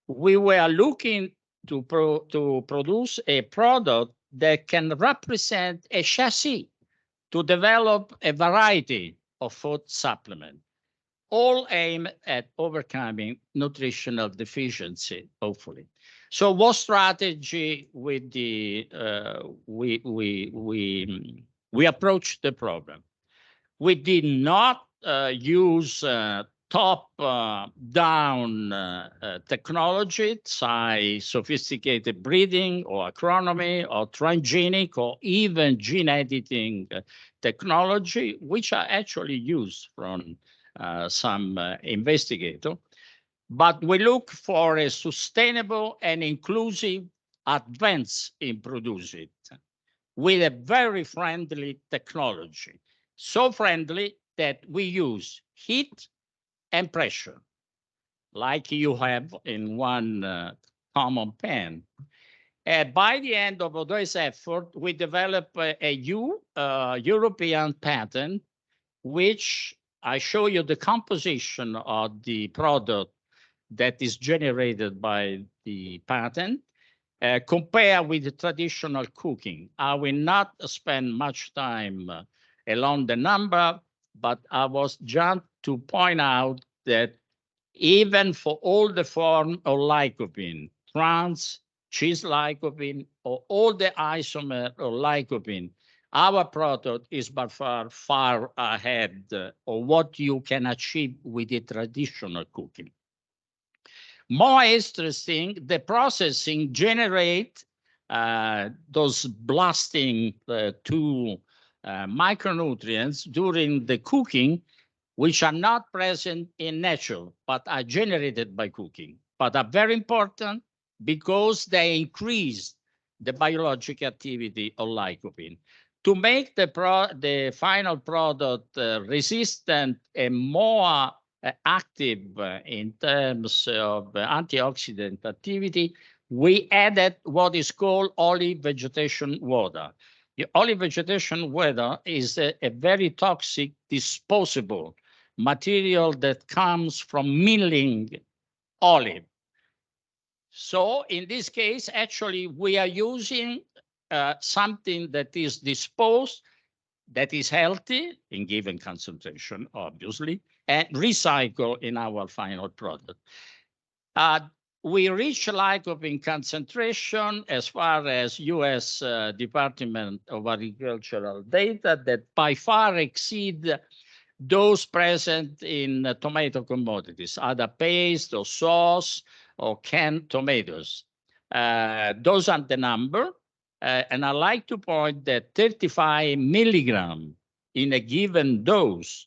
we were looking to produce a product that can represent a chassis to develop a variety of food supplements, all aimed at overcoming nutritional deficiency, hopefully. So what strategy with the we approached the problem? We did not use top-down technology, sophisticated breeding or agronomy or transgenic or even gene editing technology, which are actually used from some investigator. But we look for a sustainable and inclusive advance in producing it with a very friendly technology, so friendly that we use heat and pressure, like you have in one common pan. By the end of this effort, we developed a European patent, which I show you the composition of the product that is generated by the patent, compared with the traditional cooking. I will not spend much time along the number, but I was just to point out that even for all the form of lycopene, trans, cheese lycopene, or all the isomer of lycopene, our product is by far ahead of what you can achieve with the traditional cooking. More interesting, the processing generate those blasting two micronutrients during the cooking, which are not present in nature, but are generated by cooking, but are very important because they increase the biological activity of lycopene. To make the final product resistant and more active in terms of antioxidant activity, we added what is called olive vegetation water. The olive vegetation water is a very toxic disposable material that comes from milling olive. So in this case, actually, we are using something that is disposed, that is healthy in given concentration, obviously, and recycle in our final product. We reach lycopene concentration as far as US Department of Agricultural data that by far exceed those present in tomato commodities, either paste or sauce or canned tomatoes. Those are the number. And I like to point that 35 milligrams in a given dose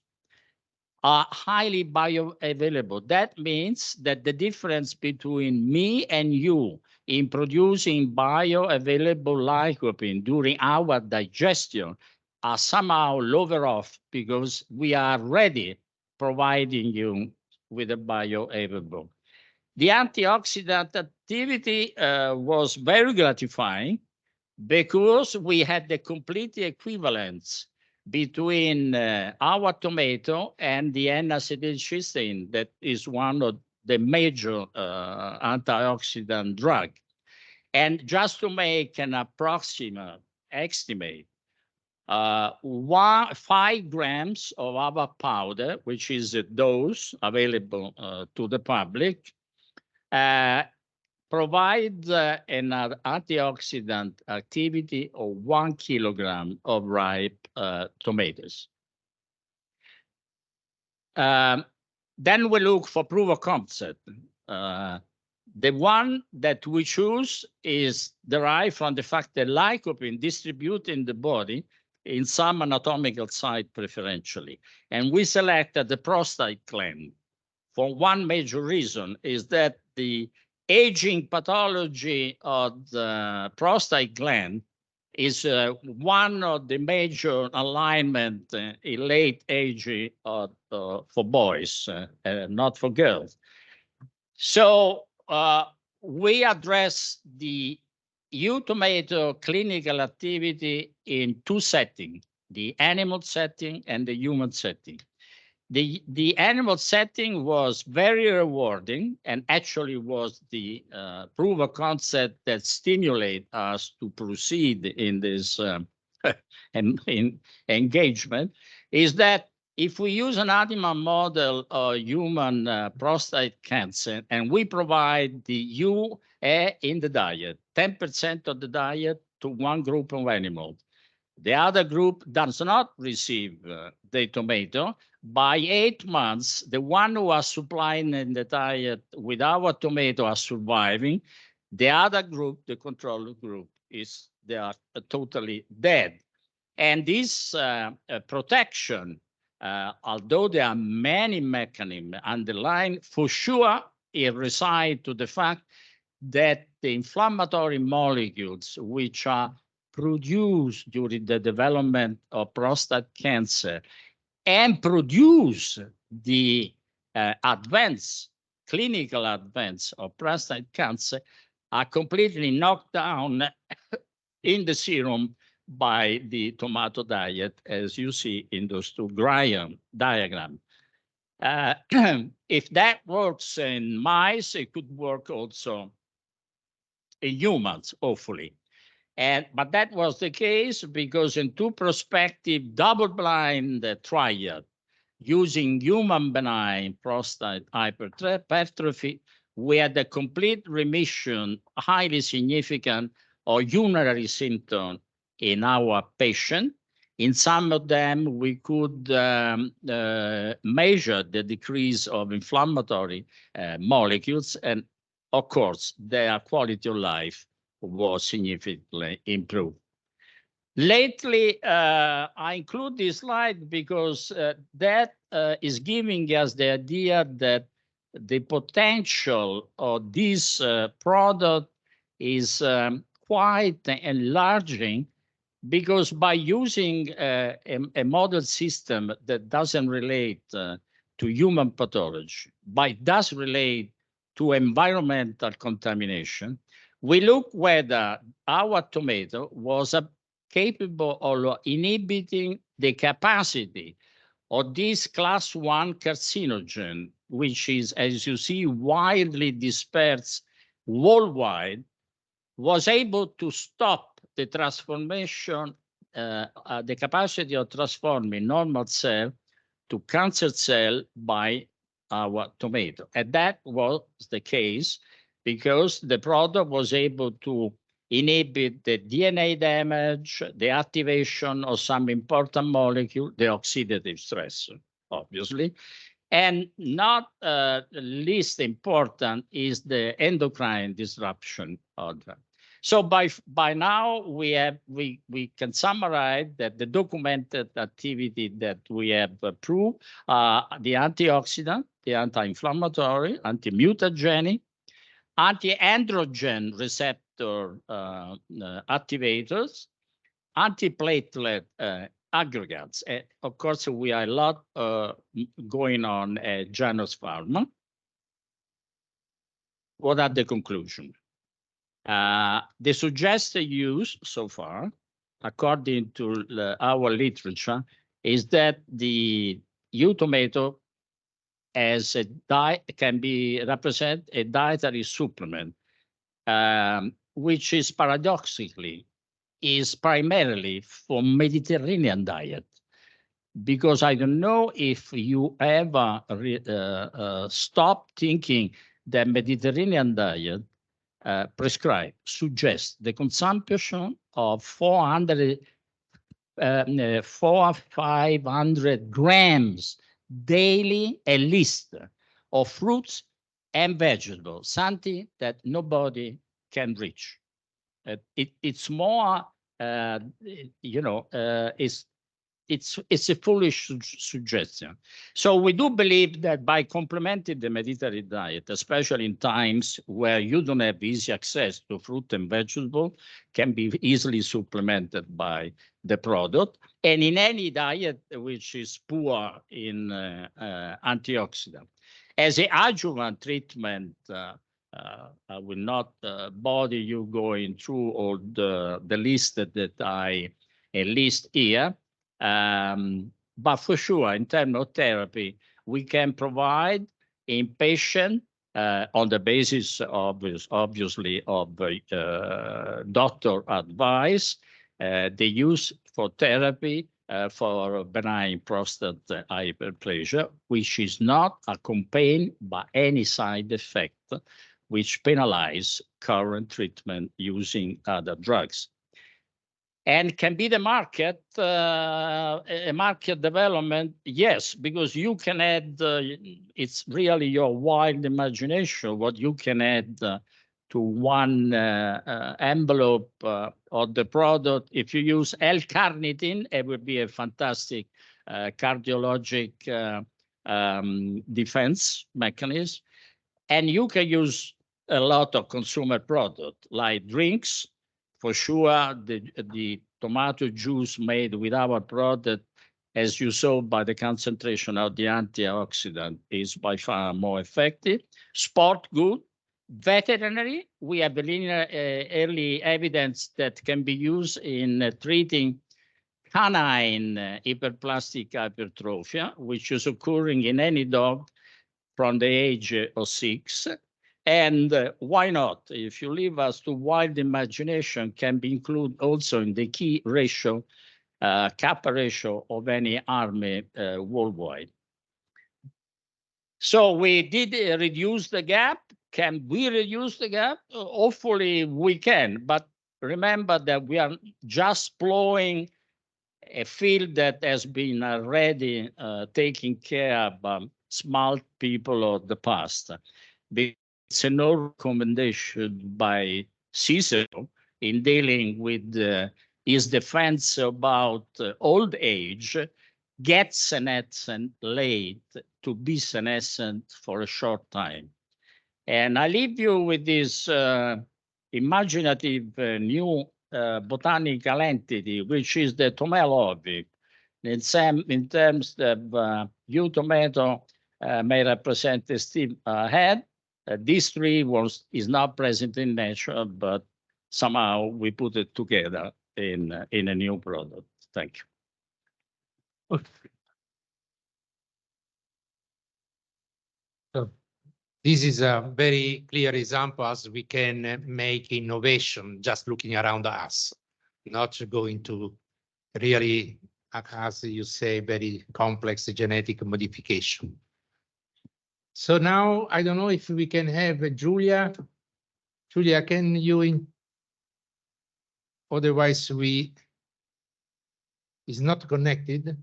are highly bioavailable. That means that the difference between me and you in producing bioavailable lycopene during our digestion are somehow lower off because we are already providing you with a bioavailable. The antioxidant activity was very gratifying because we had the complete equivalence between our tomato and the N-acetylcysteine, that is one of the major antioxidant drug. And just to make an approximate estimate, 5 grams of our powder, which is a dose available to the public, provide an antioxidant activity of 1 kilogram of ripe tomatoes. Then we look for proof of concept. The one that we choose is derived from the fact that lycopene distributes in the body in some anatomical site preferentially. And we selected the prostate gland for one major reason, is that the aging pathology of the prostate gland is one of the major alignment in late age for boys, not for girls. So we address the tomato clinical activity in two settings, the animal setting and the human setting. The animal setting was very rewarding and actually was the proof of concept that stimulate us to proceed in this in engagement, is that if we use an animal model of human prostate cancer and we provide the UA in the diet, 10% of the diet to one group of animals, the other group does not receive the tomato. By 8 months, the one who are supplying in the diet with our tomato are surviving. The other group, the control group, they are totally dead. And this protection, although there are many mechanisms underlying, for sure it resides to the fact that the inflammatory molecules which are produced during the development of prostate cancer and produce the clinical advance of prostate cancer are completely knocked down in the serum by the tomato diet, as you see in those two diagrams. If that works in mice, it could work also in humans, hopefully. But that was the case because in two prospective double-blind trials using human benign prostate hypertrophy, we had a complete remission, highly significant, of urinary symptoms in our patient. In some of them, we could measure the decrease of inflammatory molecules, and of course, their quality of life was significantly improved. Lately, I include this slide because that is giving us the idea that the potential of this product is quite enlarging, because by using a model system that doesn't relate to human pathology, but does relate to environmental contamination, we look whether our tomato was capable of inhibiting the capacity of this class 1 carcinogen, which is, as you see, widely dispersed worldwide, was able to stop the transformation, the capacity of transforming normal cell to cancer cell by our tomato. And that was the case because the product was able to inhibit the DNA damage, the activation of some important molecule, the oxidative stress, obviously. And not least important is the endocrine disruption of that. So by now we can summarize that the documented activity that we have proved, the antioxidant, the anti-inflammatory, anti-mutagenic, anti-androgen receptor activators, anti-platelet aggregates. Of course, we are a lot going on at Janus Pharma. What are the conclusions? The suggested use so far, according to our literature, is that the tomato as a can be represent a dietary supplement, which is paradoxically is primarily for Mediterranean diet, because I don't know if you ever stop thinking that Mediterranean diet suggests the consumption of 400 500 grams daily, at least, of fruits and vegetables, something that nobody can reach. It's more, it's a foolish suggestion. So we do believe that by complementing the Mediterranean diet, especially in times where you don't have easy access to fruit and vegetable, can be easily supplemented by the product. And in any diet which is poor in antioxidant. As an adjuvant treatment, I will not bother you going through all the list that I list here. But for sure, in terms of therapy, we can provide in patient on the basis of obviously of doctor advice, the use for therapy for benign prostate hyperplasia, which is not accompanied by any side effect which penalize current treatment using other drugs. And can be the market, a market development? Yes, because you can add, it's really your wild imagination, what you can add to one envelope of the product. If you use L-carnitine, it would be a fantastic cardiologic defense mechanism. And you can use a lot of consumer product like drinks. For sure, the tomato juice made with our product, as you saw by the concentration of the antioxidant, is by far more effective. Sport good. Veterinary, we have early evidence that can be used in treating canine hyperplastic hypertrophy, which is occurring in any dog from the age of 6. And why not? If you leave us to wild imagination, can be included also in the key ratio, kappa ratio of any army worldwide. So we did reduce the gap. Can we reduce the gap? Hopefully we can, but remember that we are just blowing a field that has been already taken care by smart people of the past. It's a no recommendation by Cicero in dealing with his defense about old age, get senescent late to be senescent for a short time. And I leave you with this imaginative new botanical entity, which is the tomato. In terms of new tomato may represent a steam head. This tree is not present in nature, but somehow we put it together in a new product. Thank you. Okay. So this is a very clear example as we can make innovation just looking around us, not going to really, as you say, very complex genetic modification. So now I don't know if we can have Giulia. Giulia, can you otherwise is not connected.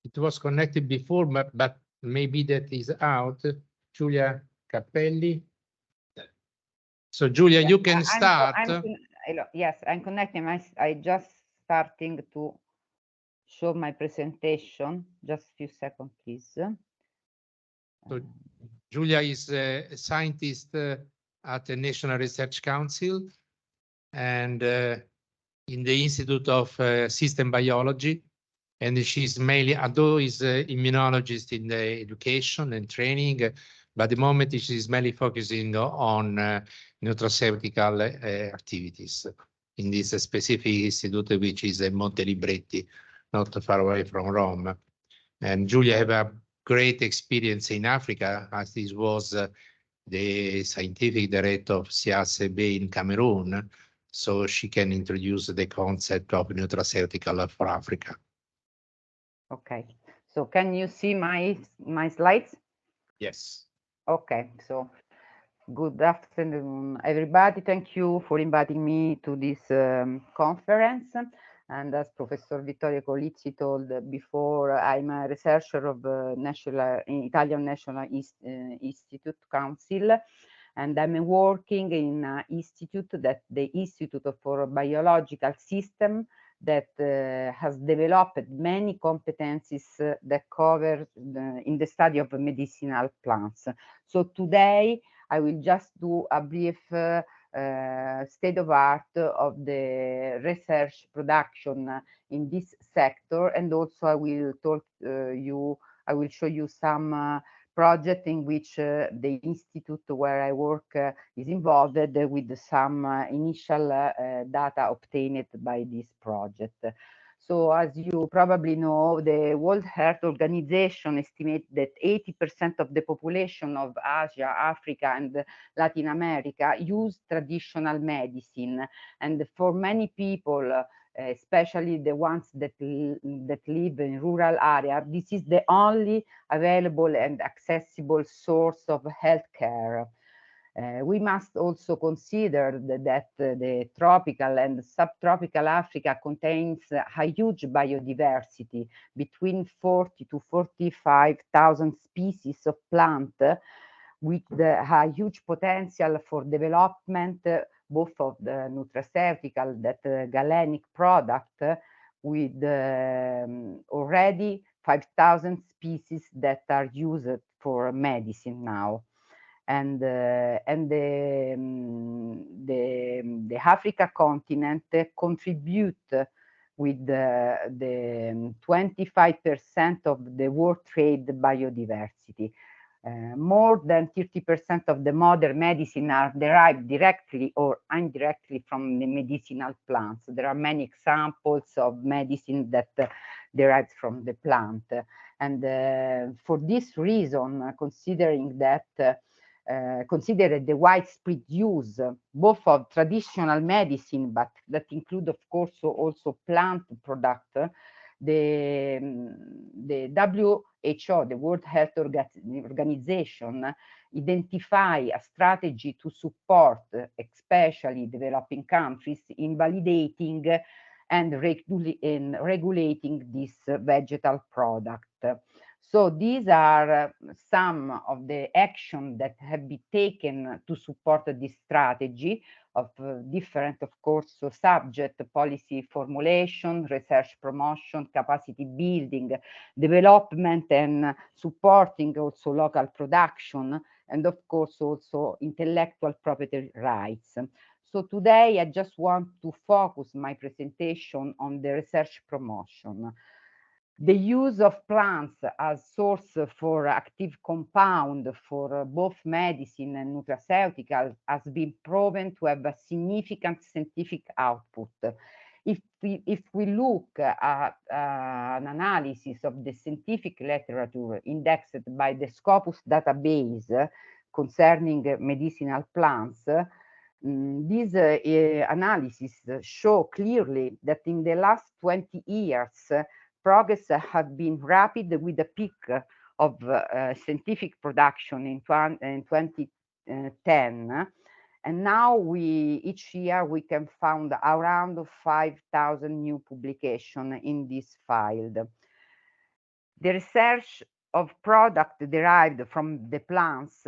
It was connected before, but maybe that is out. Giulia Cappelli. So Giulia, you can start. Yes, I'm connecting. I just starting to show my presentation. Just a few seconds, please. So Giulia is a scientist at the National Research Council and in the Institute of System Biology. And she's mainly, although is an immunologist in the education and training, but at the moment she's mainly focusing on nutraceutical activities in this specific institute, which is in Monte Libretti, not far away from Rome. And Giulia have a great experience in Africa, as this was the scientific director of CRA in Cameroon, so she can introduce the concept of nutraceutical for Africa. Okay, so can you see my slides? Yes. Okay, so Good afternoon, everybody. Thank you for inviting me to this conference. And as Professor Vittorio Colizzi told before, I'm a researcher of Italian National Institute Council, and I'm working in an institute that the Institute for Biological System that has developed many competencies that cover in the study of medicinal plants. So today I will just do a brief state of art of the research production in this sector, and also I will I will show you some project in which the institute where I work is involved with some initial data obtained by this project. So as you probably know, the World Health Organization estimates that 80% of the population of Asia, Africa, and Latin America use traditional medicine. And for many people, especially the ones that live in rural areas, this is the only available and accessible source of healthcare. We must also consider that the tropical and subtropical Africa contains a huge biodiversity, between 40 to 45,000 species of plant, with a huge potential for development, both of the nutraceutical, that galenic product, with already 5,000 species that are used for medicine now. And the Africa continent contribute with the 25% of the world trade biodiversity. More than 30% of the modern medicine are derived directly or indirectly from the medicinal plants. There are many examples of medicine that derives from the plant. And for this reason, considering that consider the widespread use both of traditional medicine, but that include, of course, also plant product, the WHO, the World Health Organization, identify a strategy to support, especially developing countries, in validating and regulating this vegetal product. So these are some of the actions that have been taken to support this strategy of different, of course, subject: policy formulation, research promotion, capacity building, development, and supporting also local production, and of course also intellectual property rights. So today I just want to focus my presentation on the research promotion. The use of plants as source for active compound for both medicine and nutraceutical has been proven to have a significant scientific output. If we look at an analysis of the scientific literature indexed by the Scopus database concerning medicinal plants, these analyses show clearly that in the last 20 years, progress has been rapid, with a peak of scientific production in 2010. And now each year we can find around 5,000 new publications in this field. The research of products derived from the plants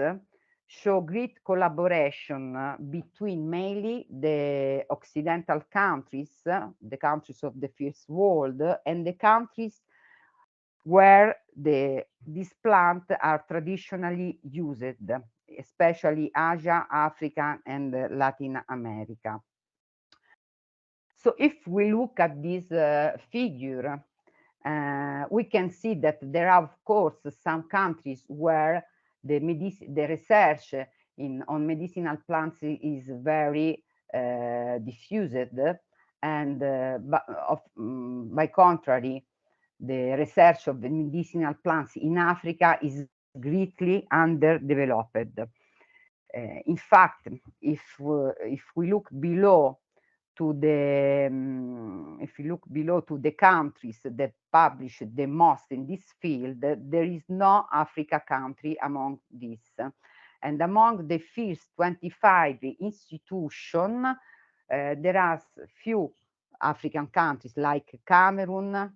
show great collaboration between mainly the Occidental countries, the countries of the First World, and the countries where these plants are traditionally used, especially Asia, Africa, and Latin America. So if we look at this figure, we can see that there are, of course, some countries where the research on medicinal plants is very diffused, and by contrary, the research of the medicinal plants in Africa is greatly underdeveloped. In fact, if we look below to the countries that publish the most in this field, there is no Africa country among these. And among the first 25 institutions, there are few African countries like Cameroon,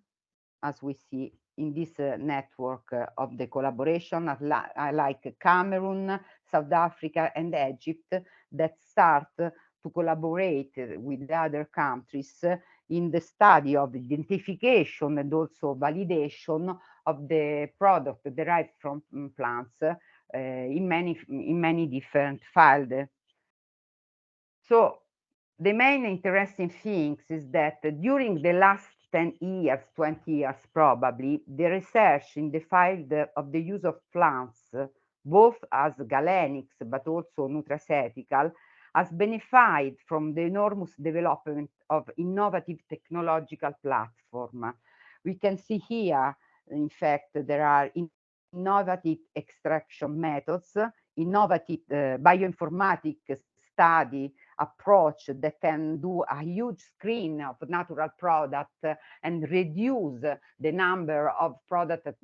as we see in this network of the collaboration, like Cameroon, South Africa, and Egypt, that start to collaborate with the other countries in the study of identification and also validation of the product derived from plants in many different fields. So the main interesting things is that during the last 10 years, 20 years probably, the research in the field of the use of plants, both as galenics but also nutraceutical, has benefited from the enormous development of innovative technological platforms. We can see here, in fact, there are innovative extraction methods, innovative bioinformatics study approach that can do a huge screen of natural product and reduce the number of products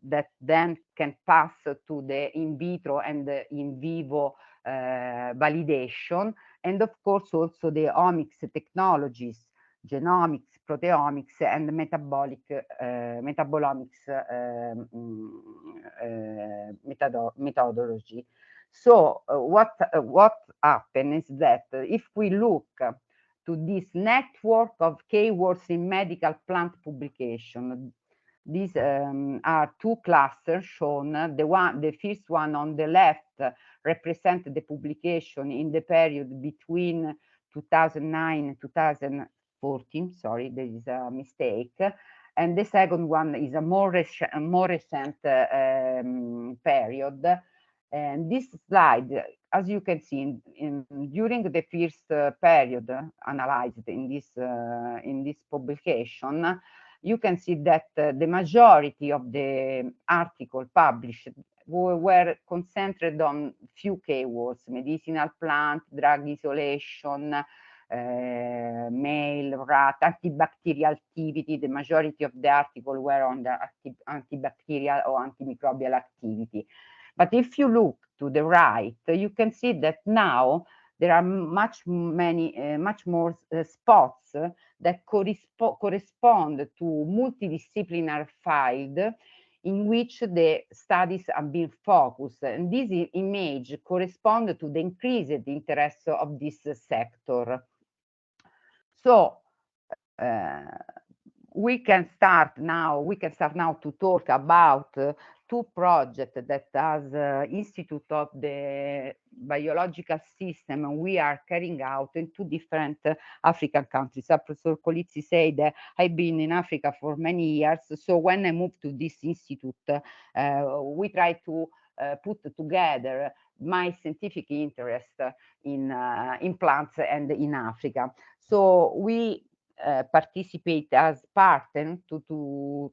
that then can pass to the in vitro and in vivo validation, and of course also the omics technologies, genomics, proteomics, and metabolomics methodology. So what happened is that if we look to this network of keywords in medical plant publication, these are two clusters shown. The first one on the left represents the publication in the period between 2009 and 2014. Sorry, there is a mistake. And the second one is a more recent period. And this slide, as you can see, during the first period analyzed in this publication, you can see that the majority of the articles published were concentrated on few keywords: medicinal plant, drug isolation, male rat, antibacterial activity. The majority of the articles were on the antibacterial or antimicrobial activity. But if you look to the right, you can see that now there are much more spots that correspond to multidisciplinary field in which the studies have been focused. And this image corresponds to the increased interest of this sector. So we can start now to talk about two projects that as Institute of the Biological System we are carrying out in two different African countries. As Professor Colizzi said, I've been in Africa for many years. So when I moved to this institute, we try to put together my scientific interest in plants and in Africa. So we participate as partner to do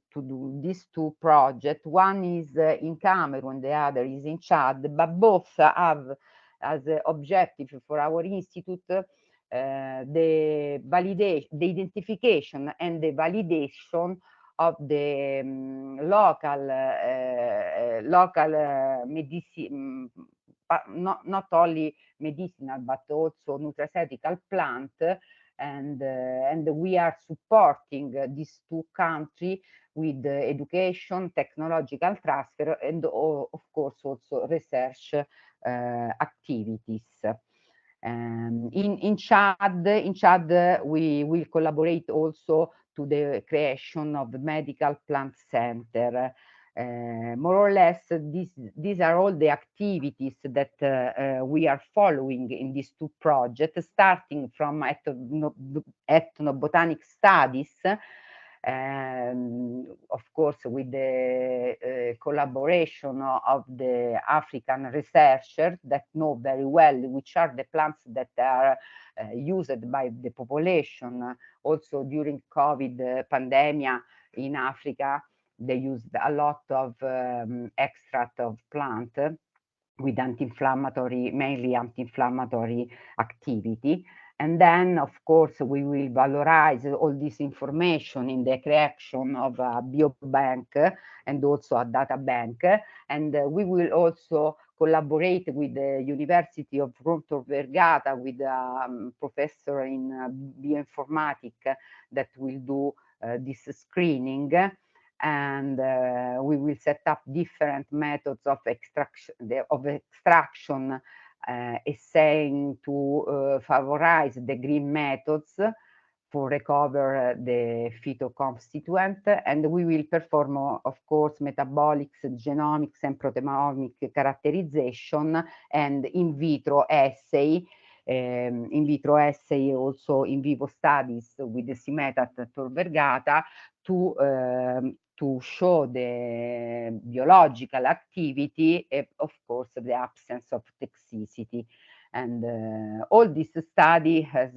these two projects. One is in Cameroon, the other is in Chad, but both have as objective for our institute the identification and the validation of the local medicine, not only medicinal but also nutraceutical plant. And we are supporting these two countries with education, technological transfer, and of course also research activities. In Chad, we will collaborate also to the creation of the medical plant center. More or less, these are all the activities that we are following in these two projects, starting from ethnobotanic studies, of course with the collaboration of the African researchers that know very well which are the plants that are used by the population. Also during COVID pandemic in Africa, they used a lot of extract of plant with anti-inflammatory, mainly anti-inflammatory activity. And then, of course, we will valorize all this information in the creation of a biobank and also a data bank. And we will also collaborate with the University of Rome Tor Vergata with a professor in bioinformatics that will do this screening. And we will set up different methods of extraction, essaying to favorize the green methods for recover the phytoconstituent, and we will perform, of course, metabolics, genomics, and proteomic characterization and in vitro assay. Also in vivo studies with the CIMETA at Tor Vergata to show the biological activity and, of course, the absence of toxicity. And all this study has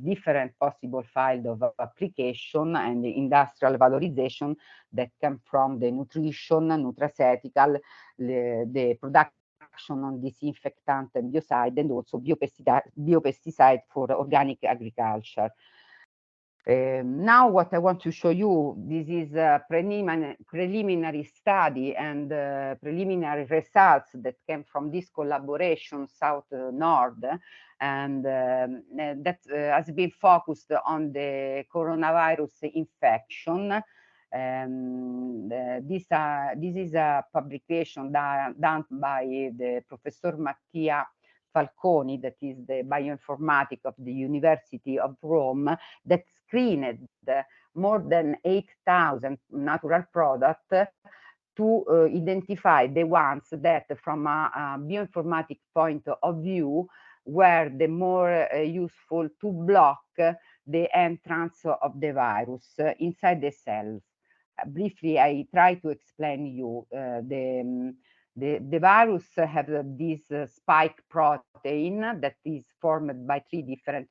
different possible field of application and industrial valorization that come from the nutrition, nutraceutical, the production on disinfectant and biocide, and also biopesticide for organic agriculture. Now what I want to show you, this is a preliminary study and preliminary results that came from this collaboration South-North, and that has been focused on the coronavirus infection. This is a publication done by the Professor Mattei Falconi, that is the bioinformatics of the University of Rome, that screened more than 8,000 natural products to identify the ones that, from a bioinformatics point of view, were the more useful to block the entrance of the virus inside the cells. Briefly, I try to explain you the virus have this spike protein that is formed by 3 different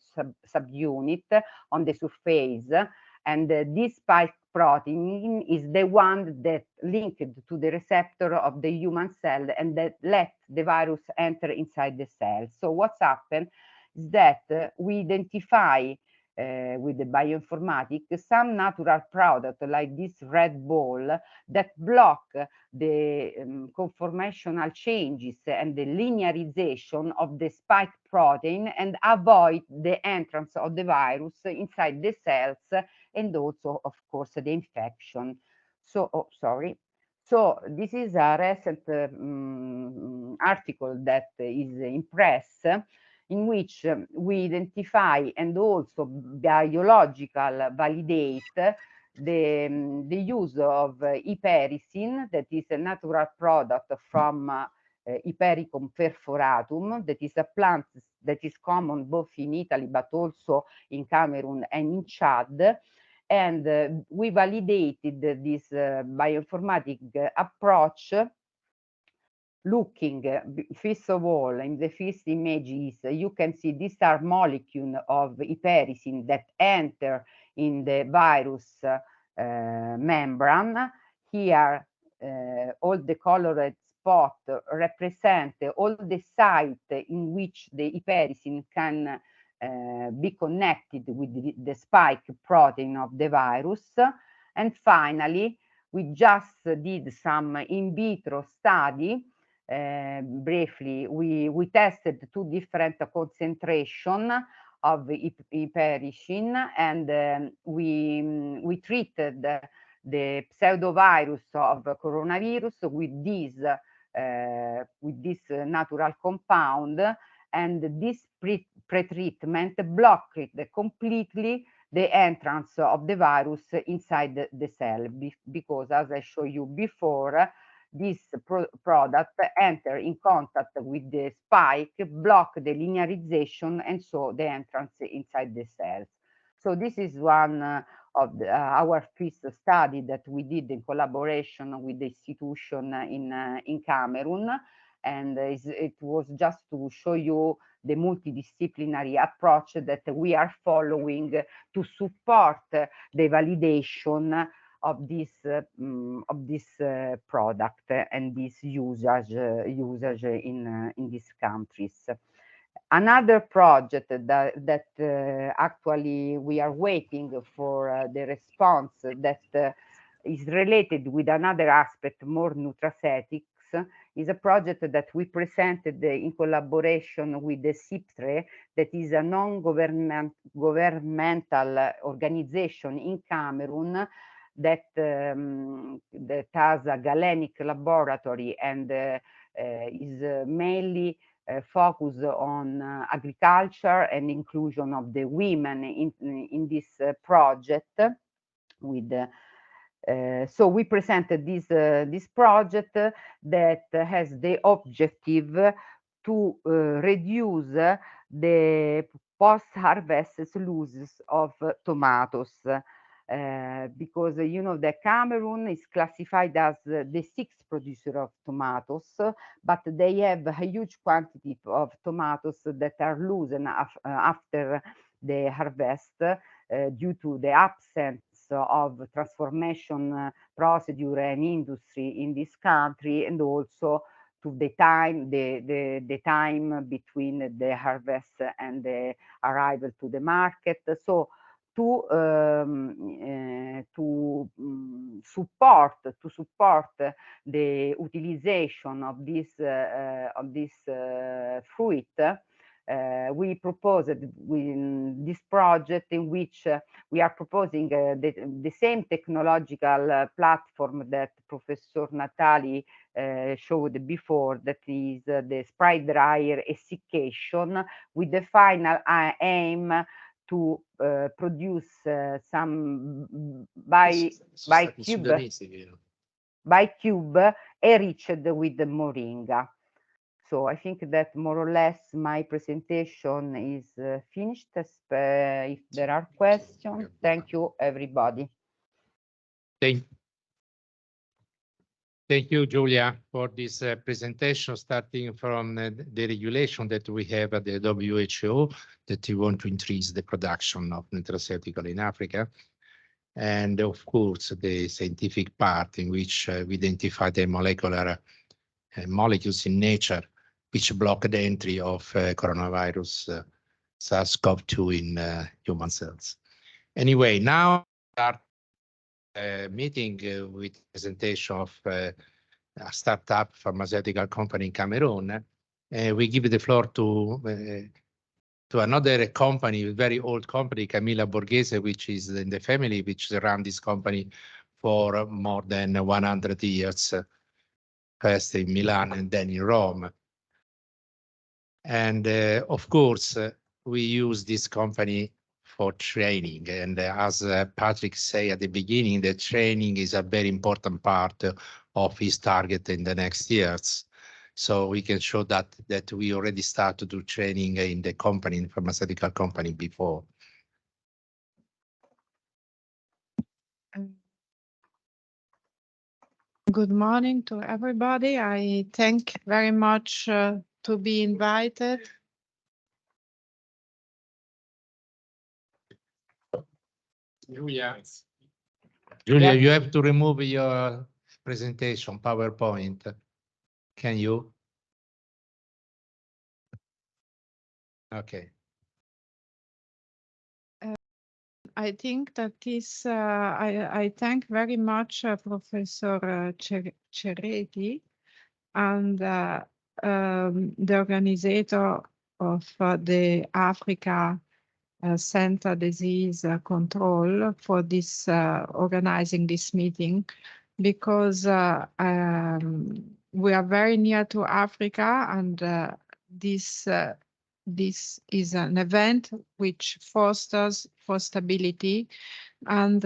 subunits on the surface, and this spike protein is the one that linked to the receptor of the human cell and that let the virus enter inside the cell. So what's happened is that we identify with the bioinformatics some natural product like this red ball that block the conformational changes and the linearization of the spike protein and avoid the entrance of the virus inside the cells and also, of course, the infection. So, So this is a recent article that is in press, in which we identify and also biological validate the use of hypericin, that is a natural product from Hypericum perforatum, that is a plant that is common both in Italy but also in Cameroon and in Chad. And we validated this bioinformatic approach looking, first of all, in the first images, you can see these are molecules of hypericin that enter in the virus membrane. Here, all the colored spot represent all the sites in which the hypericin can be connected with the spike protein of the virus. And finally, we just did some in vitro study. Briefly, we tested 2 different concentrations of hypericin, and we treated the pseudovirus of coronavirus with this natural compound, and this pre-treatment blocked completely the entrance of the virus inside the cell, because, as I showed you before, this product enter in contact with the spike, block the linearization, and so the entrance inside the cells. So this is one of our first study that we did in collaboration with the institution in Cameroon, and it was just to show you the multidisciplinary approach that we are following to support the validation of this product and this usage in these countries. Another project that actually we are waiting for the response that is related with another aspect, more nutraceutics, is a project that we presented in collaboration with the CIPTRE, that is a non-governmental organization in Cameroon that has a galenic laboratory and is mainly focused on agriculture and inclusion of the women in this project. So we presented this project that has the objective to reduce the post-harvest losses of tomatoes. Because you know that Cameroon is classified as the sixth producer of tomatoes, but they have a huge quantity of tomatoes that are losing after the harvest due to the absence of transformation procedure and industry in this country, and also to the time time between the harvest and the arrival to the market. So to support the utilization of this fruit, we proposed this project in which we are proposing the same technological platform that Professor Mattei showed before, that is the spray dryer essiccation, with the final aim to produce some by cube enriched with the moringa. So I think that more or less my presentation is finished. If there are questions, thank you, everybody. Thank you, Giulia, for this presentation, starting from the regulation that we have at the WHO, that you want to increase the production of nutraceutical in Africa. And of course, the scientific part in which we identify the molecular molecules in nature which block the entry of coronavirus SARS-CoV-2 in human cells. Anyway, now we start a meeting with presentation of a startup pharmaceutical company in Cameroon. We give the floor to another company, a very old company, Camilla Borghese, which is in the family, which run this company for more than 100 years, first in Milan and then in Rome. And of course, we use this company for training. And as Patrick said at the beginning, the training is a very important part of his target in the next years. So we can show that we already started to do training in the company, in the pharmaceutical company before. Good morning to everybody. I thank very much to be invited. Giulia, you have to remove your presentation, PowerPoint. Can you? Okay. I think that this, I thank very much Professor Cerretti and the organizer of the Africa Center Disease Control for this organizing this meeting, because we are very near to Africa, and this is an event which fosters for stability and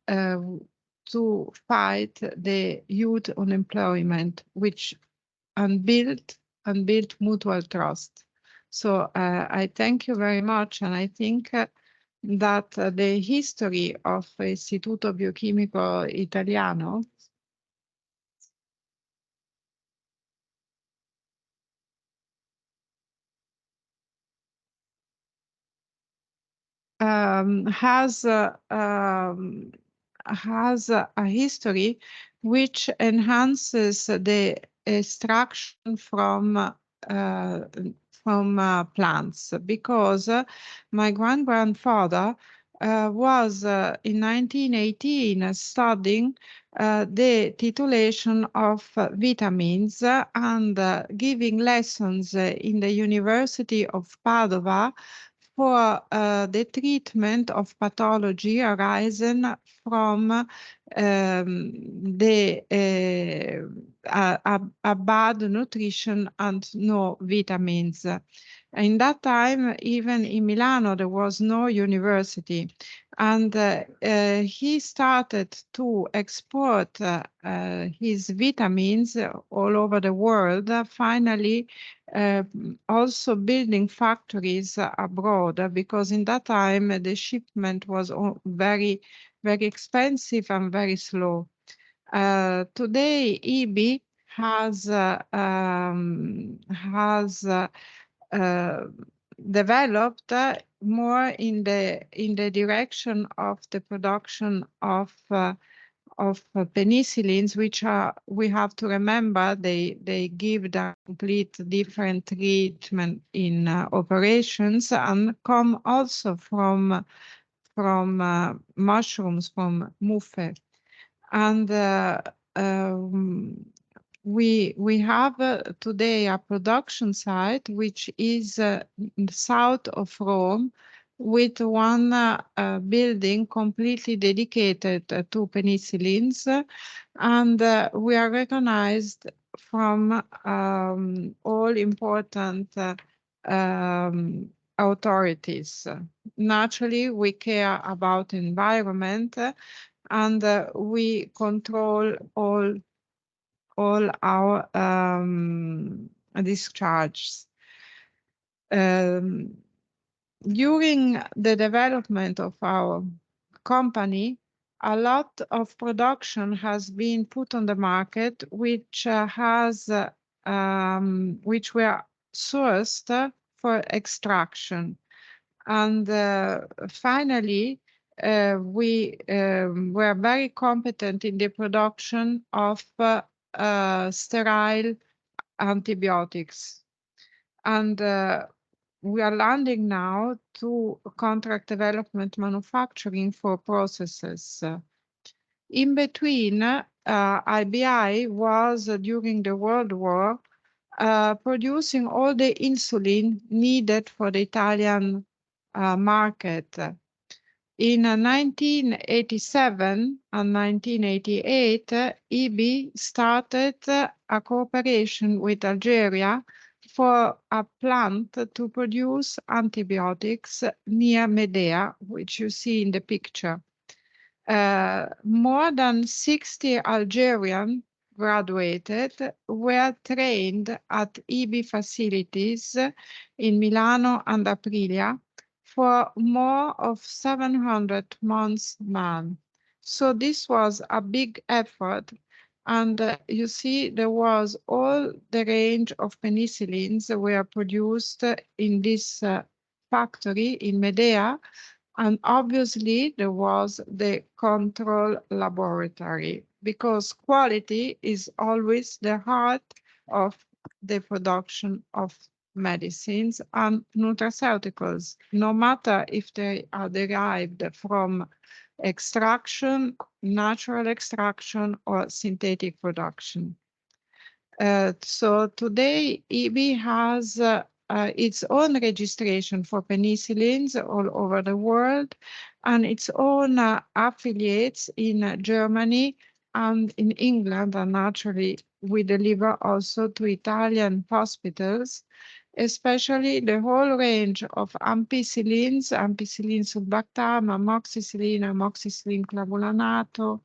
to fight the youth unemployment, which build mutual trust. So I thank you very much, and I think that the history of Istituto Biochimico Italiano has a history which enhances the extraction from plants, because my grandfather was in 1918 studying the titulation of vitamins and giving lessons in the University of Padova for the treatment of pathology arising from a bad nutrition and no vitamins. In that time, even in Milano, there was no university. And he started to export his vitamins all over the world, finally also building factories abroad, because in that time the shipment was very, very expensive and very slow. Today, EB has developed more in the direction of the production of penicillins, which are, we have to remember, they give the complete different treatment in operations, and come also from mushrooms, from muffe. And we have today a production site which is south of Rome, with one building completely dedicated to penicillins, and we are recognized from all important authorities. Naturally, we care about environment, and we control all our discharges. During the development of our company, a lot of production has been put on the market, which were sourced for extraction. And finally, we were very competent in the production of sterile antibiotics. And we are landing now to contract development manufacturing for processes. In between, IBI was, during the World War, producing all the insulin needed for the Italian market. In 1987 and 1988, EB started a cooperation with Algeria for a plant to produce antibiotics near Medea, which you see in the picture. More than 60 Algerian graduated were trained at EB facilities in Milano and Aprilia for more of 700 months man. So this was a big effort. And you see, there was all the range of penicillins were produced in this factory in Medea. And obviously there was the control laboratory, because quality is always the heart of the production of medicines and nutraceuticals, no matter if they are derived from extraction, natural extraction, or synthetic production. So today, EB has its own registration for penicillins all over the world, and its own affiliates in Germany and in England, and naturally we deliver also to Italian hospitals, especially the whole range of ampicillins, ampicillin sulbactam, amoxicillin, amoxicillin clavulanato,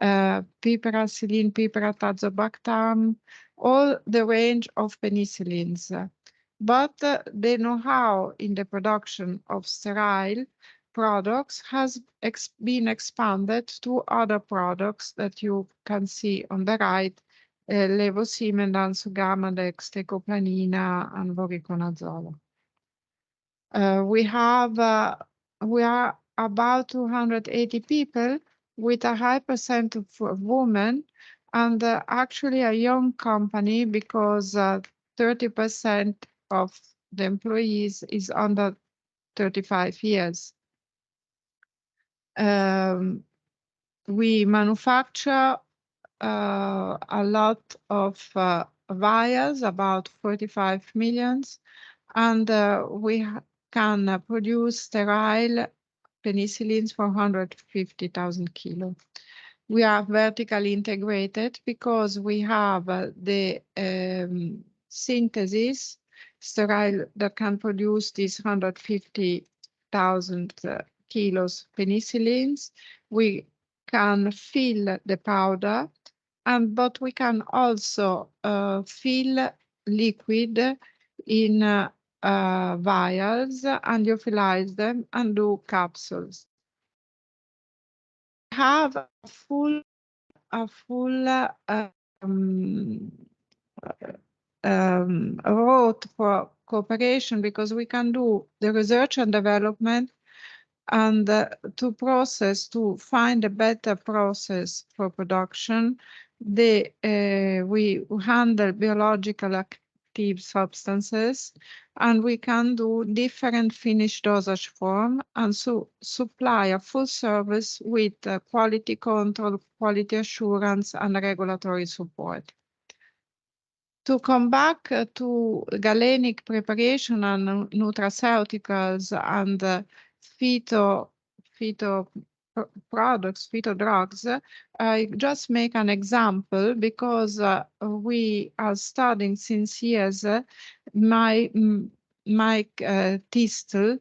piperacillin, piperatazobactam, all the range of penicillins. But the know-how in the production of sterile products has been expanded to other products that you can see on the right, levosimendan, sugamadex, tecoplanina, and voriconazole. We are about 280 people with a high percent of women, and actually a young company, because 30% of the employees is under 35 years. We manufacture a lot of vials, about 45 millions, and we can produce sterile penicillins for 150,000 kilos. We are vertically integrated because we have the synthesis sterile that can produce these 150,000 kilos penicillins. We can fill the powder, but we can also fill liquid in vials and lyophilize them and do capsules. We have a full route for cooperation because we can do the research and development and to find a better process for production. We handle biological active substances, and we can do different finished dosage form and supply a full service with quality control, quality assurance, and regulatory support. To come back to galenic preparation and nutraceuticals and phyto products, phyto drugs, I just make an example because we are studying since years my thistle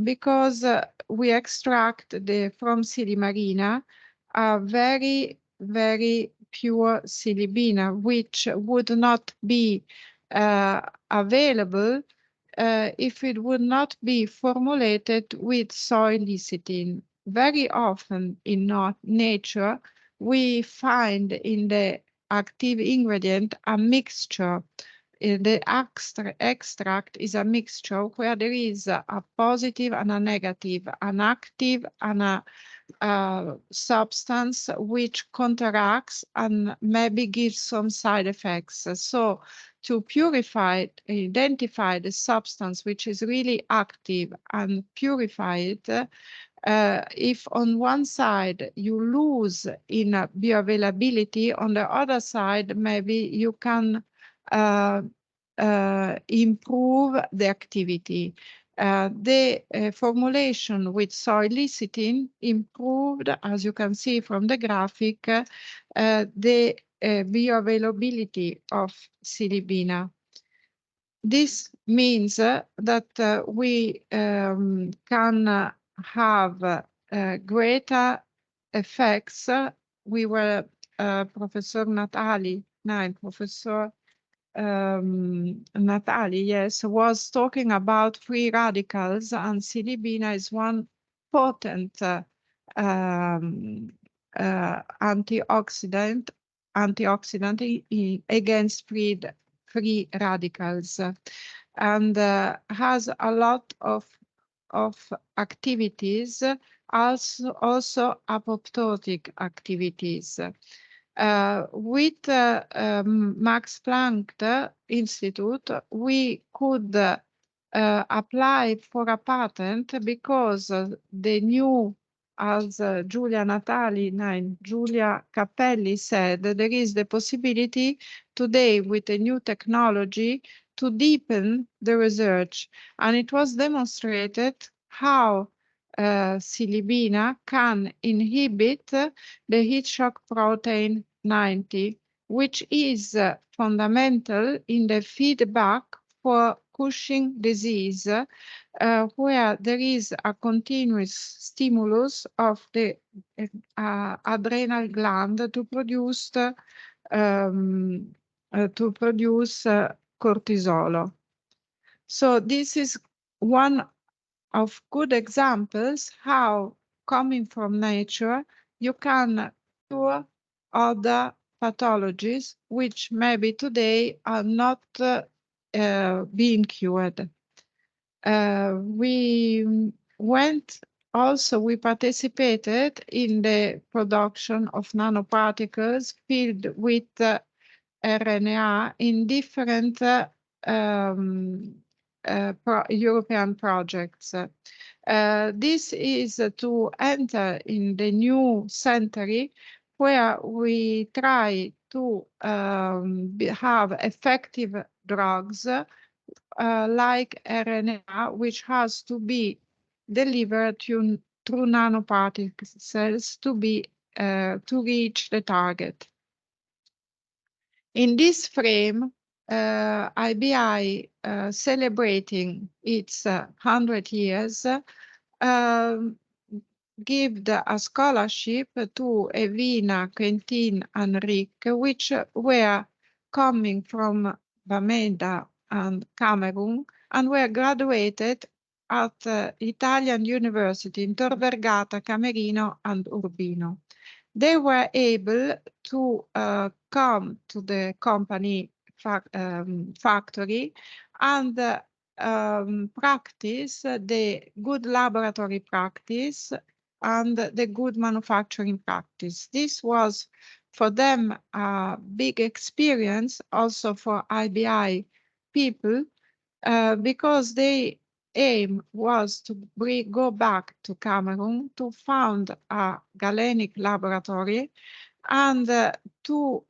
because we extract from Silimarina a very, very pure Silibina, which would not be available if it would not be formulated with soy lecithin. Very often in nature, we find in the active ingredient a mixture. The extract is a mixture where there is a positive and a negative, an active and a substance which counteracts and maybe gives some side effects. So to purify, identify the substance which is really active and purify it, if on one side you lose in bioavailability, on the other side maybe you can improve the activity. The formulation with soy lecithin improved, as you can see from the graphic, the bioavailability of Silibina. This means that we can have greater effects. We were Professor Natali, Professor Natali, yes, was talking about free radicals, and Silibina is one potent antioxidant against free radicals, and has a lot of activities, also apoptotic activities. With Max Planck Institute, we could apply for a patent because the new, as Giulia Cappelli said, there is the possibility today with the new technology to deepen the research, and it was demonstrated how Silibina can inhibit the heat shock protein 90, which is fundamental in the feedback for Cushing disease, where there is a continuous stimulus of the adrenal gland to produce cortisol. So this is one of good examples how, coming from nature, you can cure other pathologies which maybe today are not being cured. We participated in the production of nanoparticles filled with RNA in different European projects. This is to enter in the new century where we try to have effective drugs like RNA, which has to be delivered through nanoparticles to reach the target. In this frame, IBI celebrating its 100 years gave a scholarship to Evina, Quentin, and Rick, which were coming from Bamenda and Cameroon and were graduated at Italian University in Tor Vergata, Camerino, and Urbino. They were able to come to the company factory and practice the good laboratory practice and the good manufacturing practice. This was for them a big experience, also for IBI people, because their aim was to go back to Cameroon to found a galenic laboratory and to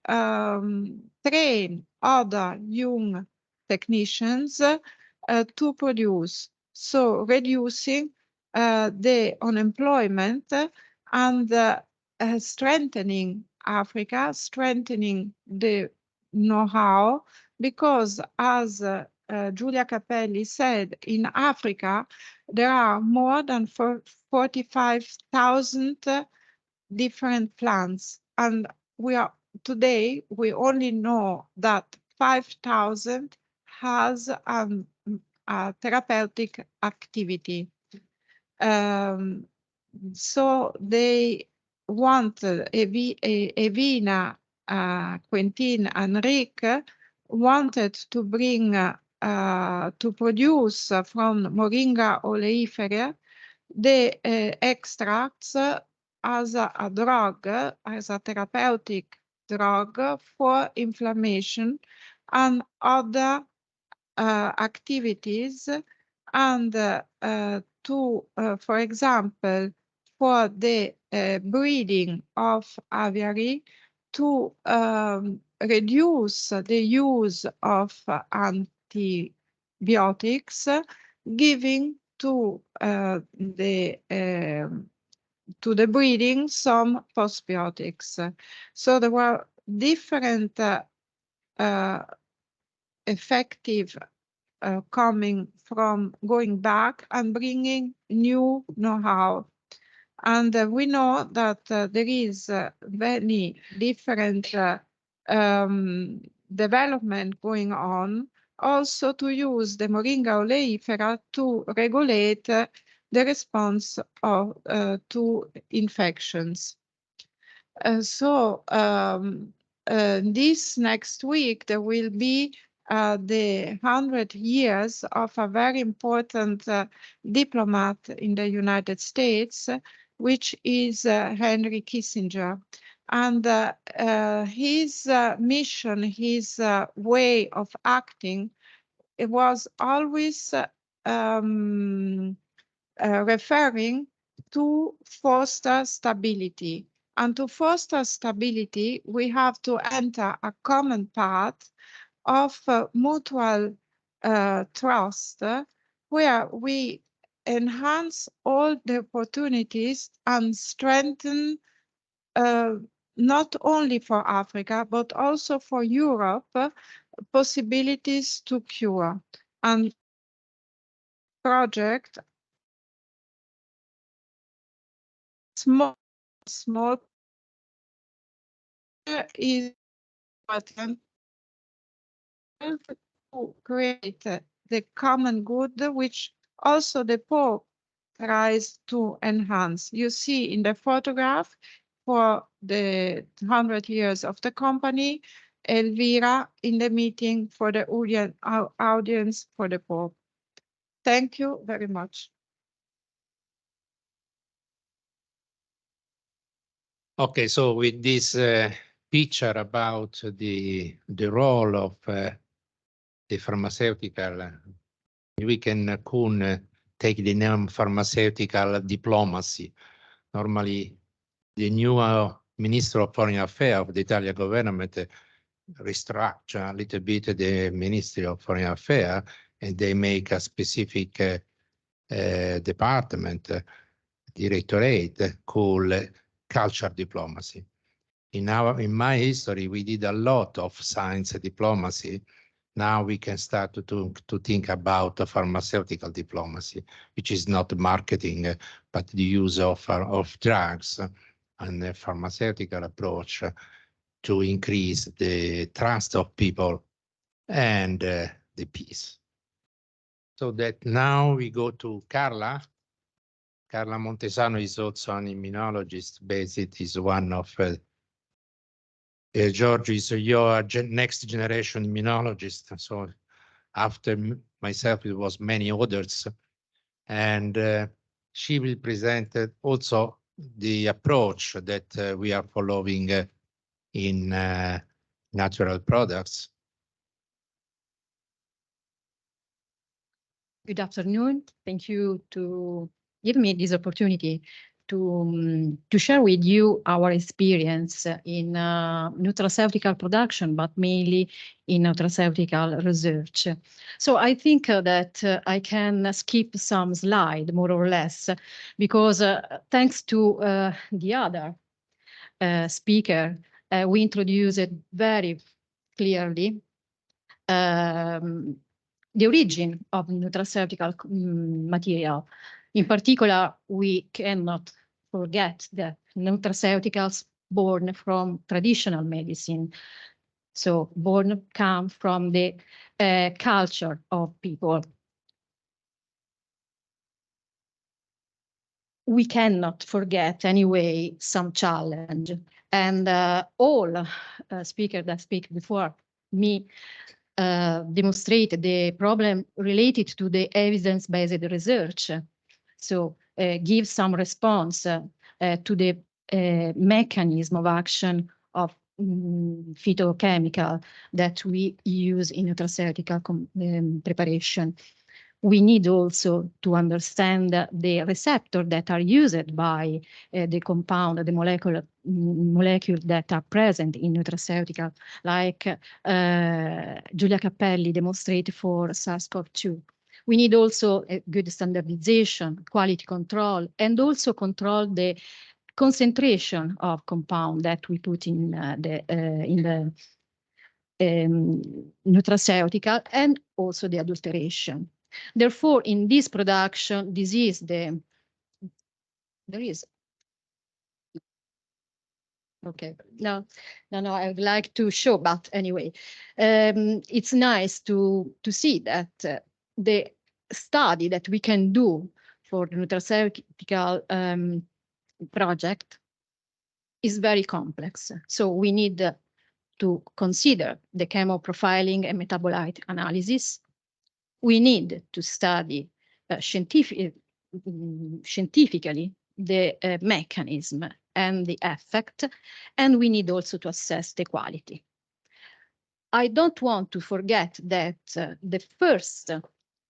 train other young technicians to produce, so reducing the unemployment and strengthening Africa, strengthening the know-how, because as Giulia Capelli said, in Africa, there are more than 45,000 different plants. And today, we only know that 5,000 has a therapeutic activity. So they wanted Evina, Quentin, and Rick wanted to bring to produce from Moringa oleifera the extracts as a drug, as a therapeutic drug for inflammation and other activities, and for example, for the breeding of aviary, to reduce the use of antibiotics, giving to the breeding some postbiotics. So there were different effective coming from going back and bringing new know-how. And we know that there is many different development going on, also to use the Moringa oleifera to regulate the response to infections. This next week, there will be the 100 years of a very important diplomat in the United States, which is Henry Kissinger. And his mission, his way of acting, it was always referring to foster stability. And to foster stability, we have to enter a common path of mutual trust, where we enhance all the opportunities and strengthen not only for Africa, but also for Europe, possibilities to cure. And project small is important to create the common good, which also the Pope tries to enhance. You see in the photograph for the 100 years of the company, Elvira in the meeting for the audience for the Pope. Thank you very much. Okay, so with this picture about the role of the pharmaceutical We can take the name pharmaceutical diplomacy. Normally, the new Minister of Foreign Affairs of the Italian government restructure a little bit the Ministry of Foreign Affairs, and they make a specific department, directorate called culture diplomacy. In my history, we did a lot of science diplomacy. Now we can start to think about pharmaceutical diplomacy, which is not marketing, but the use of drugs and a pharmaceutical approach to increase the trust of people and the peace. So that now we go to Carla. Carla Montesano is also an immunologist, based is one of George is your next generation immunologist. So after myself, it was many others. And she will present also the approach that we are following in natural products. Good afternoon. Thank you to give me this opportunity to share with you our experience in nutraceutical production, but mainly in nutraceutical research. So I think that I can skip some slide, more or less, because thanks to the other speaker, we introduced it very clearly the origin of nutraceutical material. In particular, we cannot forget that nutraceuticals born from traditional medicine. So come from the culture of people. We cannot forget anyway some challenge, and all speakers that speak before me demonstrate the problem related to the evidence-based research. So give some response to the mechanism of action of phytochemical that we use in nutraceutical preparation. We need also to understand the receptors that are used by the compound, the molecule that are present in nutraceutical, like Giulia Cappelli demonstrated for SARS-CoV-2. We need also a good standardization, quality control, and also control the concentration of compound that we put in the nutraceutical, and also the adulteration. Therefore, in this production, this is there is. Okay, no, I would like to show, but anyway, it's nice to see that the study that we can do for the nutraceutical project is very complex. So we need to consider the chemoprofiling and metabolite analysis. We need to study scientifically the mechanism and the effect, and we need also to assess the quality. I don't want to forget that the first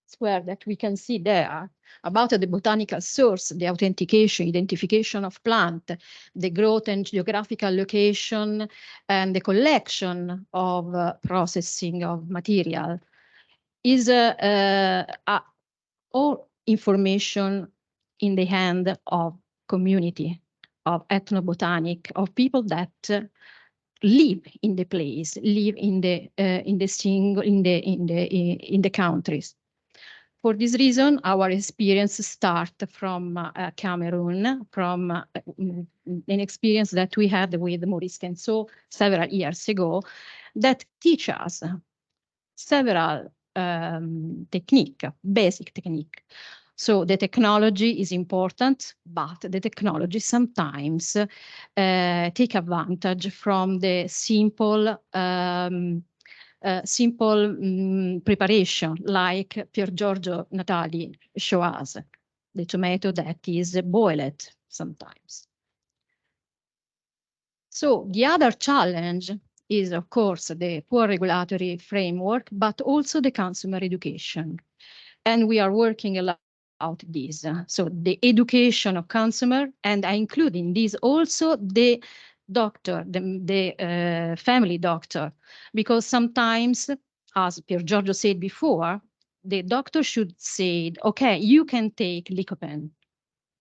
square that we can see there about the botanical source, the authentication, identification of plant, the growth and geographical location, and the collection of processing of material is all information in the hand of community, of ethnobotanic, of people that live in the place, live in the countries. For this reason, our experience starts from Cameroon, from an experience that we had with Maurice Kenso several years ago, that teach us several basic technique. So the technology is important, but the technology sometimes take advantage from the simple preparation, like Pier Giorgio Natali show us, the tomato that is boiled sometimes. So the other challenge is, of course, the poor regulatory framework, but also the consumer education. And we are working a lot about this. So the education of consumer, and I include in this also the doctor, the family doctor, because sometimes, as Pier Giorgio said before, the doctor should say, okay, you can take lycopene,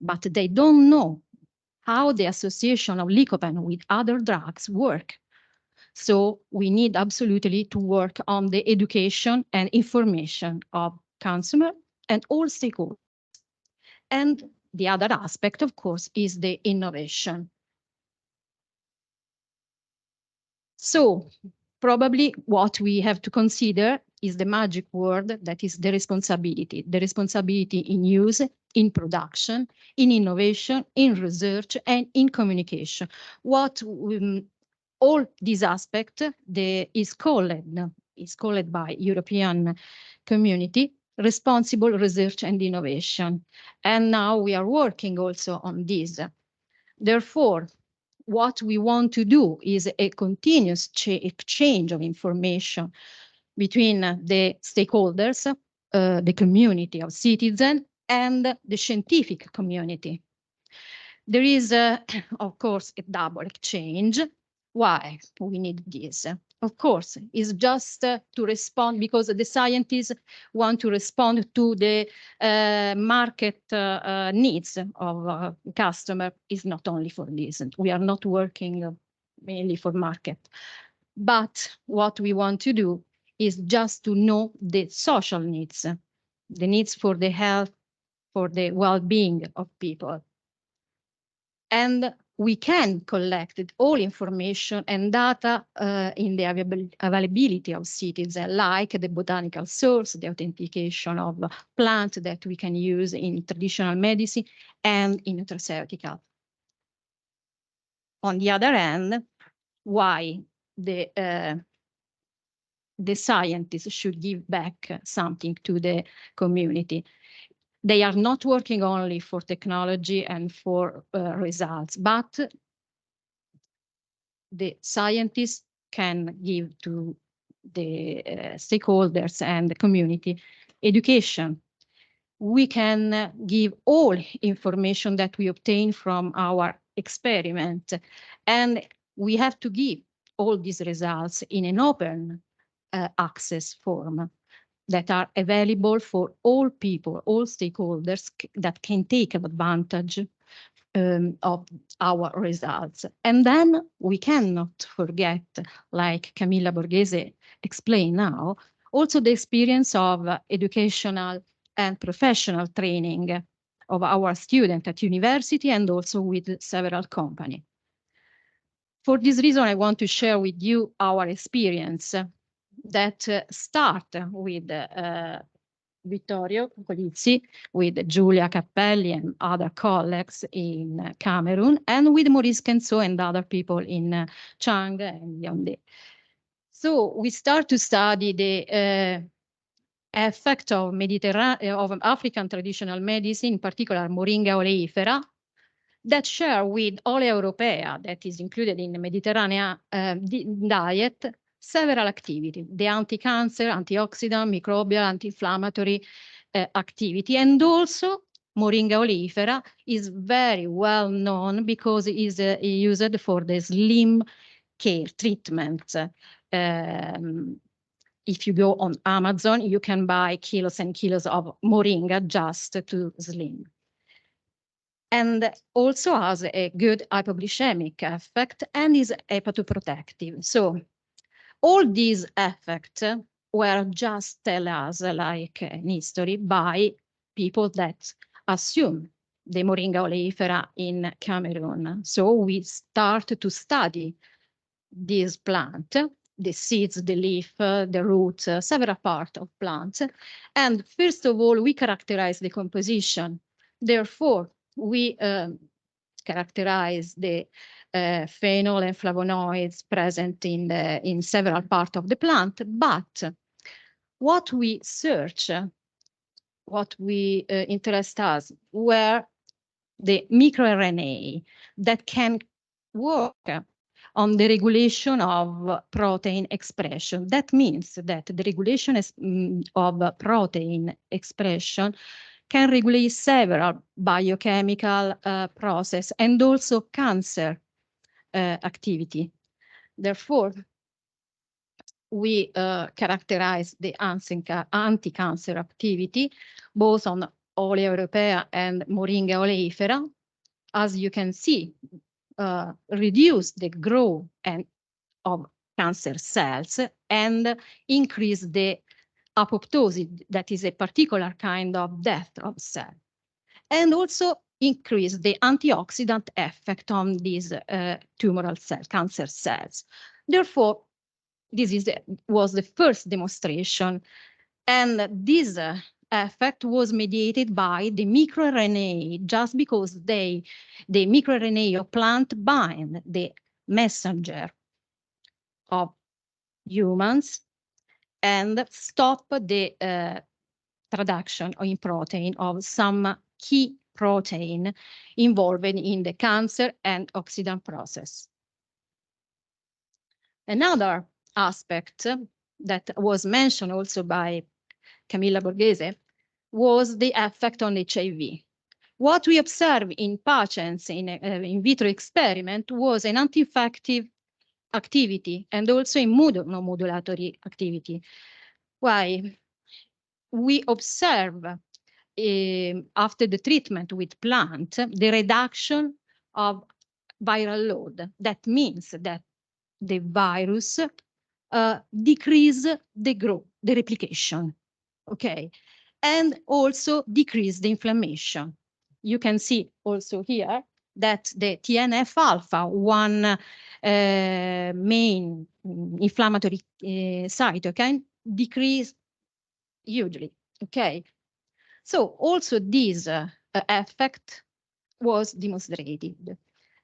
but they don't know how the association of lycopene with other drugs work. So we need absolutely to work on the education and information of consumer and all stakeholders. And the other aspect, of course, is the innovation. So probably what we have to consider is the magic word, that is the responsibility in use, in production, in innovation, in research, and in communication. What all these aspects is called by European community responsible research and innovation. And now we are working also on this. Therefore, what we want to do is a continuous exchange of information between the stakeholders, the community of citizens, and the scientific community. There is, of course, a double exchange. Why we need this? Of course, it's just to respond, because the scientists want to respond to the market needs of customer. Is not only for this. We are not working mainly for market. But what we want to do is just to know the social needs, the needs for the health, for the well-being of people. And we can collect all information and data in the availability of citizens, like the botanical source, the authentication of plants that we can use in traditional medicine and in nutraceutical. On the other hand, why the scientists should give back something to the community? They are not working only for technology and for results, but the scientists can give to the stakeholders and the community education. We can give all information that we obtain from our experiment, and we have to give all these results in an open access form that are available for all people, all stakeholders that can take advantage of our results. And then we cannot forget, like Camilla Borghese explained now, also the experience of educational and professional training of our students at university and also with several companies. For this reason, I want to share with you our experience that start with Vittorio Colizzi, with Giulia Cappelli and other colleagues in Cameroon, and with Maurice Kenzo and other people in Chang and Yaoundé. So we start to study the effect of African traditional medicine, in particular Moringa oleifera, that share with Olea europea, that is included in the Mediterranean diet, several activities: the anti-cancer, antioxidant, microbial, anti-inflammatory activity. And also Moringa oleifera is very well known because it is used for the slim care treatment. If you go on Amazon, you can buy kilos and kilos of Moringa just to slim. And also has a good hypoglycemic effect and is hepatoprotective. So all these effects were just tell us, like in history, by people that assume the Moringa oleifera in Cameroon. So we start to study this plant, the seeds, the leaf, the roots, several parts of plants. And first of all, we characterize the composition. Therefore, we characterize the phenol and flavonoids present in several parts of the plant. But what we search, what we interest us, were the microRNA that can work on the regulation of protein expression. That means that the regulation of protein expression can regulate several biochemical process and also cancer activity. Therefore, we characterize the anti-cancer activity both on Olea europea and Moringa oleifera. As you can see, reduce the growth of cancer cells and increase the apoptosis, that is a particular kind of death of cell, and also increase the antioxidant effect on these tumoral cell, cancer cells. Therefore, this was the first demonstration, and this effect was mediated by the microRNA, just because the microRNA of plant bind the messenger of humans and stop the production in protein of some key protein involved in the cancer and oxidant process. Another aspect that was mentioned also by Camilla Borghese was the effect on HIV. What we observed in patients in vitro experiment was an anti-infective activity and also immunomodulatory activity. Why? We observe after the treatment with plant, the reduction of viral load. That means that the virus decrease the growth, the replication, okay? And also decrease the inflammation. You can see also here that the TNF-alpha, one main inflammatory cytokine, decrease hugely, okay? So also this effect was demonstrated.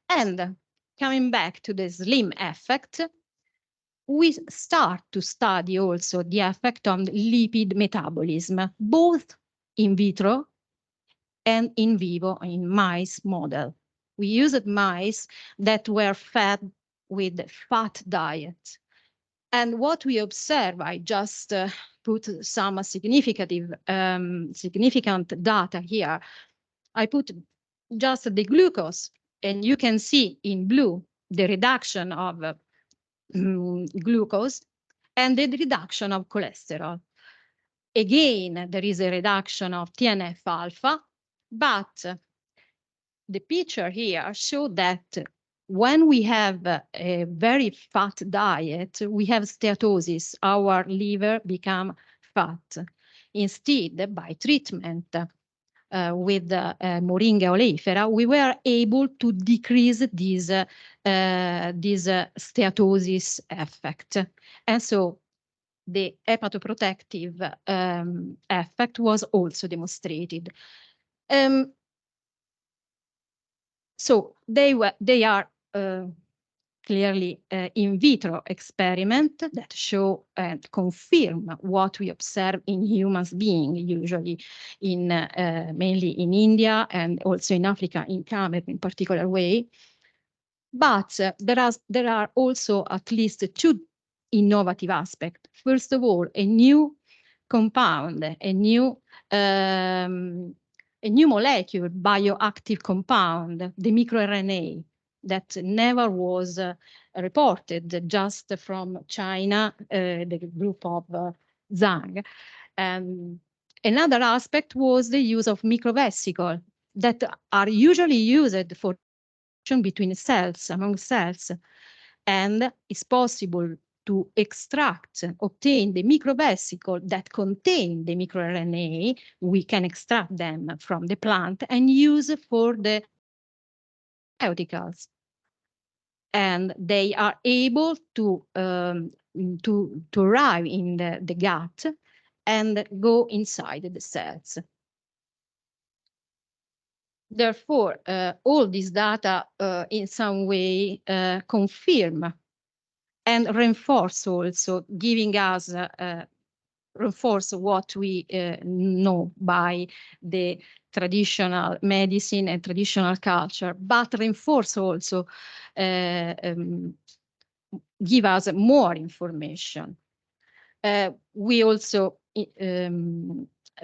And coming back to the slim effect, we start to study also the effect on lipid metabolism, both in vitro and in vivo in mice model. We used mice that were fed with fat diet. And what we observe, I just put some significant data here. I put just the glucose, and you can see in blue the reduction of glucose and the reduction of cholesterol. Again, there is a reduction of TNF-alpha, but the picture here shows that when we have a very fat diet, we have steatosis, our liver become fat. Instead, by treatment with Moringa oleifera, we were able to decrease this steatosis effect. And so the hepatoprotective effect was also demonstrated. So they are clearly in vitro experiment that show and confirm what we observe in humans being, usually in mainly in India and also in Africa, in Cameroon in particular way. But there are also at least two innovative aspects. First of all, a new compound, a new molecule, bioactive compound, the microRNA, that never was reported, just from China, the group of Zhang. Another aspect was the use of microvesicle that are usually used for between cells, among cells, and it's possible to obtain the microvesicle that contain the microRNA. We can extract them from the plant and use for the pharmaceuticals. And they are able to arrive in the gut and go inside the cells. Therefore, all this data in some way confirm and reinforce also, giving us reinforce what we know by the traditional medicine and traditional culture, but reinforce also give us more information. We also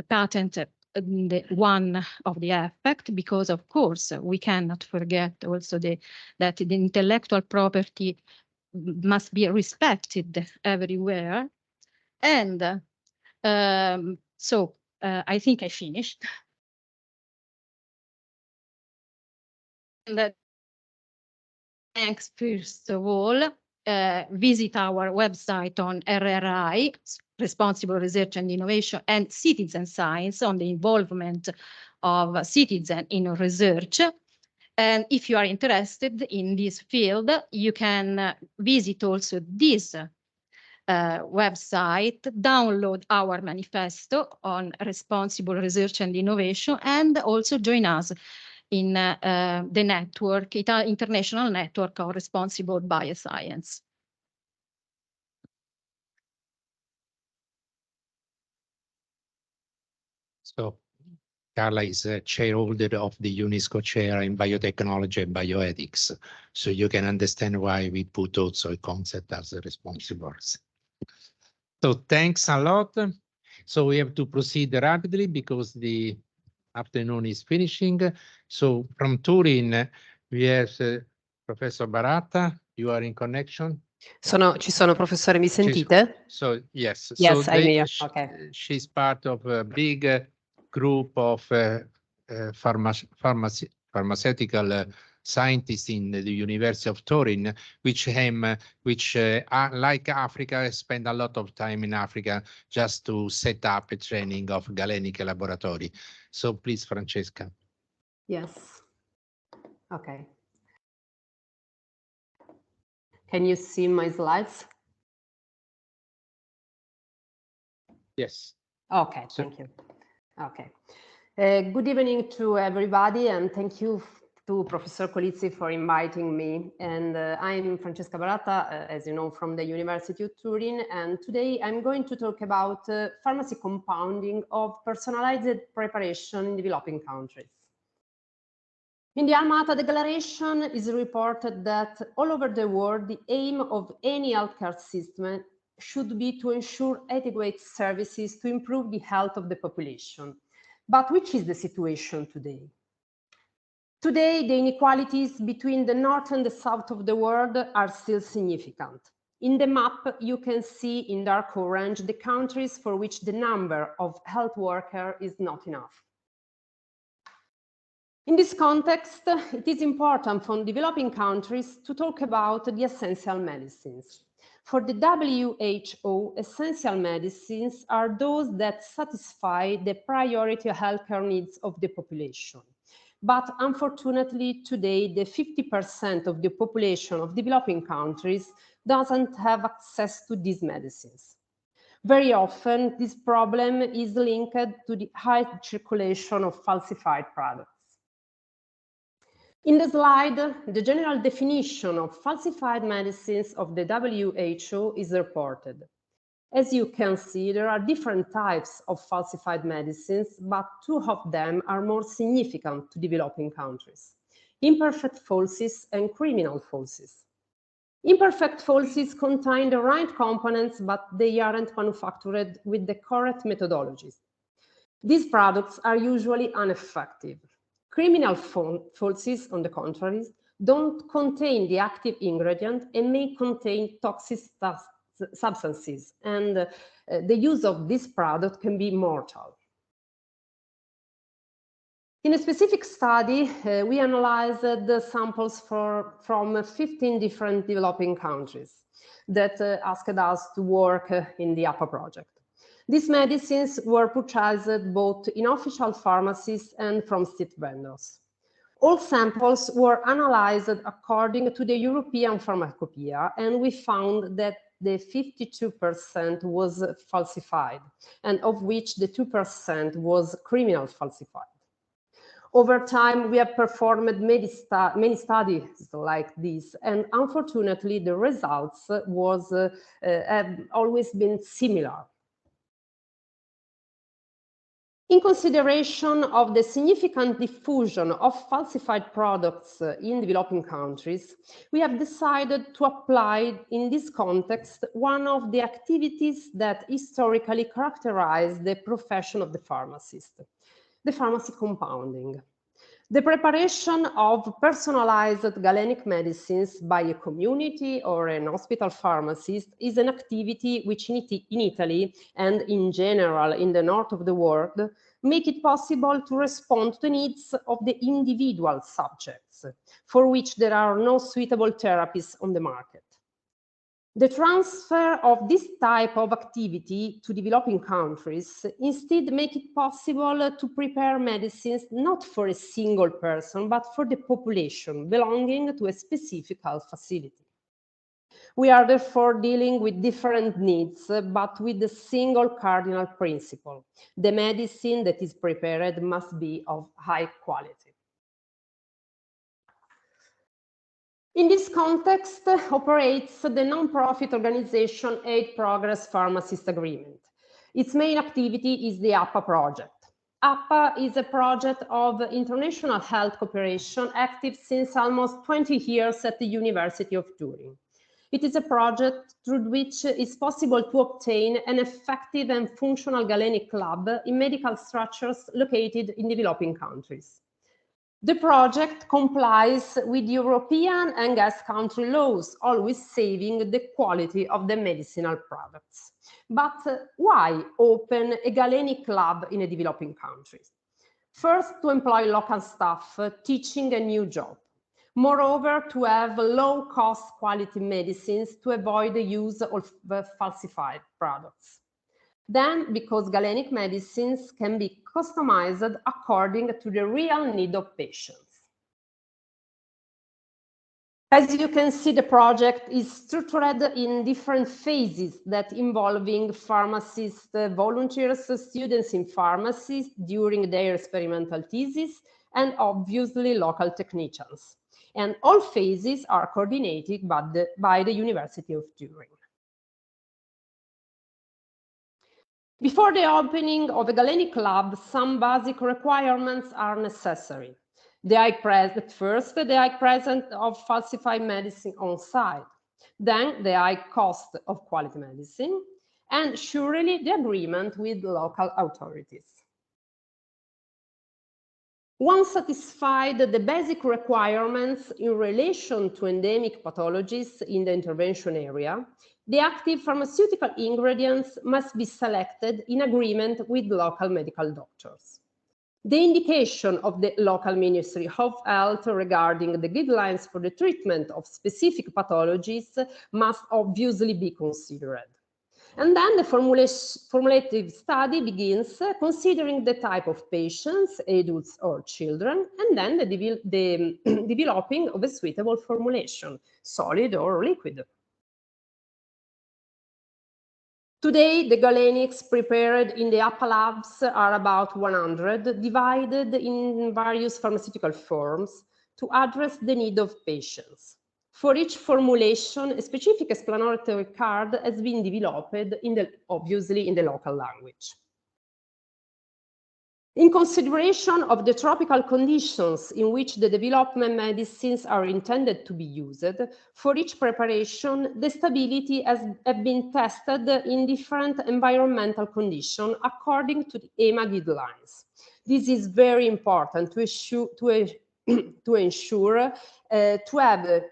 patent one of the aspect, because of course we cannot forget also that the intellectual property must be respected everywhere. And so I think I finished. And thanks, first of all, visit our website on RRI, Responsible Research and Innovation, and Citizen Science, on the involvement of citizens in research. And if you are interested in this field, you can visit also this website, download our manifesto on responsible research and innovation, and also join us in the network, international network of responsible bioscience. So Carla is a chairholder of the UNESCO chair in biotechnology and bioethics. So you can understand why we put also a concept as a responsible. So thanks a lot. So we have to proceed rapidly because the afternoon is finishing. So from Turin, we have Professor Baratta. You are in connection? Ci sono, professore, mi sentite? So yes. Yes, so I'm here. Okay. She's part of a big group of pharmaceutical scientists in the University of Turin, which like Africa, spend a lot of time in Africa just to set up a training of galenic laboratory. So please, Francesca. Yes. Okay. Can you see my slides? Yes. Okay, thank you. Okay. Good evening to everybody, and thank you to Professor Colizzi for inviting me. And I'm Francesca Baratta, as you know, from the University of Turin. And today I'm going to talk about pharmacy compounding of personalized preparation in developing countries. In the Alma-Ata Declaration is reported that all over the world, the aim of any healthcare system should be to ensure adequate services to improve the health of the population. But which is the situation today? Today, the inequalities between the north and the south of the world are still significant. In the map, you can see in dark orange the countries for which the number of health workers is not enough. In this context, it is important for developing countries to talk about the essential medicines. For the WHO, essential medicines are those that satisfy the priority healthcare needs of the population. But unfortunately, today, the 50% of the population of developing countries doesn't have access to these medicines. Very often, this problem is linked to the high circulation of falsified products. In the slide, the general definition of falsified medicines of the WHO is reported. As you can see, there are different types of falsified medicines, but two of them are more significant to developing countries: imperfect falsies and criminal falsies. Imperfect falsies contain the right components, but they aren't manufactured with the correct methodologies. These products are usually ineffective. Criminal falsies, on the contrary, don't contain the active ingredient and may contain toxic substances, and the use of this product can be mortal. In a specific study, we analyzed the samples from 15 different developing countries that asked us to work in the APA project. These medicines were purchased both in official pharmacies and from street vendors. All samples were analyzed according to the European Pharmacopoeia, and we found that the 52% was falsified, and of which the 2% was criminal falsified. Over time, we have performed many studies like this, and unfortunately, the results have always been similar. In consideration of the significant diffusion of falsified products in developing countries, we have decided to apply in this context one of the activities that historically characterize the profession of the pharmacist, the pharmacy compounding. The preparation of personalized galenic medicines by a community or an hospital pharmacist is an activity which in Italy and in general in the north of the world make it possible to respond to the needs of the individual subjects for which there are no suitable therapies on the market. The transfer of this type of activity to developing countries instead make it possible to prepare medicines not for a single person, but for the population belonging to a specific health facility. We are therefore dealing with different needs, but with the single cardinal principle. The medicine that is prepared must be of high quality. In this context operates the non-profit organization Aid Progress Pharmacist Agreement. Its main activity is the APPA project. APPA is a project of international health cooperation active since almost 20 years at the University of Turin. It is a project through which it's possible to obtain an effective and functional galenic lab in medical structures located in developing countries. The project complies with European and guest country laws, always saving the quality of the medicinal products. But why open a galenic lab in a developing country? First, to employ local staff teaching a new job. Moreover, to have low-cost quality medicines to avoid the use of falsified products. Then, because galenic medicines can be customized according to the real need of patients. As you can see, the project is structured in different phases that involving pharmacists, volunteers, students in pharmacy during their experimental thesis, and obviously local technicians. And all phases are coordinated by the University of Turin. Before the opening of a galenic lab, some basic requirements are necessary. First, the high presence of falsified medicine on site, then the high cost of quality medicine, and surely the agreement with local authorities. Once satisfied the basic requirements in relation to endemic pathologies in the intervention area, the active pharmaceutical ingredients must be selected in agreement with local medical doctors. The indication of the local Ministry of Health regarding the guidelines for the treatment of specific pathologies must obviously be considered. And then the formulative study begins considering the type of patients, adults or children, and then the developing of a suitable formulation, solid or liquid. Today, the galenics prepared in the APPA labs are about 100, divided in various pharmaceutical forms to address the need of patients. For each formulation, a specific explanatory card has been developed, obviously in the local language. In consideration of the tropical conditions in which the development medicines are intended to be used, for each preparation, the stability has been tested in different environmental conditions according to the EMA guidelines. This is very important to ensure to have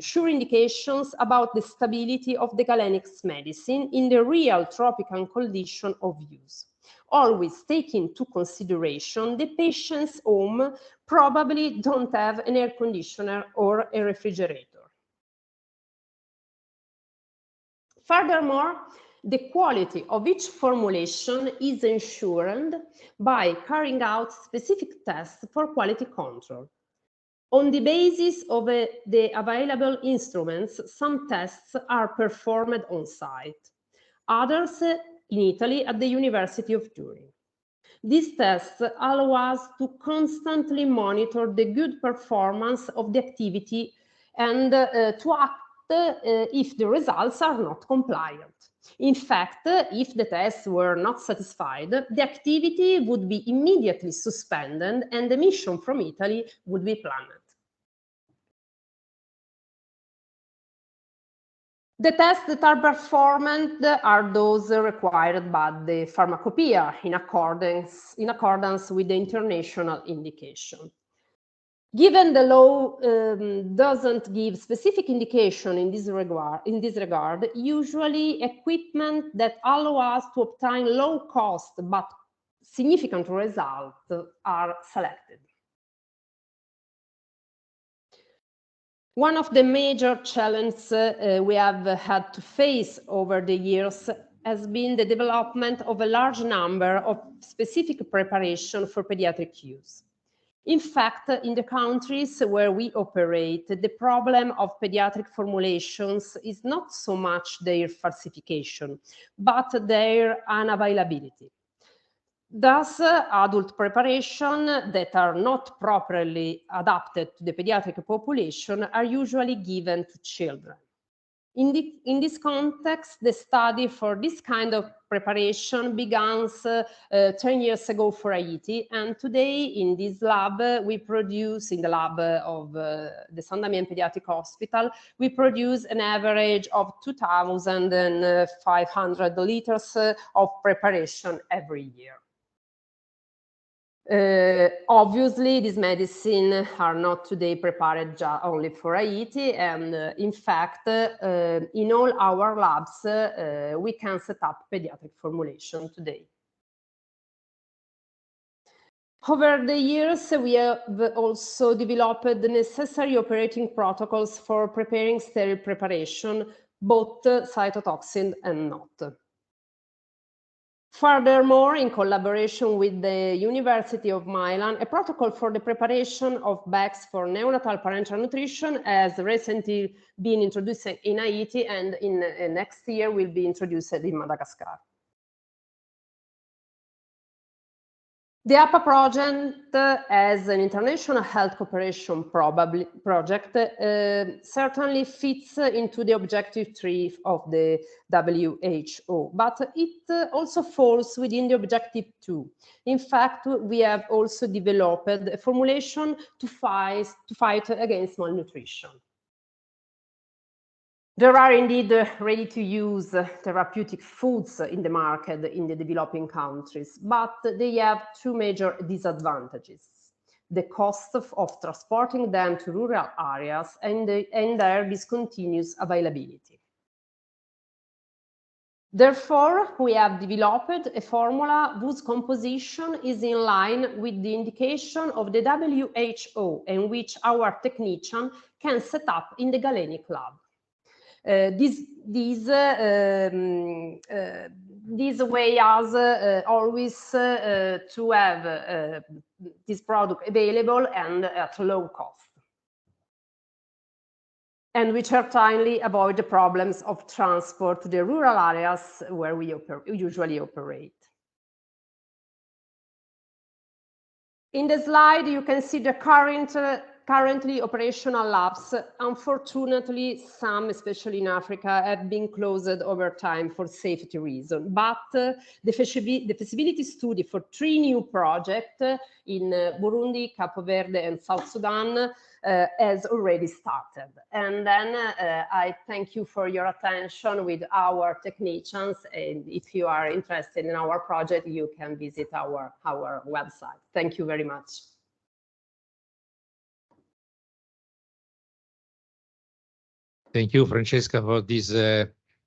sure indications about the stability of the galenics medicine in the real tropical condition of use. Always take into consideration the patient's home probably don't have an air conditioner or a refrigerator. Furthermore, the quality of each formulation is ensured by carrying out specific tests for quality control. On the basis of the available instruments, some tests are performed on site, others in Italy at the University of Turin. These tests allow us to constantly monitor the good performance of the activity and to act if the results are not compliant. In fact, if the tests were not satisfied, the activity would be immediately suspended and the mission from Italy would be planned. The tests that are performed are those required by the pharmacopoeia in accordance with the international indication. Given the law doesn't give specific indication in this regard, usually equipment that allow us to obtain low cost but significant results are selected. One of the major challenges we have had to face over the years has been the development of a large number of specific preparations for pediatric use. In fact, in the countries where we operate, the problem of pediatric formulations is not so much their falsification, but their unavailability. Thus, adult preparations that are not properly adapted to the pediatric population are usually given to children. In this context, the study for this kind of preparation began 10 years ago for Haiti, and today in this lab, we produce, in the lab of the San Damien Pediatric Hospital, we produce an average of 2,500 liters of preparation every year. Obviously, these medicines are not today prepared only for Haiti, and in fact, in all our labs, we can set up pediatric formulation today. Over the years, we have also developed the necessary operating protocols for preparing sterile preparation, both cytotoxin and not. Furthermore, in collaboration with the University of Milan, a protocol for the preparation of bags for neonatal parenteral nutrition has recently been introduced in Haiti, and in next year will be introduced in Madagascar. The APA project, as an international health cooperation project, certainly fits into the objective 3 of the WHO, but it also falls within the objective 2. In fact, we have also developed a formulation to fight against malnutrition. There are indeed ready-to-use therapeutic foods in the market in the developing countries, but they have two major disadvantages: the cost of transporting them to rural areas and their discontinuous availability. Therefore, we have developed a formula whose composition is in line with the indication of the WHO and which our technician can set up in the Galenic lab. This way us always to have this product available and at low cost, and we certainly avoid the problems of transport to the rural areas where we usually operate. In the slide, you can see the currently operational labs. Unfortunately, some, especially in Africa, have been closed over time for safety reasons. But the feasibility study for 3 new projects in Burundi, Cape Verde, and South Sudan has already started. And then I thank you for your attention with our technicians. And if you are interested in our project, you can visit our website. Thank you very much. Thank you, Francesca, for this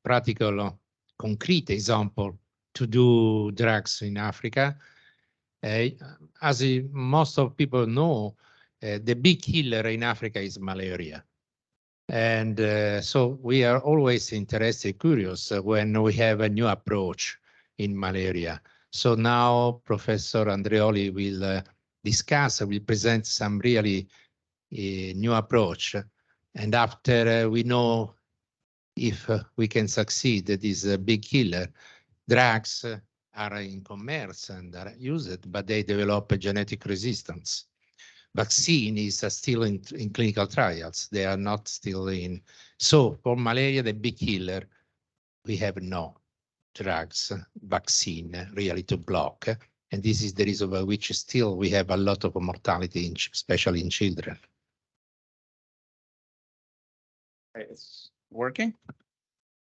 practical, concrete example to do drugs in Africa. As most of people know, the big killer in Africa is malaria. And so we are always interested, curious, when we have a new approach in malaria. So now Professor Andreoli will discuss, will present some really new approach. And after we know if we can succeed, this big killer, drugs are in commerce and are used, but they develop a genetic resistance. vaccine is still in clinical trials. They are not still in. So for malaria, the big killer, we have no drugs, vaccine really to block. And this is the reason why which still we have a lot of mortality, especially in children. It's working?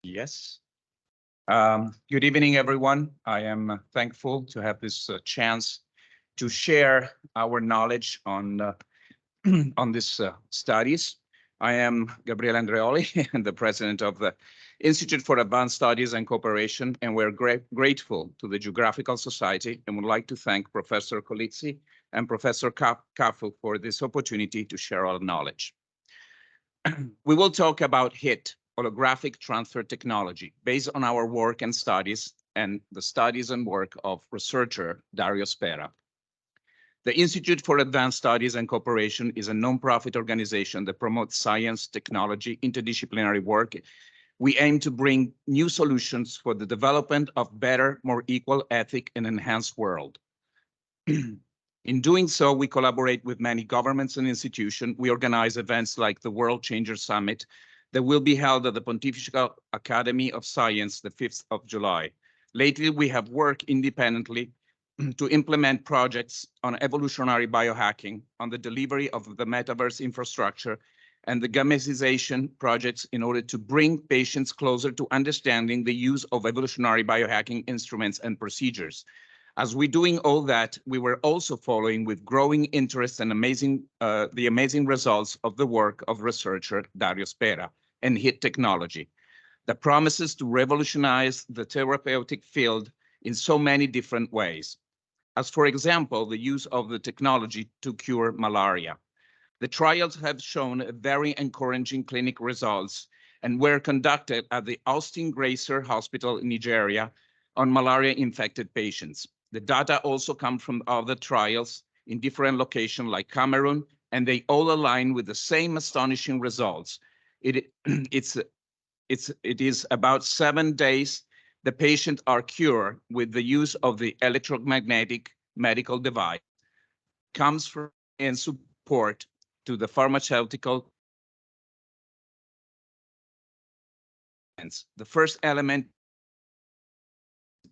Yes. Good evening, everyone. I am thankful to have this chance to share our knowledge on on these studies. I am Gabriele Andreoli, and the president of the Institute for Advanced Studies and Cooperation, and we're grateful to the Geographical Society and would like to thank Professor Colizzi and Professor Cafu for this opportunity to share our knowledge. We will talk about HIT, holographic transfer technology, based on our work and studies and the studies and work of researcher Dario Spera. The Institute for Advanced Studies and Cooperation is a nonprofit organization that promotes science, technology, interdisciplinary work. We aim to bring new solutions for the development of better, more equal, ethic, and enhanced world. In doing so, we collaborate with many governments and institutions. We organize events like the World Changers Summit that will be held at the Pontifical Academy of Science the 5th of July. Lately, we have worked independently to implement projects on evolutionary biohacking, on the delivery of the metaverse infrastructure, and the gamicization projects in order to bring patients closer to understanding the use of evolutionary biohacking instruments and procedures. As we're doing all that, we were also following with growing interest and the amazing results of the work of researcher Dario Spera and HIT technology that promises to revolutionize the therapeutic field in so many different ways. As for example, the use of the technology to cure malaria. The trials have shown very encouraging clinical results and were conducted at the Austin Grazer Hospital in Nigeria on malaria-infected patients. The data also come from other trials in different locations like Cameroon, and they all align with the same astonishing results. It is about 7 days the patients are cured with the use of the electromagnetic medical device. Comes from and support to the pharmaceutical. The first element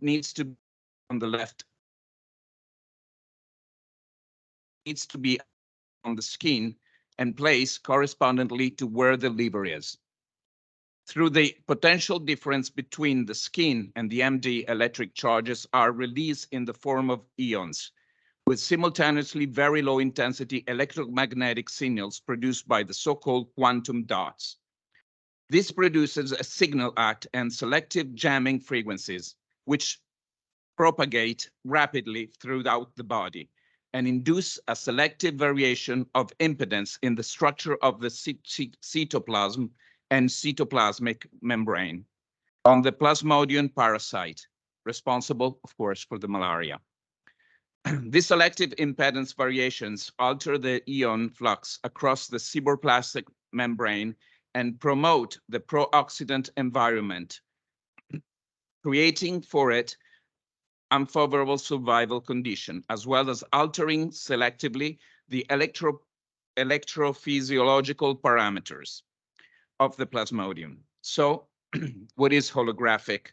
needs to be on the left, needs to be on the skin and placed correspondingly to where the liver is. Through the potential difference between the skin and the MD, electric charges are released in the form of ions, with simultaneously very low intensity electromagnetic signals produced by the so-called quantum dots. This produces a signal act and selective jamming frequencies, which propagate rapidly throughout the body and induce a selective variation of impedance in the structure of the cytoplasm and cytoplasmic membrane on the Plasmodium parasite, responsible, of course, for the malaria. These selective impedance variations alter the ion flux across the cytoplasmic membrane and promote the pro-oxidant environment, creating for it unfavorable survival condition, as well as altering selectively the electrophysiological parameters of the Plasmodium. So what is holographic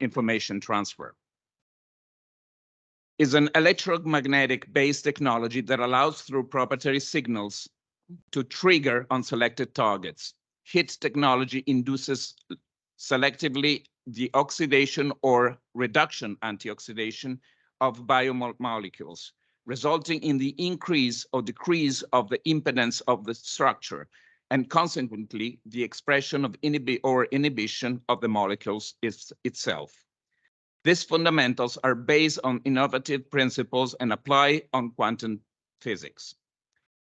information transfer? Is an electromagnetic-based technology that allows through proprietary signals to trigger on selected targets. HIT technology induces selectively the oxidation or reduction antioxidation of biomolecules, resulting in the increase or decrease of the impedance of the structure, and consequently the expression of inhibition of the molecules itself. These fundamentals are based on innovative principles and apply on quantum physics.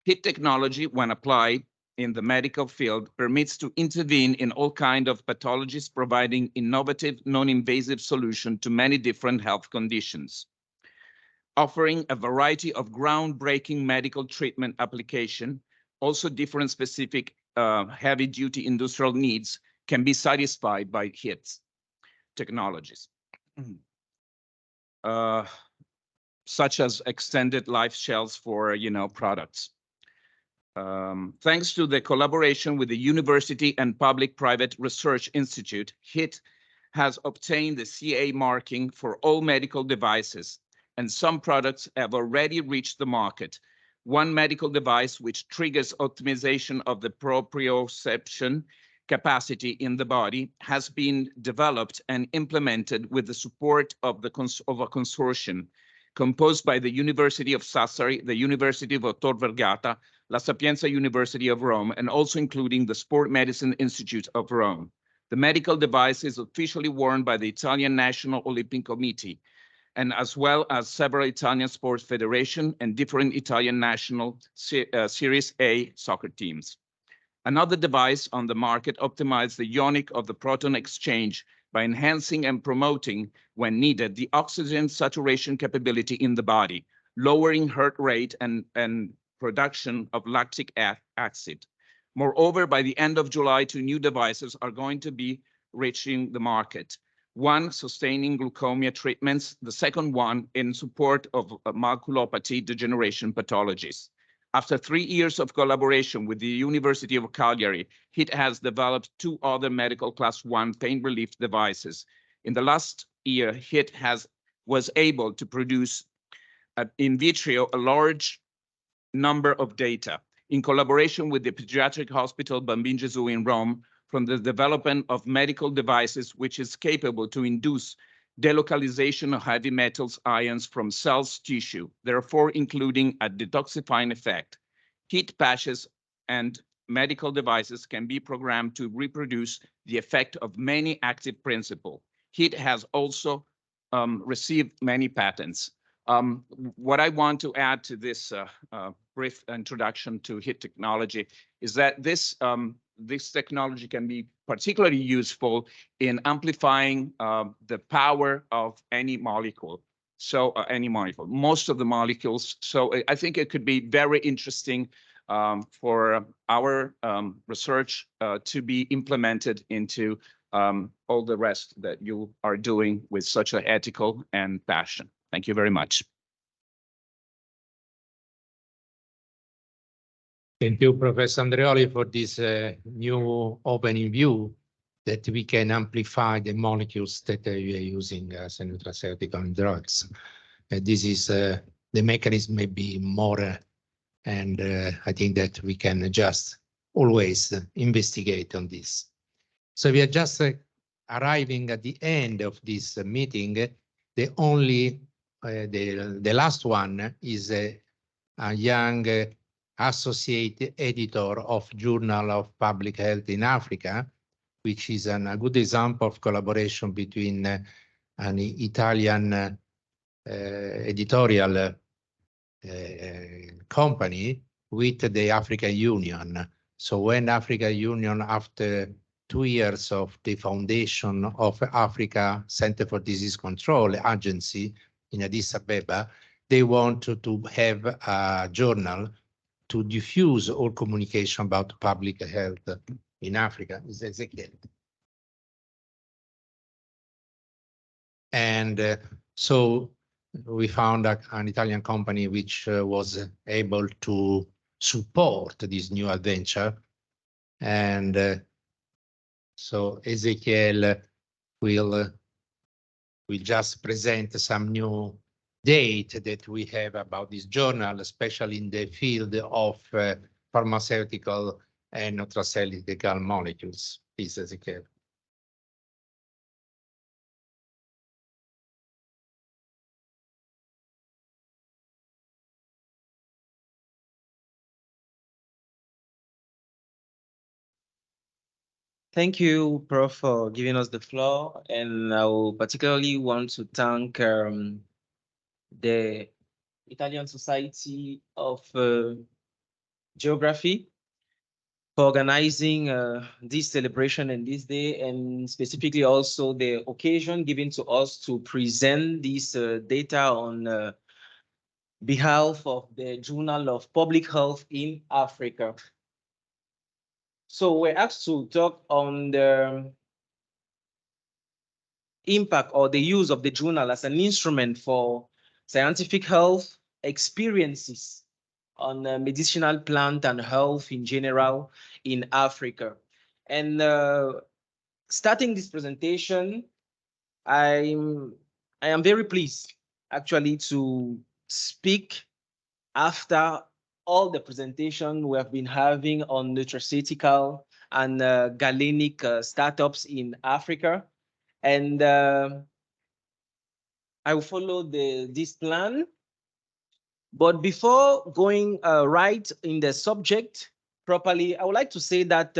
HIT technology, when applied in the medical field, permits to intervene in all kinds of pathologies, providing innovative, non-invasive solutions to many different health conditions. Offering a variety of groundbreaking medical treatment application, also different specific heavy-duty industrial needs can be satisfied by HIT technologies. such as extended life shelves for, products. Thanks to the collaboration with the University and Public-Private Research Institute, HIT has obtained the CA marking for all medical devices, and some products have already reached the market. One medical device which triggers optimization of the proprioception capacity in the body has been developed and implemented with the support of a consortium composed by the University of Sassari, the University of Tor Vergata, La Sapienza University of Rome, and also including the Sport Medicine Institute of Rome. The medical device is officially worn by the Italian National Olympic Committee, and as well as several Italian sports federations and different Italian national Series A soccer teams. Another device on the market optimizes the ionic of the proton exchange by enhancing and promoting, when needed, the oxygen saturation capability in the body, lowering heart rate and production of lactic acid. Moreover, by the end of July, 2 new devices are going to be reaching the market. One sustaining glaucoma treatments, the second one in support of maculopathy degeneration pathologies. After 3 years of collaboration with the University of Cagliari, HIT has developed 2 other medical class 1 pain relief devices. In the last year, HIT was able to produce in vitro a large number of data in collaboration with the Pediatric Hospital Bambin Gesù in Rome from the development of medical devices which is capable to induce delocalization of heavy metals ions from cells tissue, therefore including a detoxifying effect. HIT patches and medical devices can be programmed to reproduce the effect of many active principles. HIT has also received many patents. What I want to add to this brief introduction to HIT technology is that this technology can be particularly useful in amplifying the power of any molecule. So most of the molecules. So I think it could be very interesting for our research to be implemented into all the rest that you are doing with such an ethical and passion. Thank you very much. Thank you, Professor Andreoli, for this new opening view that we can amplify the molecules that we are using as nutraceutical drugs. This is the mechanism may be more, and I think that we can just always investigate on this. So we are just arriving at the end of this meeting. The last one is a young associate editor of Journal of Public Health in Africa, which is a good example of collaboration between an Italian editorial company with the African Union. So when African Union, after 2 years of the foundation of Africa Center for Disease Control Agency in Addis Ababa, they want to have a journal to diffuse all communication about public health in Africa. Is Ezekiel. And so we found an Italian company which was able to support this new adventure. And so Ezekiel will just present some new date that we have about this journal, especially in the field of pharmaceutical and nutraceutical molecules. Please, Ezekiel. Thank you, Prof, for giving us the floor. And I will particularly want to thank the Italian Society of Geography for organizing this celebration and this day, and specifically also the occasion given to us to present this data on behalf of the Journal of Public Health in Africa. So we're asked to talk on the impact or the use of the journal as an instrument for scientific health experiences on medicinal plant and health in general in Africa. And starting this presentation, I am very pleased actually to speak after all the presentation we have been having on nutraceutical and galenic startups in Africa. And I will follow this plan. But before going right in the subject properly, I would like to say that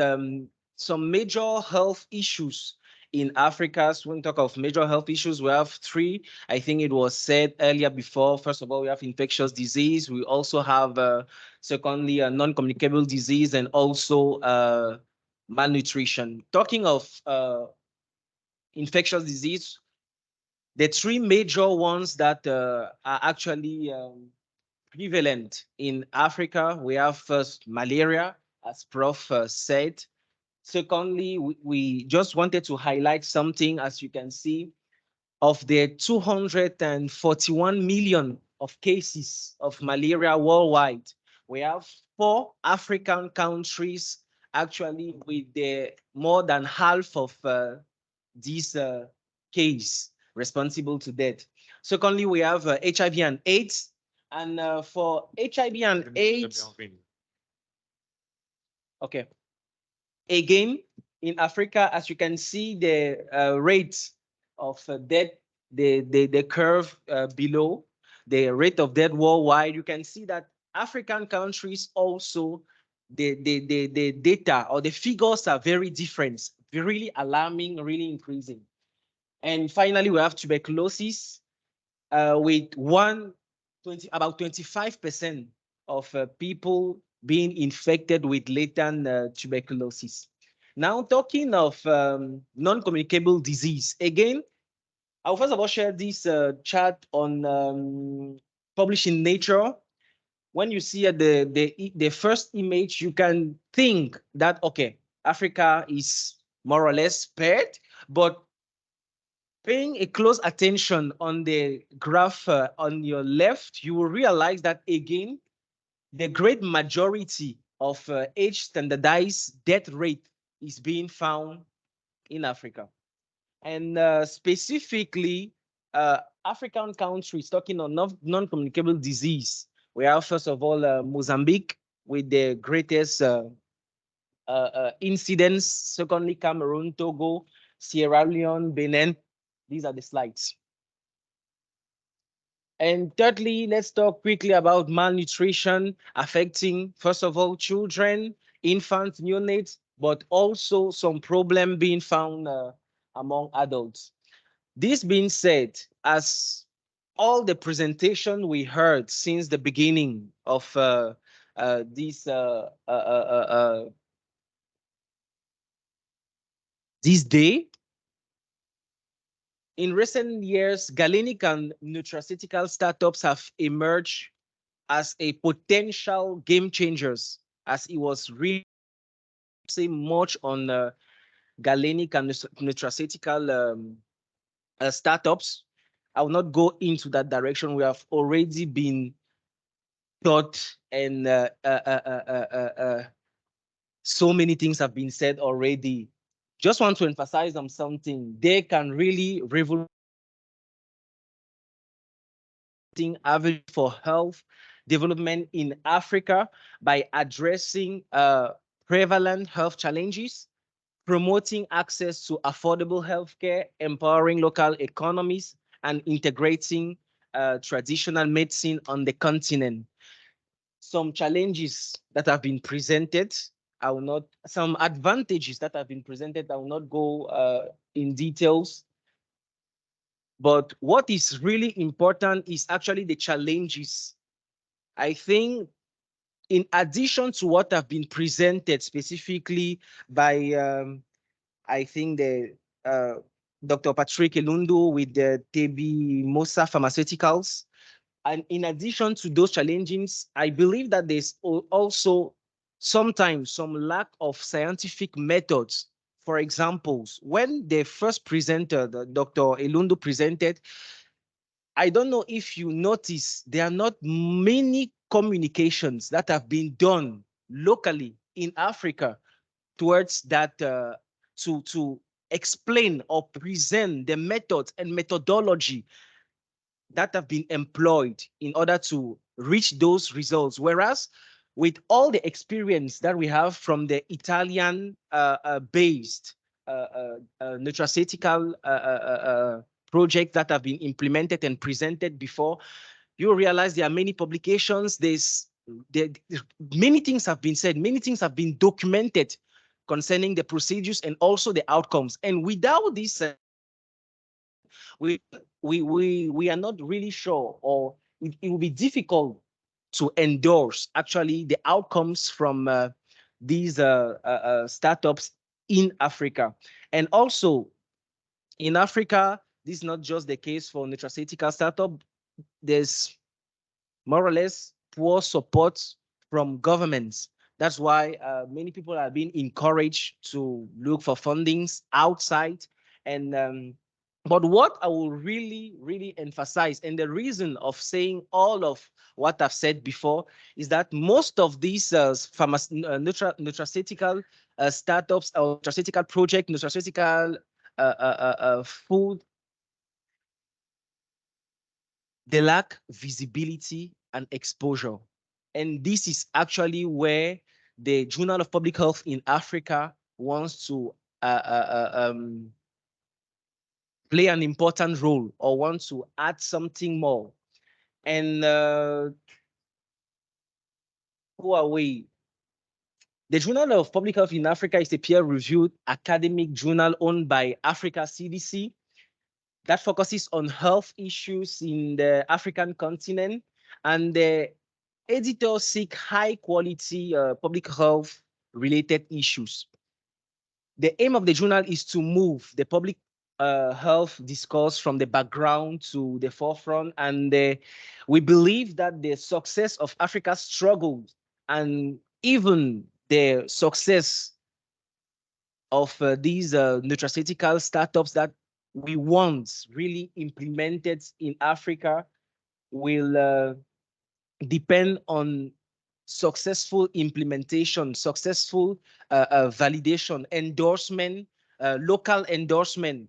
some major health issues in Africa, so when we talk of major health issues, we have three. I think it was said earlier before. First of all, we have infectious disease. We also have, secondly, a non-communicable disease, and also malnutrition. Talking of infectious disease, the three major ones that are actually prevalent in Africa, we have first malaria, as Prof said. Secondly, we just wanted to highlight something, as you can see, of the 241 million of cases of malaria worldwide. We have 4 African countries actually with the more than half of these case responsible to death. Secondly, we have HIV and AIDS. And for HIV and AIDS, okay. Again, in Africa, as you can see, the rate of death, the curve below, the rate of death worldwide, you can see that African countries also, the data or the figures are very different, really alarming, really increasing. And finally, we have tuberculosis with about 25% of people being infected with latent tuberculosis. Now, talking of non-communicable disease, again, I'll first of all share this chart on published in Nature. When you see the first image, you can think that, okay, Africa is more or less spared, but paying a close attention on the graph on your left, you will realize that, again, the great majority of age-standardized death rate is being found in Africa. And specifically, African countries, talking on non-communicable disease, we have, first of all, Mozambique with the greatest incidence. Secondly, Cameroon, Togo, Sierra Leone, Benin. These are the slides. And thirdly, let's talk quickly about malnutrition affecting, first of all, children, infants, neonates, but also some problem being found among adults. This being said, as all the presentation we heard since the beginning of this day, in recent years, galenic and nutraceutical startups have emerged as a potential game changers, as it was really much on galenic and nutraceutical startups. I will not go into that direction. We have already been taught, and so many things have been said already. Just want to emphasize on something. They can really revolutionize avenue for health development in Africa by addressing prevalent health challenges, promoting access to affordable healthcare, empowering local economies, and integrating traditional medicine on the continent. Some challenges that have been presented, some advantages that have been presented, I will not go in details. But what is really important is actually the challenges. I think in addition to what have been presented specifically by, I think Dr. Patrick Elundu with the TB Mosa Pharmaceuticals, and in addition to those challenges, I believe that there's also sometimes some lack of scientific methods. For example, when the first presenter, Dr. Elundu presented, I don't know if you notice, there are not many communications that have been done locally in Africa towards that, to explain or present the methods and methodology that have been employed in order to reach those results. Whereas with all the experience that we have from the Italian based nutraceutical projects that have been implemented and presented before, you realize there are many publications. Many things have been said, many things have been documented concerning the procedures and also the outcomes. And without this, we are not really sure, or it will be difficult to endorse actually the outcomes from these startups in Africa. And also in Africa, this is not just the case for nutraceutical startup. There's more or less poor support from governments. That's why many people are being encouraged to look for fundings outside. And but what I will really emphasize, and the reason of saying all of what I've said before, is that most of these nutraceutical startups or nutraceutical project, nutraceutical food, they lack visibility and exposure. And this is actually where the Journal of Public Health in Africa wants to play an important role, or want to add something more. And who are we? The Journal of Public Health in Africa is a peer-reviewed academic journal owned by Africa CDC that focuses on health issues in the African continent, and the editors seek high-quality public health-related issues. The aim of the journal is to move the public health discourse from the background to the forefront, and we believe that the success of Africa's struggles, and even the success of these nutraceutical startups that we want really implemented in Africa, will depend on successful implementation, successful validation, endorsement, local endorsement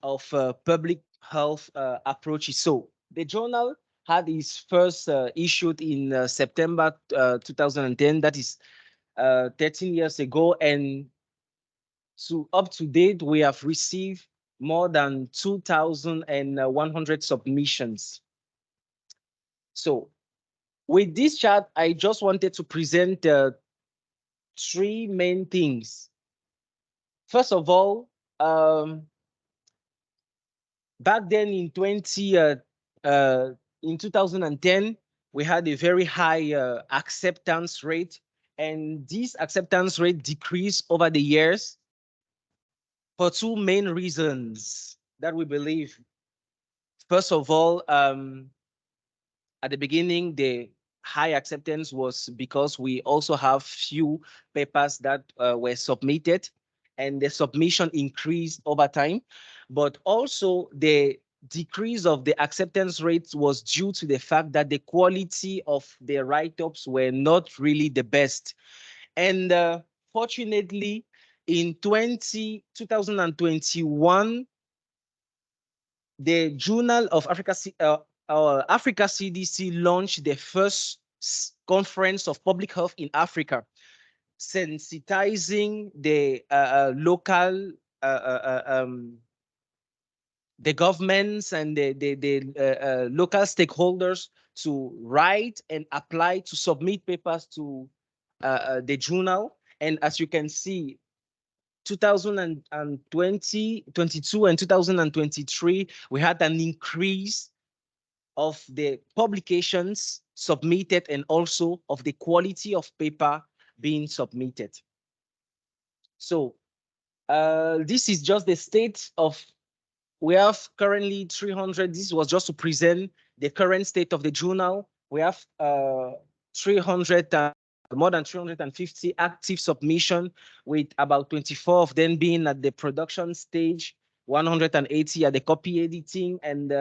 of public health approaches. So the journal had its first issued in September 2010, that is 13 years ago, and up to date, we have received more than 2,100 submissions. So with this chart, I just wanted to present three main things. First of all, back then in 2010, we had a very high acceptance rate, and this acceptance rate decreased over the years for two main reasons that we believe. First of all, at the beginning, the high acceptance was because we also have few papers that were submitted, and the submission increased over time. But also the decrease of the acceptance rates was due to the fact that the quality of the write-ups were not really the best. And fortunately, in 2021, the Journal of Africa CDC launched the first conference of public health in Africa, sensitizing the local, the governments and the local stakeholders to write and apply to submit papers to the journal. And as you can see, 2020, 22, and 2023, we had an increase of the publications submitted and also of the quality of paper being submitted. So this is just the state of, we have currently 300, this was just to present the current state of the journal. We have 300, more than 350 active submission, with about 24 of them being at the production stage, 180 at the copy editing, and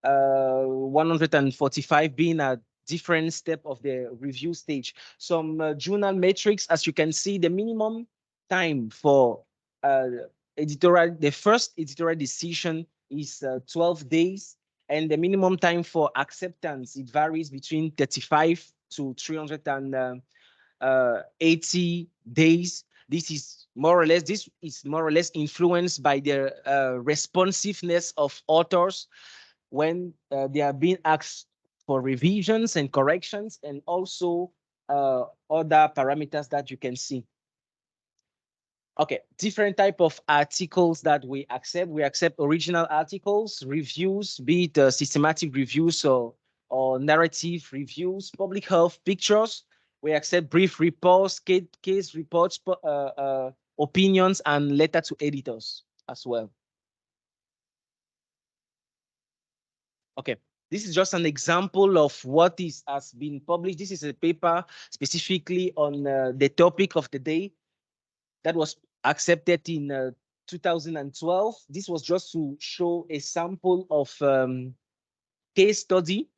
145 being a different step of the review stage. Some journal metrics, as you can see, the minimum time for the first editorial decision is 12 days, and the minimum time for acceptance, it varies between 35 to 380 days. This is more or less influenced by the responsiveness of authors when they are being asked for revisions and corrections, and also other parameters that you can see. Okay, different type of articles that we accept. We accept original articles, reviews, be it systematic reviews or narrative reviews, public health pictures. We accept brief reports, case reports, opinions, and letter to editors as well. Okay, this is just an example of what has been published. This is a paper specifically on the topic of the day that was accepted in 2012. This was just to show a sample of case study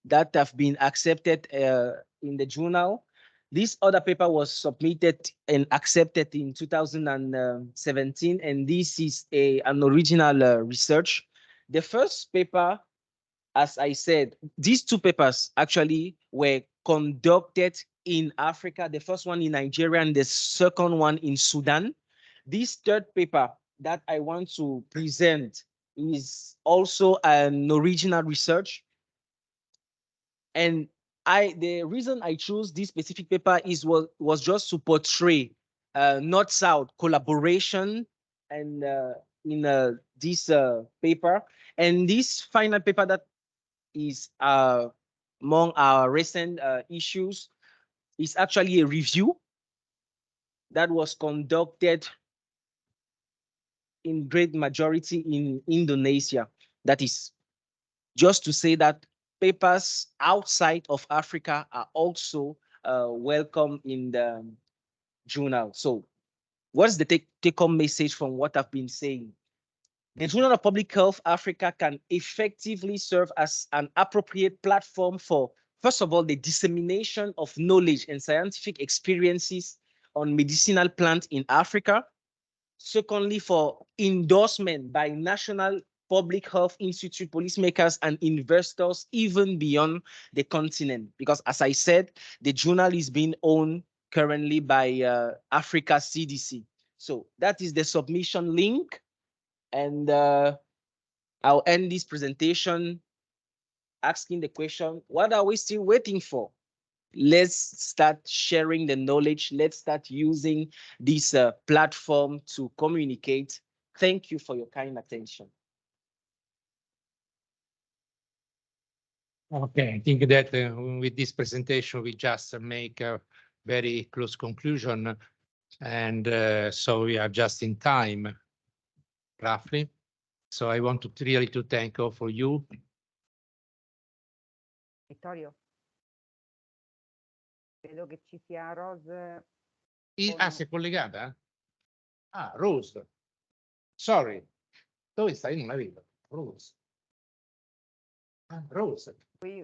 that have been accepted in the journal. This other paper was submitted and accepted in 2017, and this is an original research. The first paper, as I said, these two papers actually were conducted in Africa, the first one in Nigeria and the second one in Sudan. This third paper that I want to present is also an original research. And the reason I chose this specific paper was just to portray North-South collaboration and in this paper. And this final paper that is among our recent issues is actually a review that was conducted in great majority in Indonesia. That is just to say that papers outside of Africa are also welcome in the journal. So what is the take-home message from what I've been saying? The Journal of Public Health Africa can effectively serve as an appropriate platform for, first of all, the dissemination of knowledge and scientific experiences on medicinal plants in Africa. Secondly, for endorsement by national public health institute, policymakers, and investors, even beyond the continent. Because as I said, the journal is being owned currently by Africa CDC. So that is the submission link. And I'll end this presentation asking the question, what are we still waiting for? Let's start sharing the knowledge. Let's start using this platform to communicate. Thank you for your kind attention. Okay, I think that with this presentation, we just make a very close conclusion. And so we are just in time, roughly. So I want to really thank all for you. Vittorio, vedo che ci sia Rose. Si è collegata? Ah, Rose. Sorry. Dove stai? Non la vedo. Rose. Ah, Rose.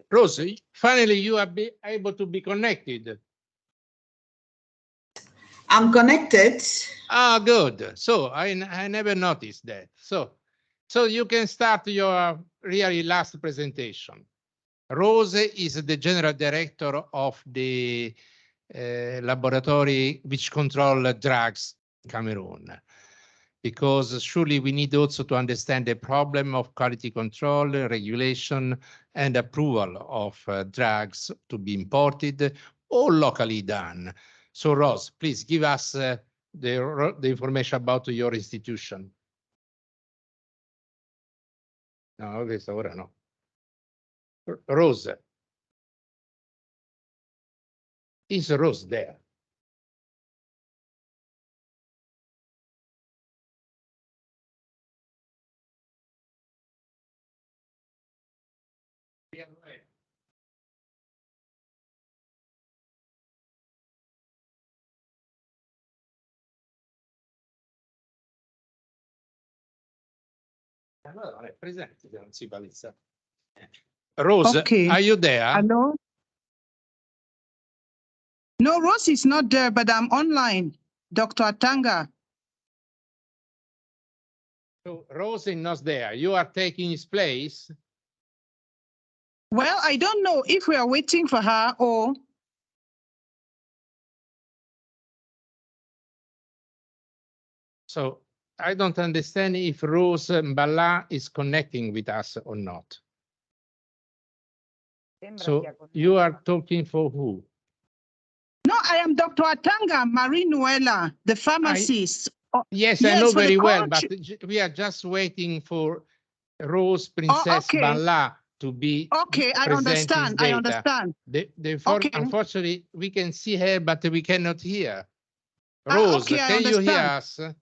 Rose, finally you are able to be connected. I'm connected. Ah, good. So I never noticed that. So you can start your really last presentation. Rose is the general director of the laboratory which control drugs in Cameroon. Because surely we need also to understand the problem of quality control, regulation, and approval of drugs to be imported or locally done. So Rose, please give us the information about your institution. No, questa ora no. Rose. Is Rose there? Allora non è presente, non si palesa. Rose, Okay. are you there? Hello? No, Rose is not there, but I'm online. Dr. Atanga. So Rose is not there. You are taking his place. Well, I don't know if we are waiting for her or... So I don't understand if Rose Mbala is connecting with us or not. So you are talking for who? No, I am Dr. Atanga Marinuela, the pharmacist. Yes, Yes, I know for the very well, coach. but we are just waiting for Rose Princess okay. Mbala to be Okay, I present his understand. I data. understand. Okay. Unfortunately, we can see her, but we cannot hear. Rose, okay, I can you hear understand. us?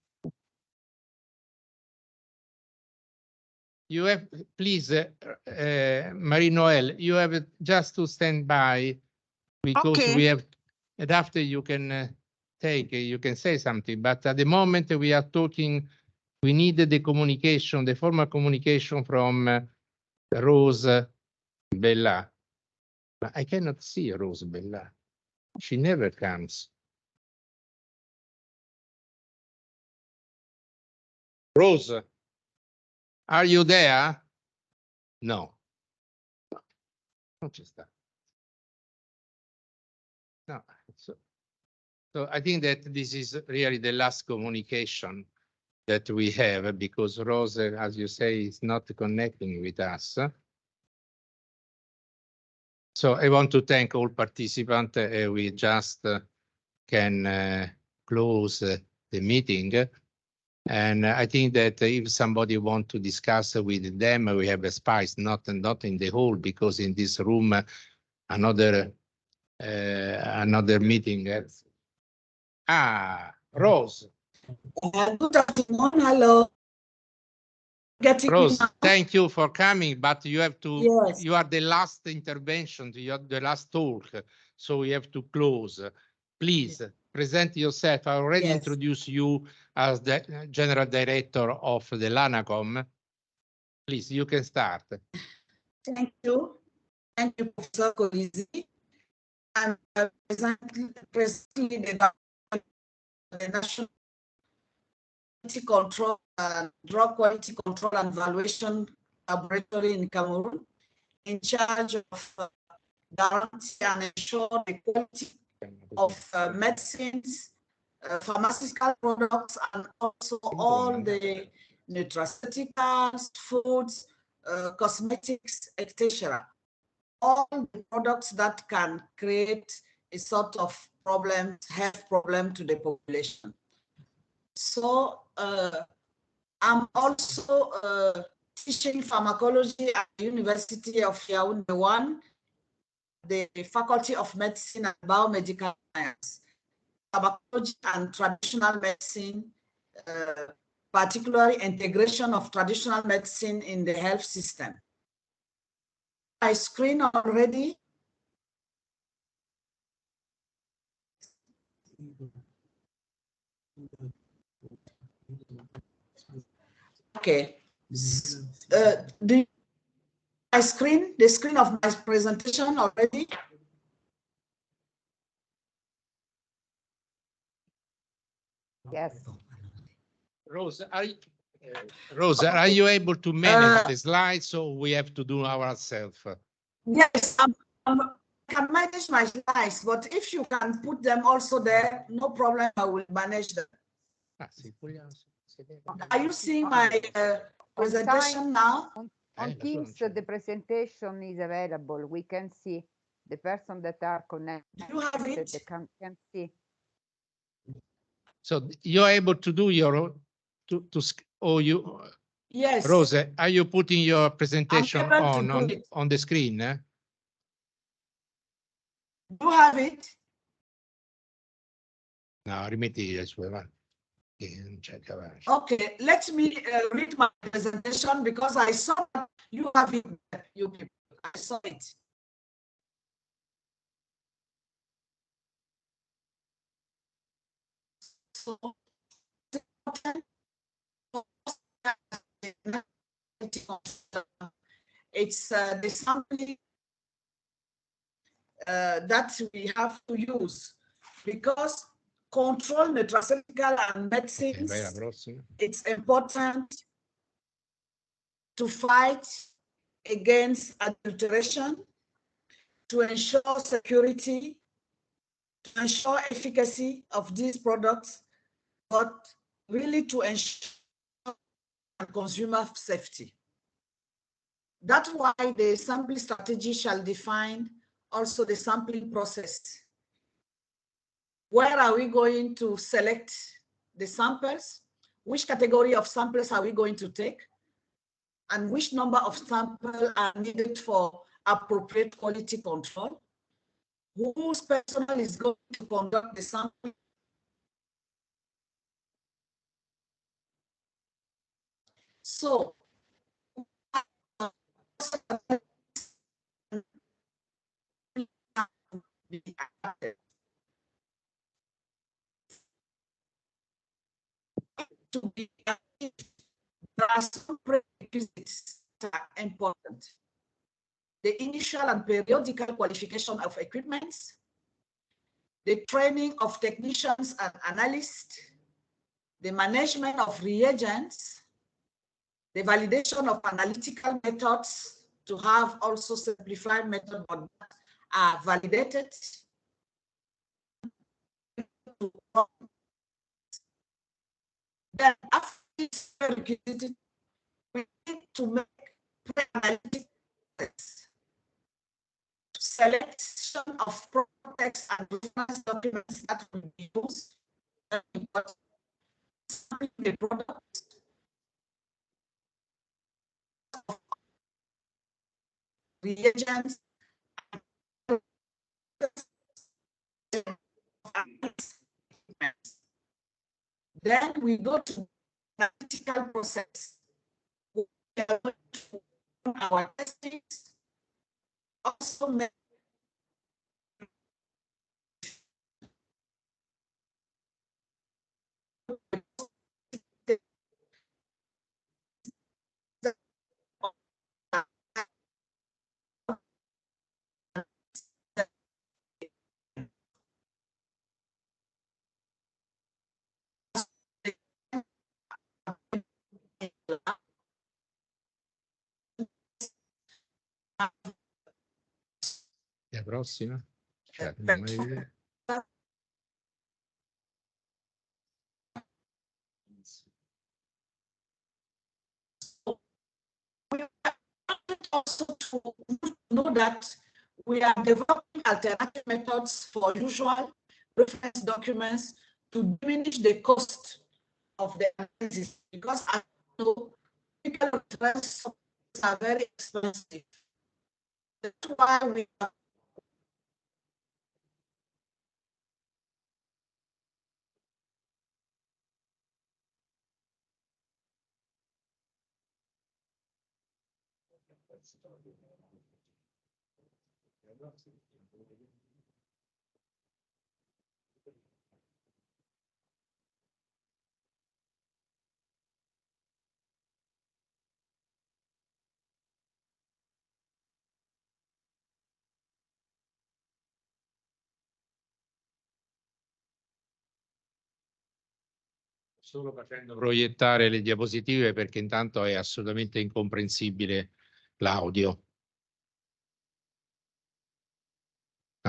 You have, please, Marie-Noël, you have just to stand by because Okay. we have, and after you can you can say something, but at the moment we are talking, we need the communication, the formal communication from Rose Bella. But I cannot see Rose Bella. She never comes. Rose, are you there? No. Non ci sta. No. So I think that this is really the last communication that we have because Rose, as you say, is not connecting with us. So I want to thank all participants. We just can close the meeting. And I think that if somebody wants to discuss with them, we have a space, not in the hall, because in this room, another meeting. Rose. Good afternoon. Hello. Rose, thank you for coming, but you have to, Yes. you are the last intervention, you are the last talk, so we have to close. Please present yourself. I already introduced you as the General Director of the LANACOM. Please, you can start. Thank you. Thank you, Professor Colizzi. I'm presently the National Quality Control and Drug Quality Control and Evaluation Laboratory in Cameroon, in charge of guarantee and ensure the quality of medicines, pharmaceutical products, and also all the nutraceuticals, foods, cosmetics, etc. All the products that can create a sort of problem, health problem to the population. So I'm also teaching pharmacology at the University of Yaoundé 1, the Faculty of Medicine and Biomedical Science, pharmacology and traditional medicine, particularly integration of traditional medicine in the health system. I screen already. Okay. Do I screen the screen of my presentation already? Yes. Rose, are you able to manage the slides, or we have to do ourselves? Yes, I can manage my slides, but if you can put them also there, no problem, I will manage them. Are you seeing my presentation now? On Teams, the presentation is available. We can see the person that are connected. You have it? They can see. So you're able to do your or you? Yes. Rose, are you putting your presentation on the screen? You have it? No, rimetti le sue mani. Okay, let me read my presentation because I saw you have it. You people, I saw it. So, a it's the sampling that we have to use, because control nutraceutical and medicines, it's important to fight against adulteration, to ensure security, to ensure efficacy of these products, but really to ensure consumer safety. That's why the sampling strategy shall define also the sampling process. Where are we going to select the samples? Which category of samples are we going to take? And which number of samples are needed for appropriate quality control? Whose personnel is going to conduct the sampling? So, to be active, there are some prerequisites that are important. The initial and periodical qualification of equipments, the training of technicians and analysts, the management of reagents, the validation of analytical methods to have also simplified methods but are validated. Then after this prerequisite, we need to make pre-analytic tests, selection of products and reference documents that will be used, the products, reagents, then we go to the analytical process. We are going to our testings, also make La prossima? Cioè, non mai vedere. Also to know that we are developing alternative methods for usual reference documents to diminish the cost of the analysis, because I know legal reference are very expensive. That's why we are Solo facendo proiettare le diapositive perché intanto è assolutamente incomprensibile l'audio.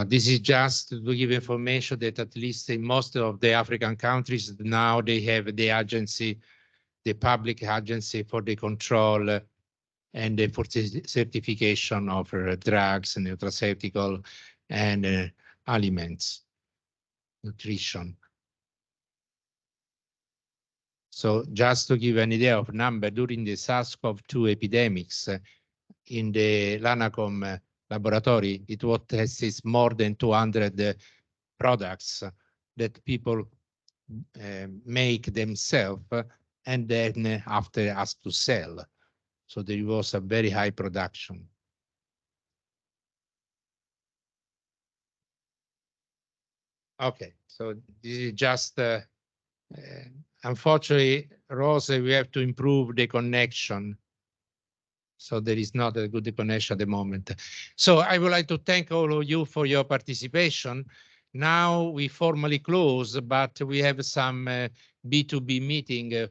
This is just to give information that at least in most of the African countries now they have the agency, the public agency for the control and the for certification of drugs, nutraceutical and aliments, nutrition. So just to give an idea of number, during the SARS-CoV-2 epidemics in the Lanacom laboratory, it was tested more than 200 products that people make themselves and then after asked to sell. So there was a very high production. Okay, so this is just unfortunately, Rose, we have to improve the connection. So there is not a good connection at the moment. So I would like to thank all of you for your participation. Now we formally close, but we have some B2B meeting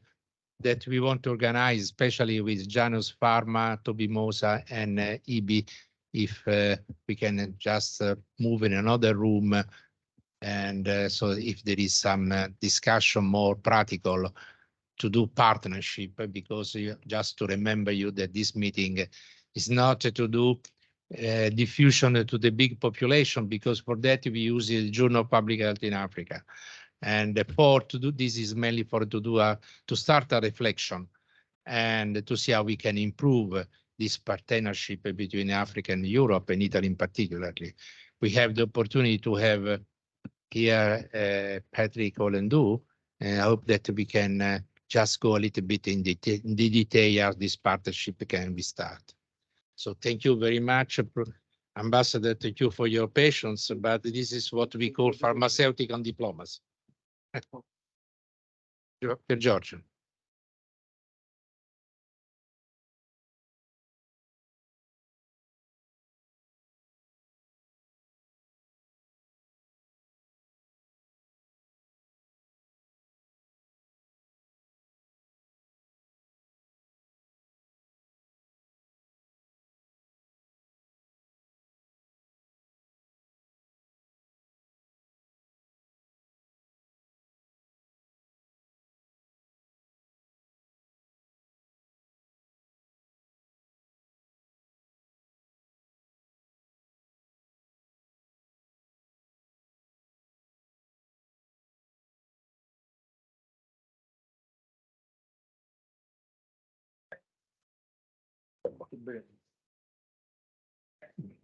that we want to organize, especially with Janus Pharma, Toby Mosa, and EB, if we can just move in another room. And so if there is some discussion more practical to do partnership, because just to remember you that this meeting is not to do diffusion to the big population, because for that we use the Journal of Public Health in Africa. And for to do this is mainly for to start a reflection and to see how we can improve this partnership between Africa and Europe, and Italy in particularly. We have the opportunity to have here Patrick Olendu, and I hope that we can just go a little bit in the detail how this partnership can be started. So thank you very much, Ambassador. Thank you for your patience, but this is what we call pharmaceutical diplomacy. Per Giorgio.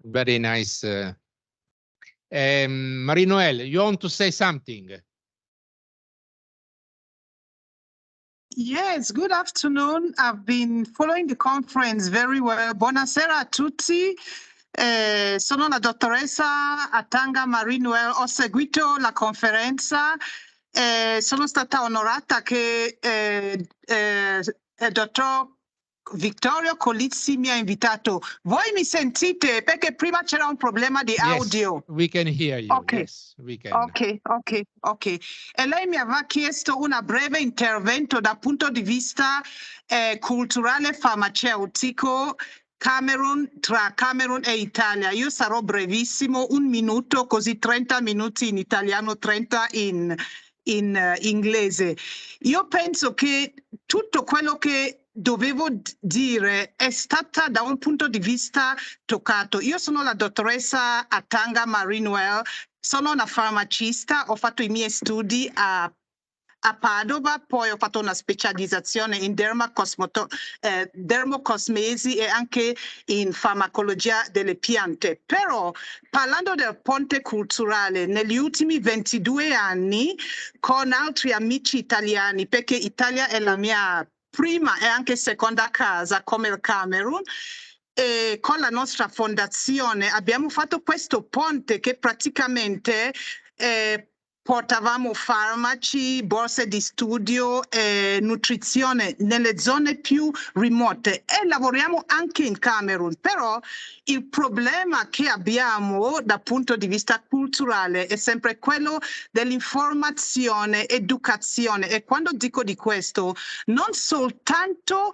Very nice. Marie-Noël, you want to say something? Yes, good afternoon. I've been following the conference very well. Buonasera a tutti. Sono la dottoressa Atanga Marie-Noël, ho seguito la conferenza. Sono stata onorata che il dottor Vittorio Colizzi mi ha invitato. Voi mi sentite? Perché prima c'era un problema di audio. Yes, we can hear you. Okay. Yes, we can. Ok. E lei mi aveva chiesto un breve intervento dal punto di vista culturale farmaceutico tra Camerun e Italia. Io sarò brevissimo, 1 minuto, così 30 minuti in italiano, 30 in inglese. Io penso che tutto quello che dovevo dire è stata da un punto di vista toccato. Io sono la dottoressa Atanga Marie-Noël, sono una farmacista, ho fatto i miei studi a Padova, poi ho fatto una specializzazione in dermocosmesi e anche in farmacologia delle piante. Però parlando del ponte culturale, negli ultimi 22 anni con altri amici italiani, perché Italia è la mia prima e anche seconda casa come il Camerun, e con la nostra fondazione abbiamo fatto questo ponte che praticamente portavamo farmaci, borse di studio e nutrizione nelle zone più remote e lavoriamo anche in Camerun. Però il problema che abbiamo dal punto di vista culturale è sempre quello dell'informazione, educazione, e quando dico di questo non soltanto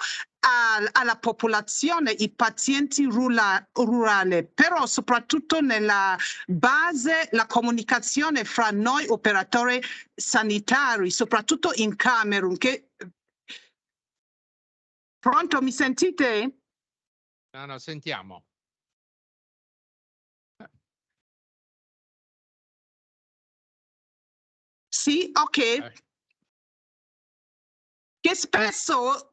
alla popolazione, i pazienti rurali, però soprattutto nella base, la comunicazione fra noi operatori sanitari, soprattutto in Camerun. Pronto, mi sentite? No, sentiamo. Sì, ok. Che spesso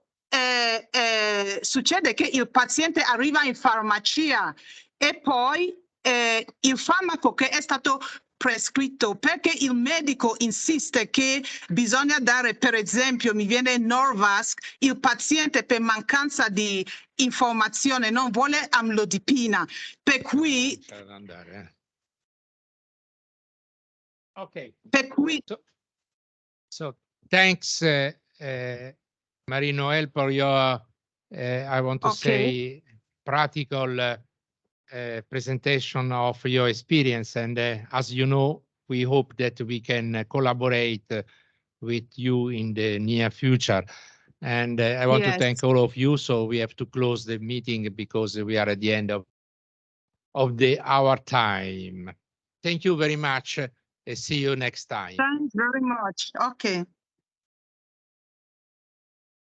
succede che il paziente arriva in farmacia e poi il farmaco che è stato prescritto, perché il medico insiste che bisogna dare, per esempio, mi viene Norvasc, il paziente per mancanza di informazione non vuole amlodipina, per cui... Okay. Per cui... So thanks, Marie-Noël, for your I want to say practical presentation of your experience. And as you know, we hope that we can collaborate with you in the near future. And I want to thank all of you. So we have to close the meeting because we are at the end of our time. Thank you very much. See you next time. Thanks very much. Okay.